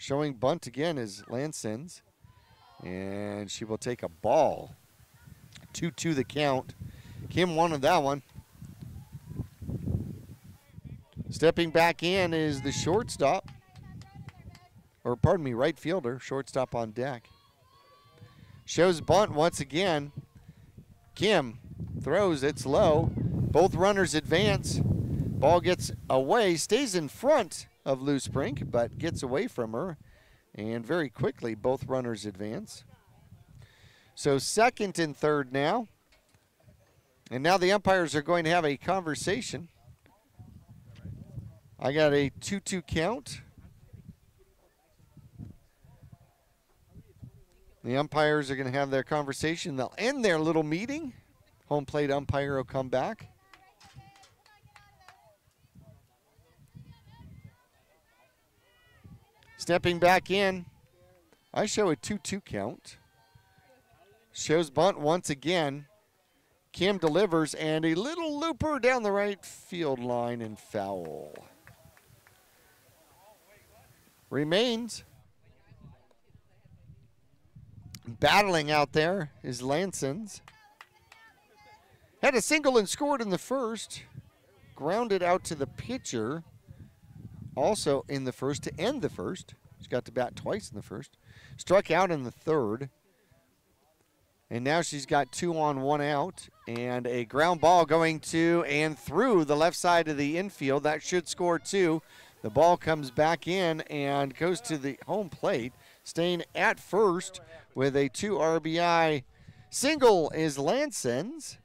Speaker 3: Showing bunt again is Lansons, and she will take a ball. 2-2 the count. Kim wanted that one. Stepping back in is the shortstop, or pardon me, right fielder, shortstop on deck. Shows bunt once again. Kim throws, it's low. Both runners advance. Ball gets away, stays in front of Lou Sprink, but gets away from her. And very quickly, both runners advance. So second and third now. And now the umpires are going to have a conversation. I got a 2-2 count. The umpires are going to have their conversation. They'll end their little meeting. Home plate umpire will come back. Stepping back in, I show a 2-2 count. Shows bunt once again. Kim delivers, and a little looper down the right field line and foul. Remains. Battling out there is Lansons. Had a single and scored in the first. Grounded out to the pitcher. Also in the first to end the first. She's got to bat twice in the first. Struck out in the third. And now she's got 2 on, 1 out. And a ground ball going to and through the left side of the infield. That should score 2. The ball comes back in and goes to the home plate. Staying at first with a 2 RBI single is Lansons.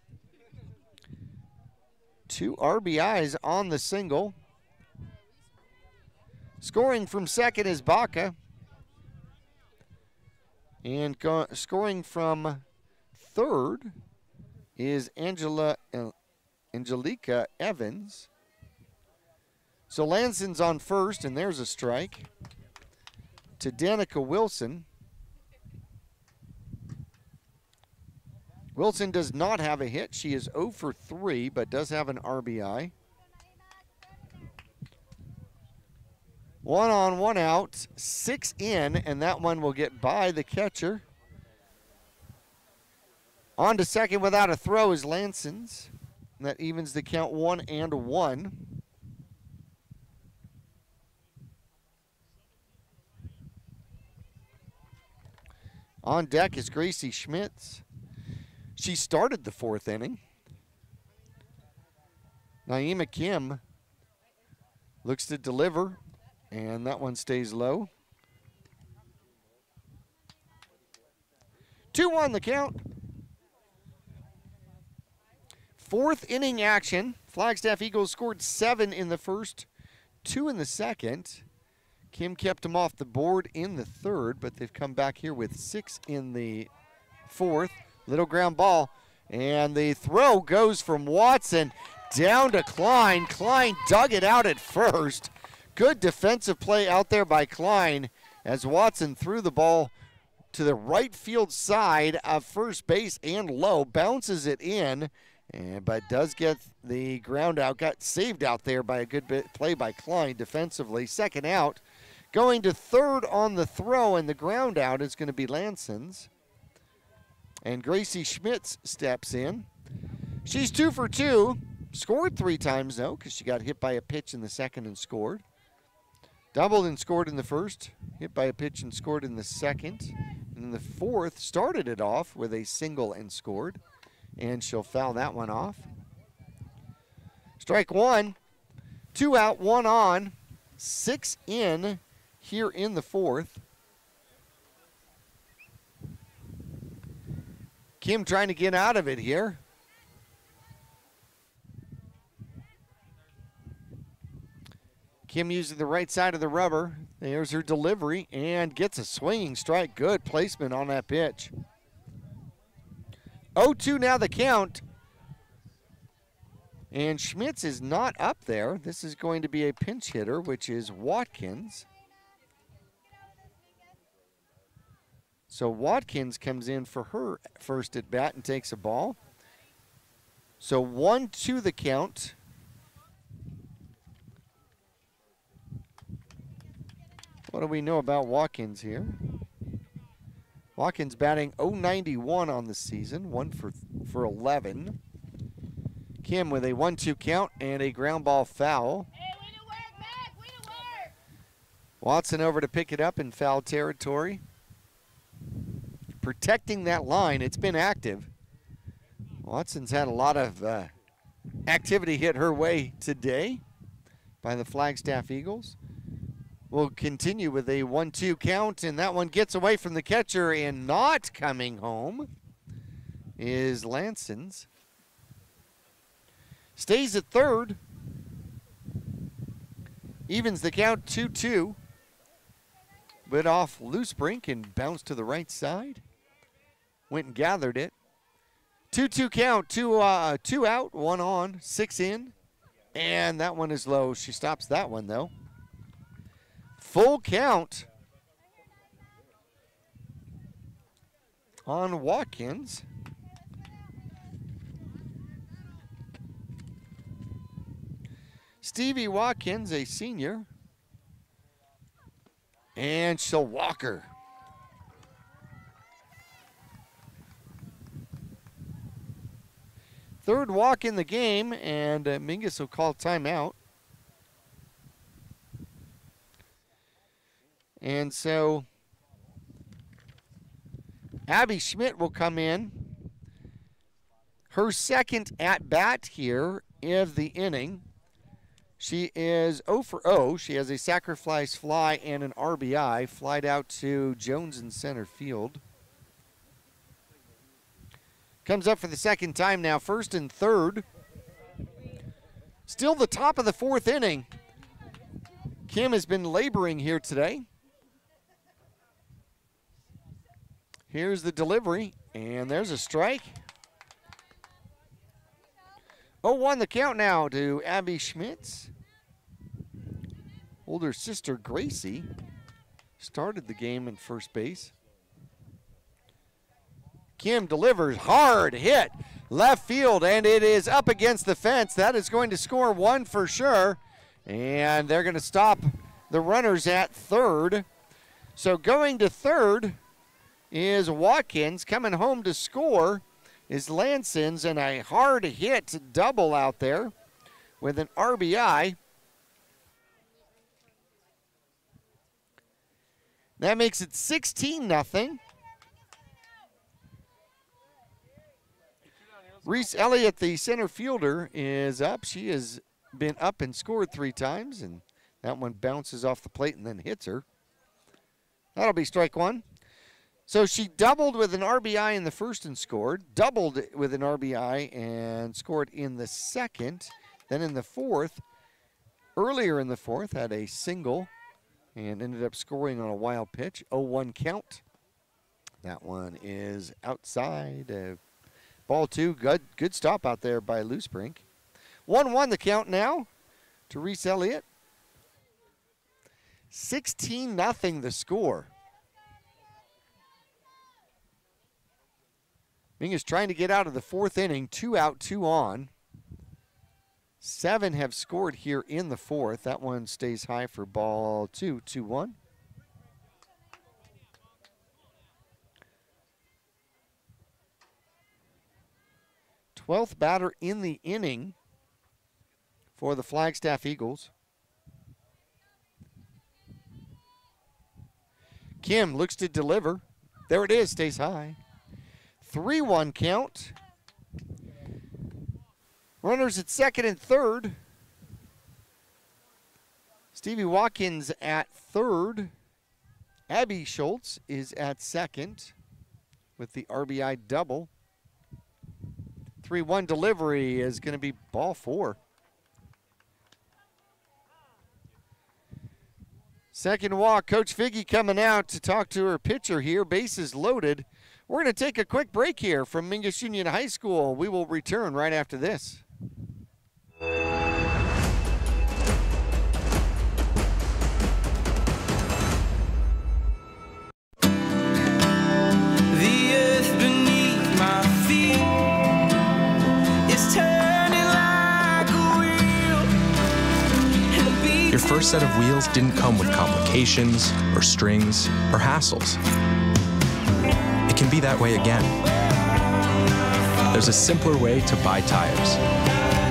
Speaker 3: 2 RBIs on the single. Scoring from second is Baca. And scoring from third is Angelica Evans. So Lanson's on first, and there's a strike to Danica Wilson. Wilson does not have a hit. She is 0 for 3, but does have an RBI. 1 on, 1 out, 6 in, and that one will get by the catcher. On to second without a throw is Lansons. And that evens the count 1 and 1. On deck is Gracie Schmitz. She started the 4th inning. Naima Kim looks to deliver, and that one stays low. 2-1 the count. 4th inning action. Flagstaff Eagles scored 7 in the first, 2 in the second. Kim kept them off the board in the third, but they've come back here with 6 in the 4th. Little ground ball, and the throw goes from Watson down to Klein. Klein dug it out at first. Good defensive play out there by Klein as Watson threw the ball to the right field side of first base and low, bounces it in, but does get the ground out. Got saved out there by a good play by Klein defensively. Second out. Going to third on the throw, and the ground out is going to be Lansons. And Gracie Schmitz steps in. She's 2 for 2. Scored 3 times, though, because she got hit by a pitch in the second and scored. Doubled and scored in the first. Hit by a pitch and scored in the second. And in the fourth, started it off with a single and scored. And she'll foul that one off. Strike 1. 2 out, 1 on. 6 in here in the fourth. Kim trying to get out of it here. Kim using the right side of the rubber. There's her delivery and gets a swinging strike. Good placement on that pitch. 0-2 now the count. And Schmitz is not up there. This is going to be a pinch hitter, which is Watkins. So Watkins comes in for her first at bat and takes a ball. So 1-2 the count. What do we know about Watkins here? Watkins batting .091 on the season, 1 for 11. Kim with a 1-2 count and a ground ball foul.
Speaker 12: Hey, way to work, Mac. Way to work.
Speaker 3: Watson over to pick it up in foul territory. Protecting that line. It's been active. Watson's had a lot of activity hit her way today by the Flagstaff Eagles. We'll continue with a 1-2 count, and that one gets away from the catcher, and not coming home is Lanson's. Stays at third. Evens the count 2-2. Bit off loose brink and bounced to the right side. Went and gathered it. 2-2 count, two out, 1 on, 6 in. And that one is low. She stops that one, though. Full count on Watkins. Stevie Watkins, a senior. And she'll walk her. Third walk in the game, and Mingus will call timeout. And so Abby Schmidt will come in. Her second at-bat here of the inning. She is 0 for 0. She has a sacrifice fly and an RBI. Flied out to Jones in center field. Comes up for the second time now, first and third. Still the top of the fourth inning. Kim has been laboring here today. Here's the delivery, and there's a strike. 0-1 the count now to Abby Schmitz. Older sister Gracie started the game in first base. Kim delivers, hard hit, left field, and it is up against the fence. That is going to score 1 for sure, and they're going to stop the runners at third. So going to third is Watkins. Coming home to score is Lanson's, and a hard hit double out there with an RBI. That makes it 16-0. Reese Elliott, the center fielder, is up. She has been up and scored 3 times, and that one bounces off the plate and then hits her. That'll be strike 1. So she doubled with an RBI in the first and scored, doubled with an RBI and scored in the second. Then in the fourth, earlier in the fourth, had a single and ended up scoring on a wild pitch. 0-1 count. That one is outside. Ball 2, good stop out there by Loose Brink. 1-1 the count now to Reese Elliott. 16-0 the score. Mingus trying to get out of the fourth inning, 2 out, 2 on. 7 have scored here in the fourth. That one stays high for ball 2, 2-1. Twelfth batter in the inning for the Flagstaff Eagles. Kim looks to deliver. There it is, stays high. 3-1 count. Runners at second and third. Stevie Watkins at third. Abby Schultz is at second with the RBI double. 3-1 delivery is going to be ball 4. Second walk, Coach Figge coming out to talk to her pitcher here. Bases loaded. We're going to take a quick break here from Mingus Union High School. We will return right after this.
Speaker 13: Your first first set of wheels didn't come with complications, or strings, or hassles. It can be that way again. There's a simpler way to buy tires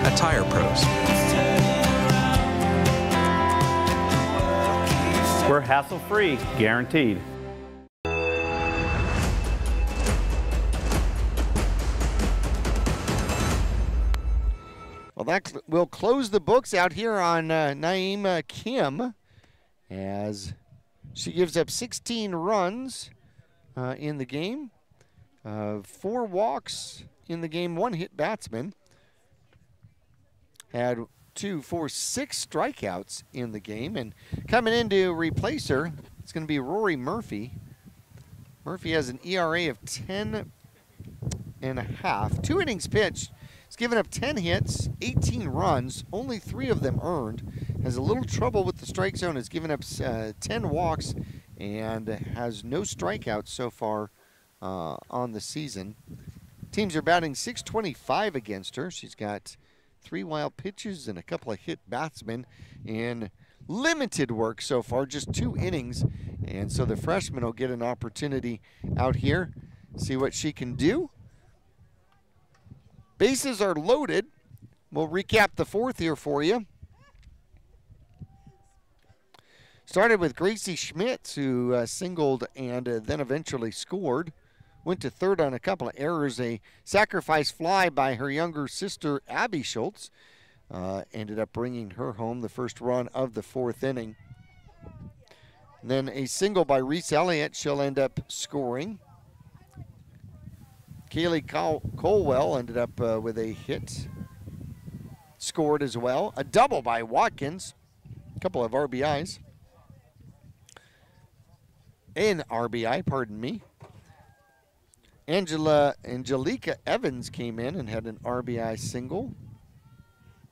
Speaker 13: at Tire Pros.
Speaker 14: We're hassle-free, guaranteed.
Speaker 3: Well, that will close the books out here on Naeem Kim as she gives up 16 runs in the game, 4 walks in the game, 1 hit batsman. Had 2, 4, 6 strikeouts in the game, and coming in to replace her, it's going to be Rory Murphy. Murphy has an ERA of 10.5, 2 innings pitched. He's given up 10 hits, 18 runs, only 3 of them earned. Has a little trouble with the strike zone, has given up 10 walks, and has no strikeouts so far on the season. Teams are batting .625 against her. She's got 3 wild pitches and a couple of hit batsmen in limited work so far, just 2 innings. And so the freshman will get an opportunity out here, see what she can do. Bases are loaded. We'll recap the 4th here for you. Started with Gracie Schmitz, who singled and then eventually scored. Went to 3rd on a couple of errors. A sacrifice fly by her younger sister, Abby Schultz, ended up bringing her home the first run of the 4th inning. And then a single by Reese Elliott. She'll end up scoring. Kaylee Colwell ended up with a hit. Scored as well. A double by Watkins. A couple of RBIs. An RBI, pardon me. Angelica Evans came in and had an RBI single.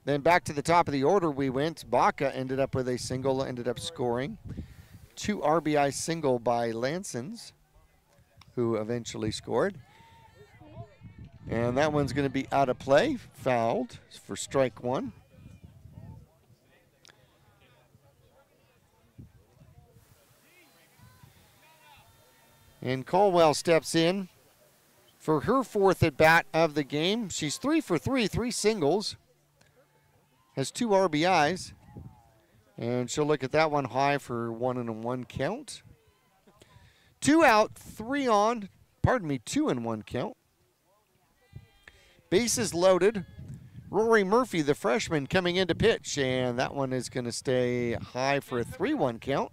Speaker 3: Then back to the top of the order we went. Baca ended up with a single, ended up scoring. 2 RBI single by Lansons, who eventually scored. And that one's going to be out of play, fouled for strike 1. And Colwell steps in for her 4th at bat of the game. She's 3 for 3, 3 singles. Has 2 RBIs. And she'll look at that one high for 1-1 count. 2 out, 3 on, 2-1 count. Bases loaded. Rory Murphy, the freshman, coming in to pitch, and that one is going to stay high for a 3-1 count.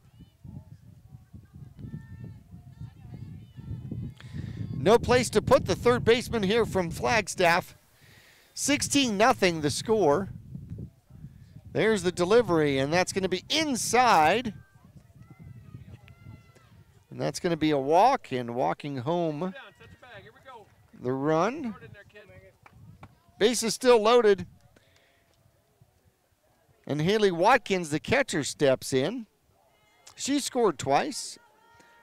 Speaker 3: No place to put the 3rd baseman here from Flagstaff. 16-0 the score. There's the delivery, and that's going to be inside. And that's going to be a walk, and walking home the run. Base is still loaded. And Haley Watkins, the catcher, steps in. She scored twice.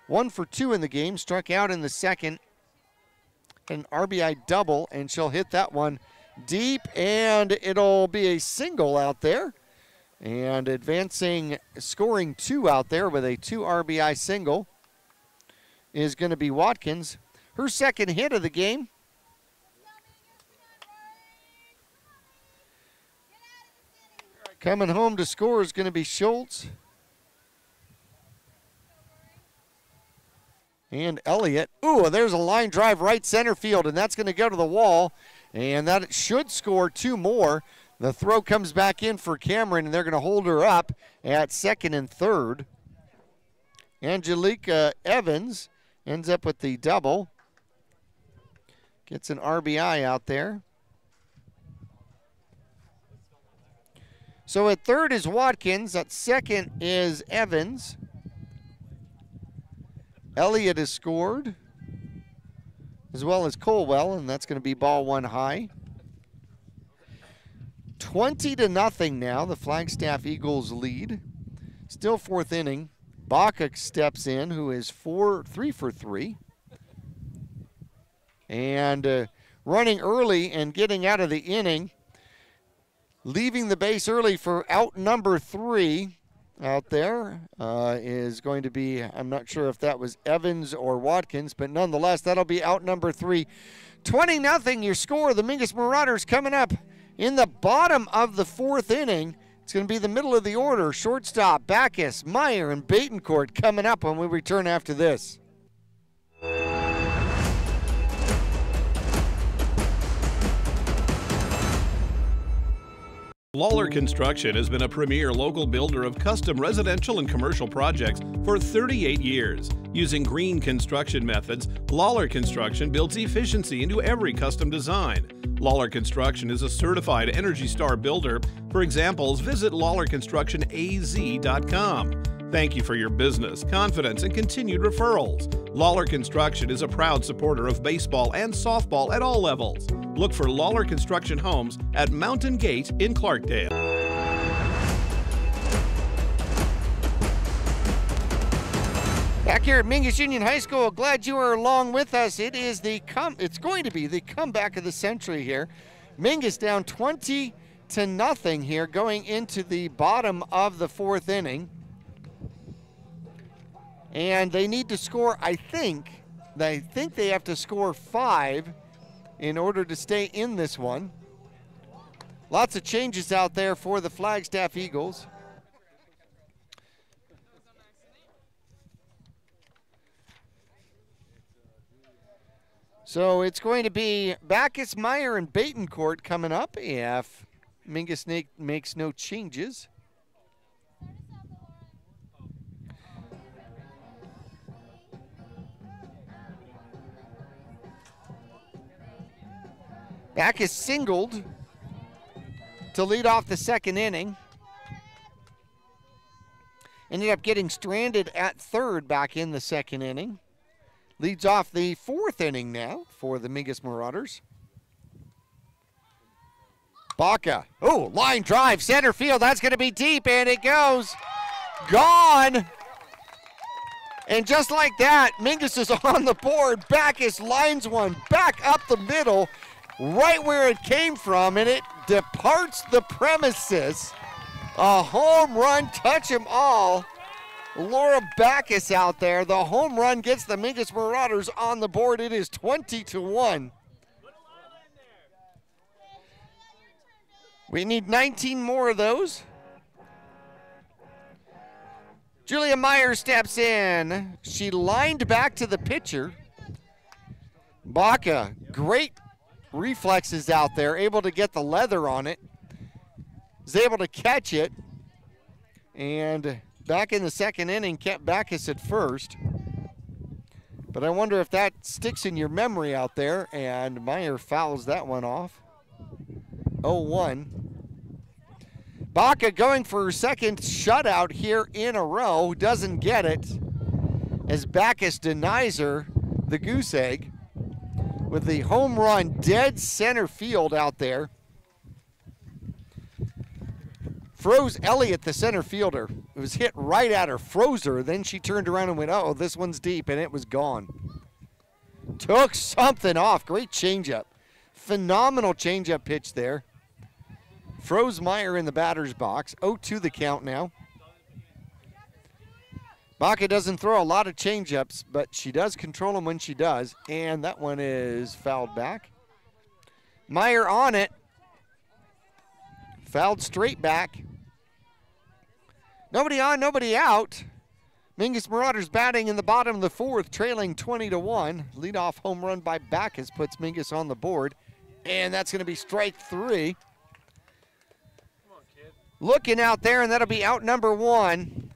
Speaker 3: 1 for 2 in the game, struck out in the 2nd. An RBI double, and she'll hit that one deep, and it'll be a single out there. And advancing, scoring 2 out there with a 2 RBI single is going to be Watkins. Her 2nd hit of the game. Coming home to score is going to be Schultz. And Elliott. Ooh, there's a line drive right center field, and that's going to go to the wall. And that should score 2 more. The throw comes back in for Cameron, and they're going to hold her up at 2nd and 3rd. Angelica Evans ends up with the double. Gets an RBI out there. So at 3rd is Watkins. At 2nd is Evans. Elliott has scored, as well as Colwell, and that's going to be ball 1 high. 20-0 now, the Flagstaff Eagles lead. Still 4th inning. Baca steps in, who is 3 for 3. And running early and getting out of the inning, leaving the base early for out number 3 out there is going to be, I'm not sure if that was Evans or Watkins, but nonetheless, that'll be out number 3. 20-0 your score. The Mingus Marauders coming up in the bottom of the 4th inning. It's going to be the middle of the order. Shortstop, Backus, Meyer, and Betancourt coming up when we return after this.
Speaker 4: Lawler Construction has been a premier local builder of custom residential and commercial projects for 38 years. Using green construction methods, Lawler Construction builds efficiency into every custom design. Lawler Construction is a certified Energy Star builder. For examples, visit LawlerConstructionAZ.com. Thank you for your business, confidence, and continued referrals. Lawler Construction is a proud supporter of baseball and softball at all levels. Look for Lawler Construction Homes at Mountain Gate in Clarkdale.
Speaker 3: Back here at Mingus Union High School, glad you are along with us. It is it's going to be the comeback of the century here. Mingus down 20-0 here going into the bottom of the 4th inning. And they need to score, I think they have to score 5 in order to stay in this one. Lots of changes out there for the Flagstaff Eagles. So it's going to be Backus, Meyer, and Betancourt coming up if Mingus makes no changes. Backus singled to lead off the 2nd inning. Ended up getting stranded at 3rd back in the 2nd inning. Leads off the 4th inning now for the Mingus Marauders. Baca, oh, line drive, center field, that's going to be deep, and it goes. Gone. And just like that, Mingus is on the board. Backus lines one back up the middle, right where it came from, and it departs the premises. A home run, touch 'em all. Laura Backus out there. The home run gets the Mingus Marauders on the board. It is 20-1. We need 19 more of those. Julia Meyer steps in. She lined back to the pitcher. Baca, great reflexes out there, able to get the leather on it. Is able to catch it. And back in the 2nd inning, kept Backus at first. But I wonder if that sticks in your memory out there, and Meyer fouls that one off. 0-1. Baca going for her 2nd shutout here in a row. Doesn't get it as Backus denies her the goose egg with the home run dead center field out there. Froze Elliott, the center fielder. It was hit right at her, froze her. Then she turned around and went, oh, this one's deep, and it was gone. Took something off. Great changeup. Phenomenal changeup pitch there. Froze Meyer in the batter's box. 0-2 the count now. Baca doesn't throw a lot of changeups, but she does control them when she does, and that one is fouled back. Meyer on it. Fouled straight back. Nobody on, nobody out. Mingus Marauders batting in the bottom of the 4th, trailing 20-1. Leadoff home run by Backus puts Mingus on the board, and that's going to be strike 3. Looking out there, and that'll be out number 1.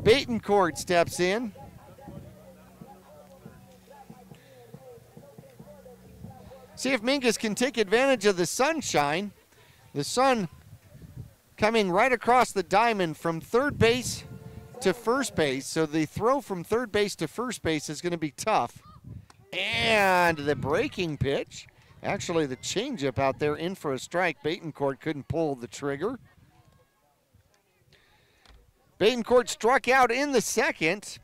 Speaker 3: Betancourt steps in. See if Mingus can take advantage of the sunshine. The sun coming right across the diamond from 3rd base to 1st base. So the throw from 3rd base to 1st base is going to be tough. And the breaking pitch, actually the changeup out there in for a strike. Betancourt couldn't pull the trigger. Betancourt struck out in the 2nd.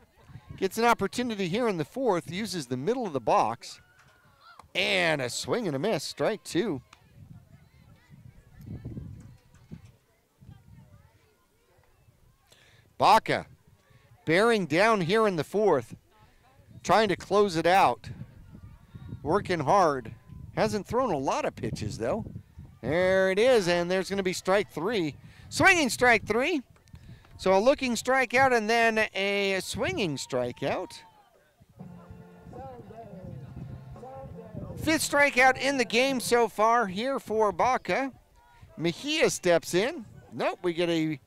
Speaker 3: Gets an opportunity here in the 4th. Uses the middle of the box. And a swing and a miss, strike 2. Baca bearing down here in the fourth, trying to close it out. Working hard. Hasn't thrown a lot of pitches, though. There it is, and there's going to be strike three. Swinging strike three. So a looking strikeout and then a swinging strikeout. Fifth strikeout in the game so far here for Baca. Mejia steps in. Nope, we get a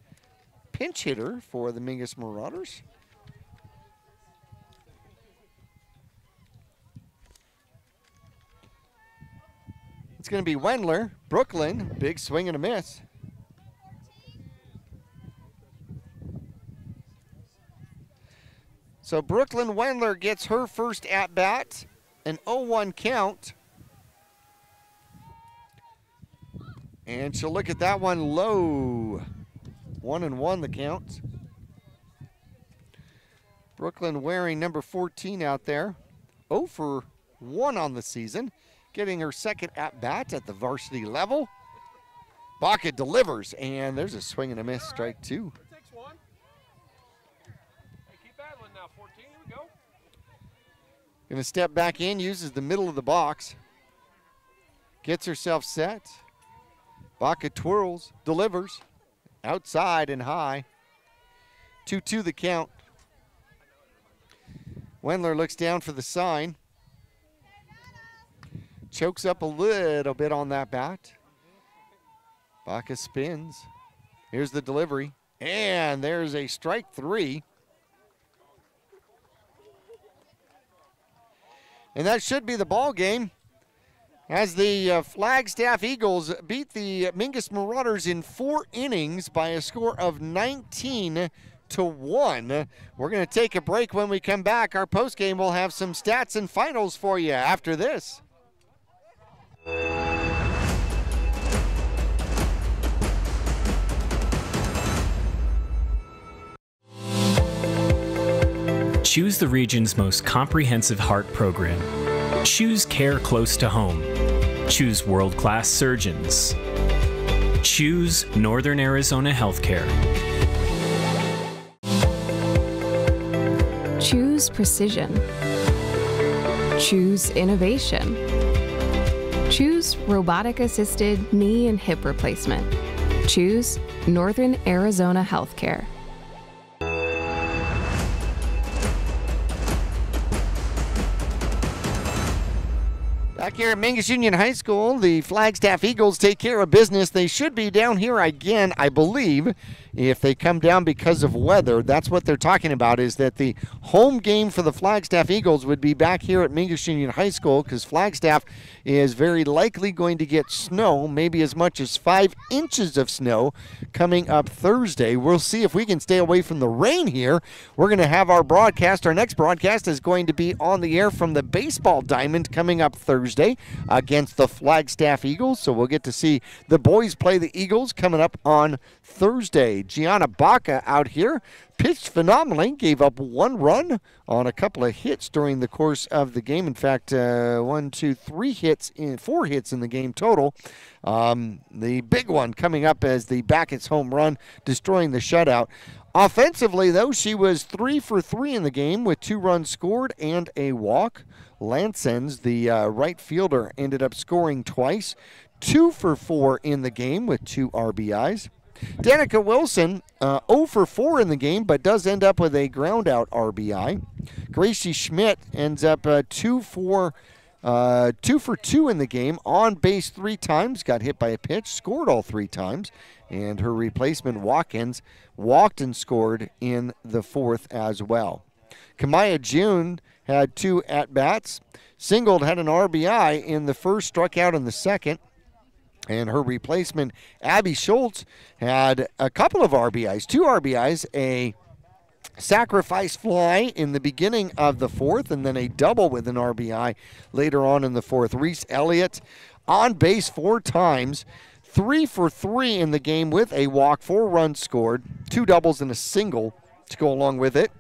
Speaker 3: pinch hitter for the Mingus Marauders. It's going to be Wendler. Brooklyn, big swing and a miss. So Brooklyn Wendler gets her first at-bat, an 0-1 count. And she'll look at that one low. 1-1 the count. Brooklyn wearing number 14 out there. 0 for 1 on the season. Getting her second at-bat at the varsity level. Baca delivers, and there's a swing and a miss, strike two.
Speaker 11: Takes one. Hey, keep battling now, 14, here we go.
Speaker 3: Gonna step back in, uses the middle of the box. Gets herself set. Baca twirls, delivers. Outside and high. 2-2 the count. Wendler looks down for the sign. Chokes up a little bit on that bat. Baca spins. Here's the delivery. And there's a strike three. And that should be the ball game, as the Flagstaff Eagles beat the Mingus Marauders in 4 innings by a score of 19-1. We're going to take a break. When we come back, our postgame will have some stats and finals for you after this.
Speaker 5: Choose the region's most comprehensive heart program. Choose care close to home. Choose world-class surgeons. Choose Northern Arizona Healthcare.
Speaker 6: Choose precision. Choose innovation. Choose robotic-assisted knee and hip replacement. Choose Northern Arizona Healthcare.
Speaker 3: Back here at Mingus Union High School, the Flagstaff Eagles take care of business. They should be down here again, I believe, if they come down because of weather. That's what they're talking about, is that the home game for the Flagstaff Eagles would be back here at Mingus Union High School, because Flagstaff is very likely going to get snow, maybe as much as 5 inches of snow coming up Thursday. We'll see if we can stay away from the rain here. We're going to have our broadcast. Our next broadcast is going to be on the air from the baseball diamond coming up Thursday against the Flagstaff Eagles. So we'll get to see the boys play the Eagles coming up on Thursday. Gianna Baca out here pitched phenomenally, gave up 1 run on a couple of hits during the course of the game. In fact, 4 hits in the game total. The big one coming up as the Backett's home run, destroying the shutout. Offensively, though, she was 3 for 3 in the game with 2 runs scored and a walk. Lansens, the right fielder, ended up scoring twice. 2 for 4 in the game with 2 RBIs. Danica Wilson, 0 for 4 in the game, but does end up with a ground-out RBI. Gracie Schmidt ends up 2 for 2 in the game, on base 3 times, got hit by a pitch, scored all 3 times, and her replacement Watkins walked and scored in the 4th as well. Kamaya June had 2 at-bats, singled, had an RBI in the first, struck out in the second. And her replacement, Abby Schultz, had a couple of RBIs, 2 RBIs, a sacrifice fly in the beginning of the 4th, and then a double with an RBI later on in the 4th. Reese Elliott on base 4 times, 3 for 3 in the game with a walk, 4 runs scored, 2 doubles and a single to go along with it.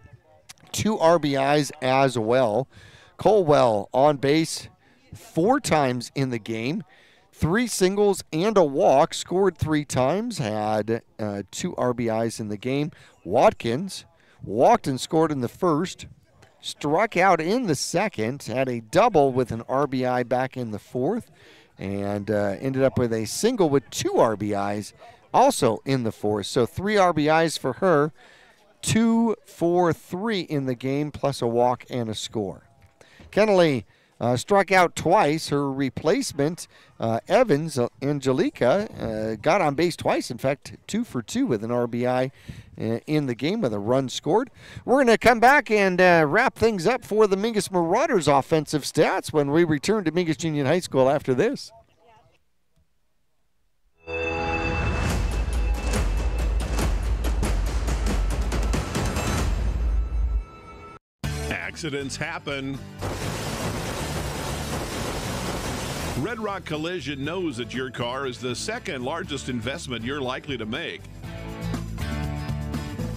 Speaker 3: 2 RBIs as well. Colwell on base 4 times in the game. 3 singles and a walk, scored 3 times, had 2 RBIs in the game. Watkins walked and scored in the first, struck out in the second, had a double with an RBI back in the fourth, and ended up with a single with 2 RBIs also in the fourth. So 3 RBIs for her, 2 for 3 in the game, plus a walk and a score. Kennelly struck out twice. Her replacement, Evans, Angelica, got on base twice. In fact, 2 for 2 with an RBI in the game with a run scored. We're going to come back and wrap things up for the Mingus Marauders offensive stats when we return to Mingus Union High School after this.
Speaker 4: Accidents happen. Red Rock Collision knows that your car is the second largest investment you're likely to make.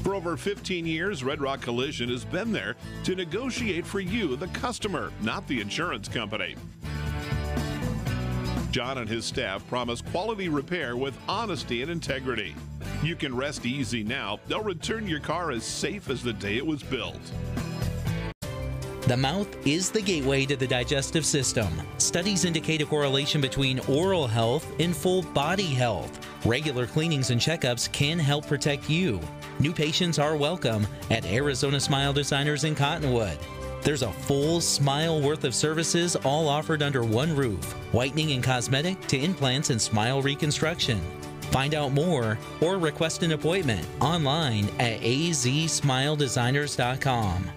Speaker 4: For over 15 years, Red Rock Collision has been there to negotiate for you, the customer, not the insurance company. John and his staff promise quality repair with honesty and integrity. You can rest easy now. They'll return your car as safe as the day it was built.
Speaker 7: The mouth is the gateway to the digestive system. Studies indicate a correlation between oral health and full body health. Regular cleanings and checkups can help protect you. New patients are welcome at Arizona Smile Designers in Cottonwood. There's a full smile worth of services all offered under one roof. Whitening and cosmetic to implants and smile reconstruction. Find out more or request an appointment online at azsmiledesigners.com.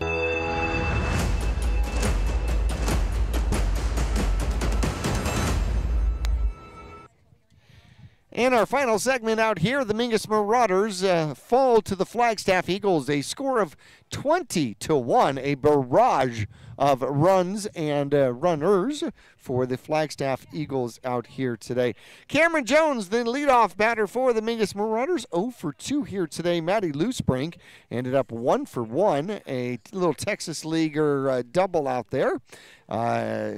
Speaker 3: And our final segment out here, the Mingus Marauders fall to the Flagstaff Eagles, a score of 20-1, a barrage of runs and runners for the Flagstaff Eagles out here today. Cameron Jones, the leadoff batter for the Mingus Marauders, 0 for 2 here today. Maddie Loosebrink ended up 1 for 1, a little Texas Leaguer double out there.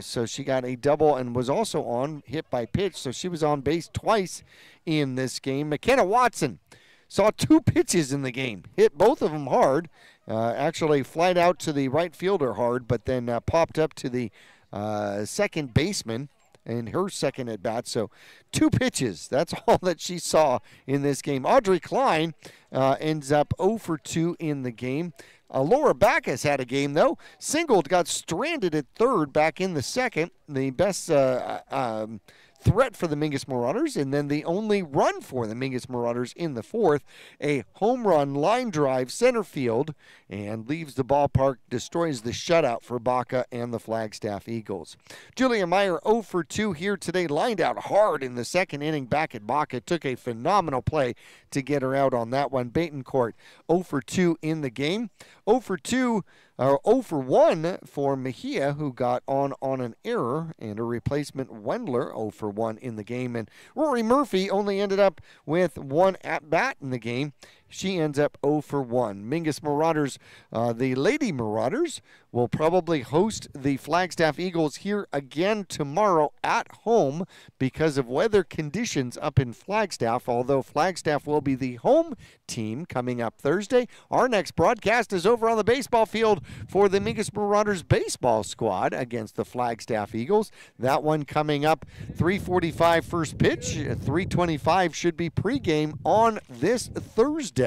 Speaker 3: So she got a double and was also on hit by pitch, so she was on base twice in this game. McKenna Watson saw 2 pitches in the game, hit both of them hard, actually flied out to the right fielder hard, but then popped up to the second baseman in her second at bat. So 2 pitches, that's all that she saw in this game. Audrey Klein ends up 0 for 2 in the game. Laura Backus had a game, though. Singled, got stranded at third back in the second. The best threat for the Mingus Marauders, and then the only run for the Mingus Marauders in the fourth, a home run line drive center field, and leaves the ballpark, destroys the shutout for Baca and the Flagstaff Eagles. Julia Meyer 0 for 2 here today, lined out hard in the second inning back at Baca. Took a phenomenal play to get her out on that one. Batencourt 0 for 2 in the game. 0 for 1 for Mejia, who got on an error, and a replacement Wendler 0 for 1 in the game. And Rory Murphy only ended up with 1 at-bat in the game. She ends up 0 for 1. Mingus Marauders, the Lady Marauders, will probably host the Flagstaff Eagles here again tomorrow at home because of weather conditions up in Flagstaff, although Flagstaff will be the home team coming up Thursday. Our next broadcast is over on the baseball field for the Mingus Marauders baseball squad against the Flagstaff Eagles. That one coming up 3:45 first pitch, 3:25 should be pregame on this Thursday.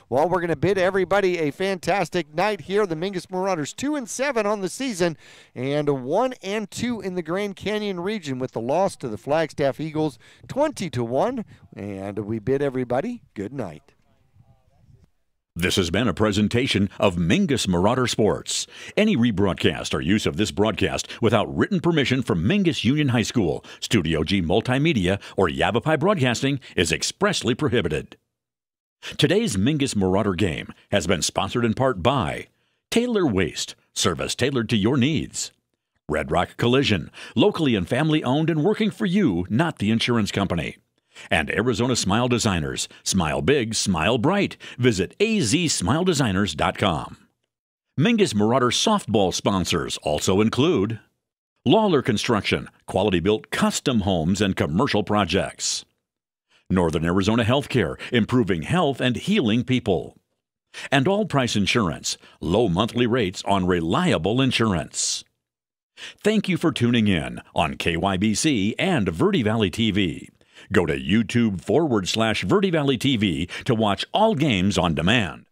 Speaker 3: Well, we're going to bid everybody a fantastic night here. The Mingus Marauders 2-7 on the season and 1-2 in the Grand Canyon region with the loss to the Flagstaff Eagles 20-1. And we bid everybody good night.
Speaker 2: This has been a presentation of Mingus Marauder Sports. Any rebroadcast or use of this broadcast without written permission from Mingus Union High School, Studio G Multimedia, or Yavapai Broadcasting is expressly prohibited. Today's Mingus Marauder game has been sponsored in part by Taylor Waste, service tailored to your needs. Red Rock Collision, locally and family owned and working for you, not the insurance company. And Arizona Smile Designers, smile big, smile bright. Visit azsmiledesigners.com. Mingus Marauder softball sponsors also include Lawler Construction, quality-built custom homes and commercial projects. Northern Arizona Healthcare, improving health and healing people. And All Price Insurance, low monthly rates on reliable insurance. Thank you for tuning in on KYBC and Verde Valley TV. Go to YouTube/Verde Valley TV to watch all games on demand.